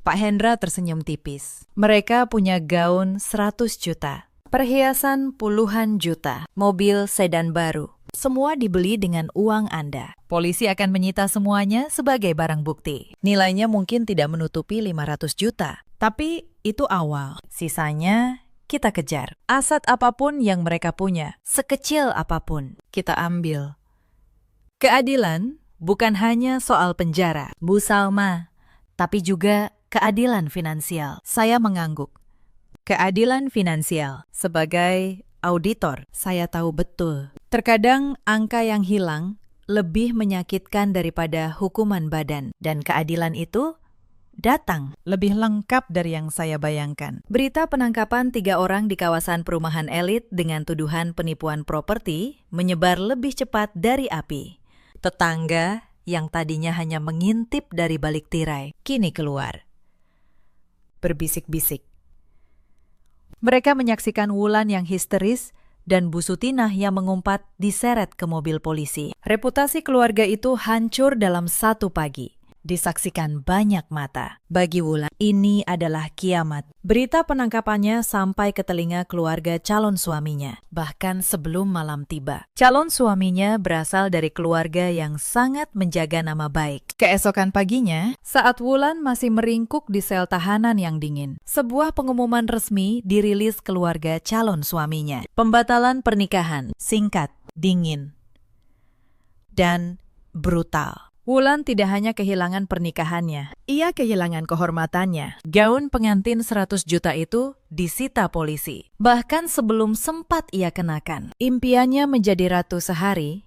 Pak Hendra tersenyum tipis. Mereka punya gaun 100 juta. Perhiasan puluhan juta, mobil sedan baru. Semua dibeli dengan uang Anda. Polisi akan menyita semuanya sebagai barang bukti. Nilainya mungkin tidak menutupi 500 juta. Tapi itu awal. Sisanya kita kejar. Aset apapun yang mereka punya, sekecil apapun, kita ambil. Keadilan bukan hanya soal penjara, Bu Salma, tapi juga keadilan finansial. Saya mengangguk. Keadilan finansial. Sebagai auditor, saya tahu betul. Terkadang angka yang hilang lebih menyakitkan daripada hukuman badan. Dan keadilan itu datang lebih lengkap dari yang saya bayangkan. Berita penangkapan 3 orang di kawasan perumahan elit dengan tuduhan penipuan properti menyebar lebih cepat dari api. Tetangga yang tadinya hanya mengintip dari balik tirai, kini keluar. Berbisik-bisik. Mereka menyaksikan Wulan yang histeris dan Bu Sutinah yang mengumpat diseret ke mobil polisi. Reputasi keluarga itu hancur dalam satu pagi. Disaksikan banyak mata. Bagi Wulan, ini adalah kiamat. Berita penangkapannya sampai ke telinga keluarga calon suaminya, bahkan sebelum malam tiba. Calon suaminya berasal dari keluarga yang sangat menjaga nama baik. Keesokan paginya, saat Wulan masih meringkuk di sel tahanan yang dingin, sebuah pengumuman resmi dirilis keluarga calon suaminya. Pembatalan pernikahan, singkat, dingin, dan brutal. Wulan tidak hanya kehilangan pernikahannya, ia kehilangan kehormatannya. Gaun pengantin 100 juta itu disita polisi. Bahkan sebelum sempat ia kenakan, impiannya menjadi ratu sehari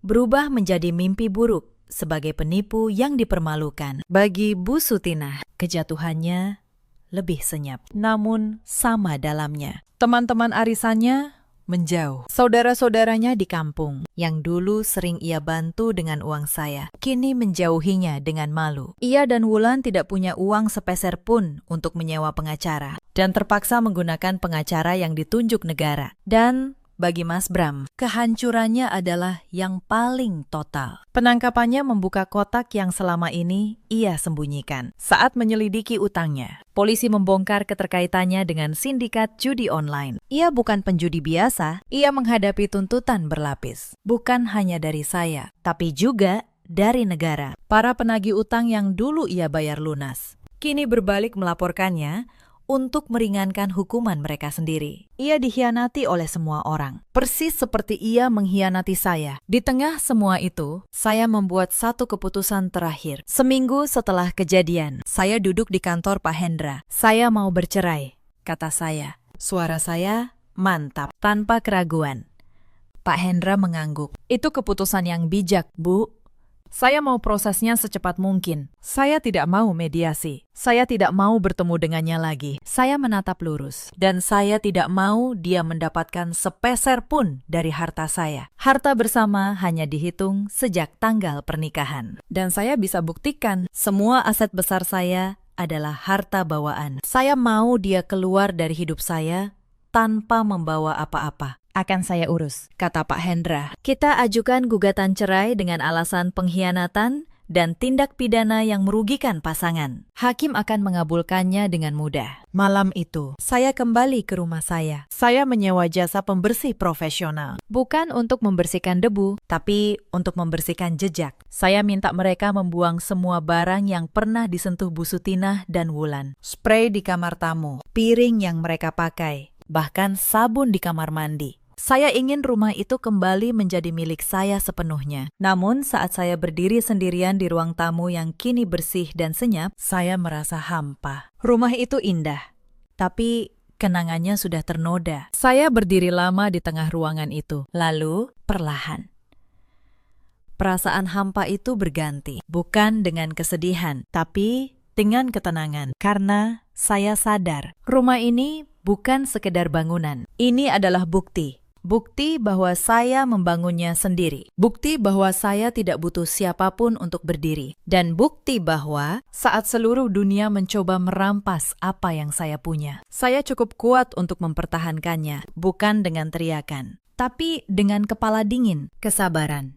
berubah menjadi mimpi buruk sebagai penipu yang dipermalukan. Bagi Bu Sutinah, kejatuhannya lebih senyap, namun sama dalamnya. Teman-teman arisannya menjauh. Saudara-saudaranya di kampung, yang dulu sering ia bantu dengan uang saya, kini menjauhinya dengan malu. Ia dan Wulan tidak punya uang sepeser pun untuk menyewa pengacara, dan terpaksa menggunakan pengacara yang ditunjuk negara. Dan bagi Mas Bram, kehancurannya adalah yang paling total. Penangkapannya membuka kotak yang selama ini ia sembunyikan. Saat menyelidiki utangnya, polisi membongkar keterkaitannya dengan sindikat judi online. Ia bukan penjudi biasa, ia menghadapi tuntutan berlapis. Bukan hanya dari saya, tapi juga dari negara. Para penagih utang yang dulu ia bayar lunas, kini berbalik melaporkannya untuk meringankan hukuman mereka sendiri. Ia dikhianati oleh semua orang, persis seperti ia mengkhianati saya. Di tengah semua itu, saya membuat satu keputusan terakhir. Seminggu setelah kejadian, saya duduk di kantor Pak Hendra. Saya mau bercerai, kata saya. Suara saya mantap, tanpa keraguan. Pak Hendra mengangguk. Itu keputusan yang bijak, Bu. Saya mau prosesnya secepat mungkin. Saya tidak mau mediasi. Saya tidak mau bertemu dengannya lagi. Saya menatap lurus. Dan saya tidak mau dia mendapatkan sepeser pun dari harta saya. Harta bersama hanya dihitung sejak tanggal pernikahan. Dan saya bisa buktikan semua aset besar saya adalah harta bawaan. Saya mau dia keluar dari hidup saya tanpa membawa apa-apa. Akan saya urus, kata Pak Hendra. Kita ajukan gugatan cerai dengan alasan pengkhianatan dan tindak pidana yang merugikan pasangan. Hakim akan mengabulkannya dengan mudah. Malam itu, saya kembali ke rumah saya. Saya menyewa jasa pembersih profesional. Bukan untuk membersihkan debu, tapi untuk membersihkan jejak. Saya minta mereka membuang semua barang yang pernah disentuh Bu Sutinah dan Wulan. Spray di kamar tamu, piring yang mereka pakai, bahkan sabun di kamar mandi. Saya ingin rumah itu kembali menjadi milik saya sepenuhnya. Namun saat saya berdiri sendirian di ruang tamu yang kini bersih dan senyap, saya merasa hampa. Rumah itu indah, tapi kenangannya sudah ternoda. Saya berdiri lama di tengah ruangan itu, lalu perlahan perasaan hampa itu berganti, bukan dengan kesedihan, tapi dengan ketenangan. Karena saya sadar, rumah ini bukan sekedar bangunan. Ini adalah bukti. Bukti bahwa saya membangunnya sendiri. Bukti bahwa saya tidak butuh siapapun untuk berdiri. Dan bukti bahwa saat seluruh dunia mencoba merampas apa yang saya punya, saya cukup kuat untuk mempertahankannya. Bukan dengan teriakan, tapi dengan kepala dingin, kesabaran,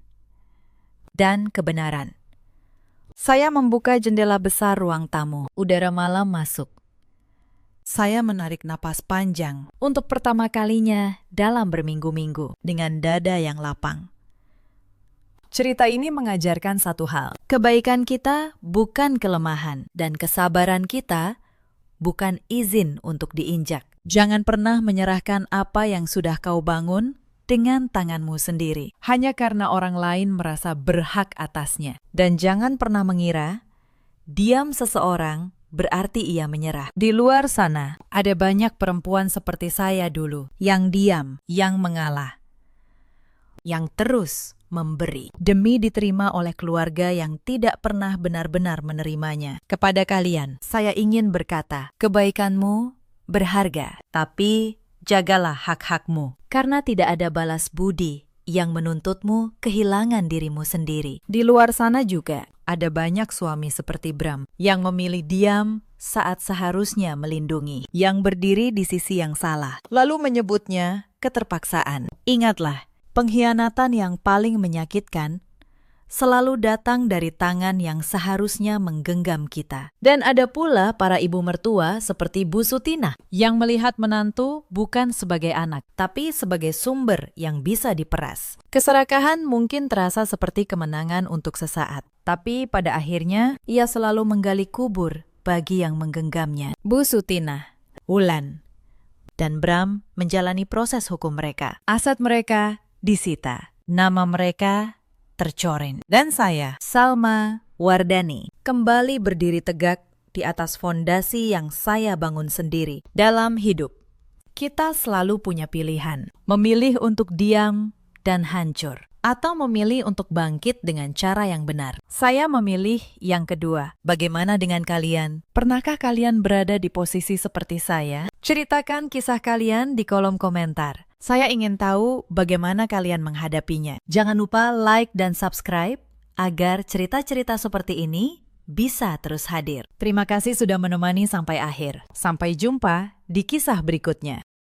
dan kebenaran. Saya membuka jendela besar ruang tamu. Udara malam masuk. Saya menarik napas panjang untuk pertama kalinya dalam berminggu-minggu dengan dada yang lapang. Cerita ini mengajarkan satu hal. Kebaikan kita bukan kelemahan dan kesabaran kita bukan izin untuk diinjak. Jangan pernah menyerahkan apa yang sudah kau bangun dengan tanganmu sendiri hanya karena orang lain merasa berhak atasnya. Dan jangan pernah mengira diam seseorang berarti ia menyerah. Di luar sana, ada banyak perempuan seperti saya dulu, yang diam, yang mengalah, yang terus memberi, demi diterima oleh keluarga yang tidak pernah benar-benar menerimanya. Kepada kalian, saya ingin berkata, kebaikanmu berharga, tapi jagalah hak-hakmu, karena tidak ada balas budi yang menuntutmu kehilangan dirimu sendiri. Di luar sana juga, ada banyak suami seperti Bram yang memilih diam saat seharusnya melindungi, yang berdiri di sisi yang salah, lalu menyebutnya keterpaksaan. Ingatlah, pengkhianatan yang paling menyakitkan selalu datang dari tangan yang seharusnya menggenggam kita. Dan ada pula para ibu mertua seperti Bu Sutinah yang melihat menantu bukan sebagai anak, tapi sebagai sumber yang bisa diperas. Keserakahan mungkin terasa seperti kemenangan untuk sesaat, tapi pada akhirnya ia selalu menggali kubur bagi yang menggenggamnya. Bu Sutinah, Wulan, dan Bram menjalani proses hukum mereka. Aset mereka disita, nama mereka tercoreng. Dan saya, Salma Wardani, kembali berdiri tegak di atas fondasi yang saya bangun sendiri. Dalam hidup, kita selalu punya pilihan. Memilih untuk diam dan hancur, atau memilih untuk bangkit dengan cara yang benar. Saya memilih yang kedua. Bagaimana dengan kalian? Pernahkah kalian berada di posisi seperti saya? Ceritakan kisah kalian di kolom komentar. Saya ingin tahu bagaimana kalian menghadapinya. Jangan lupa like dan subscribe agar cerita-cerita seperti ini bisa terus hadir. Terima kasih sudah menemani sampai akhir. Sampai jumpa di kisah berikutnya.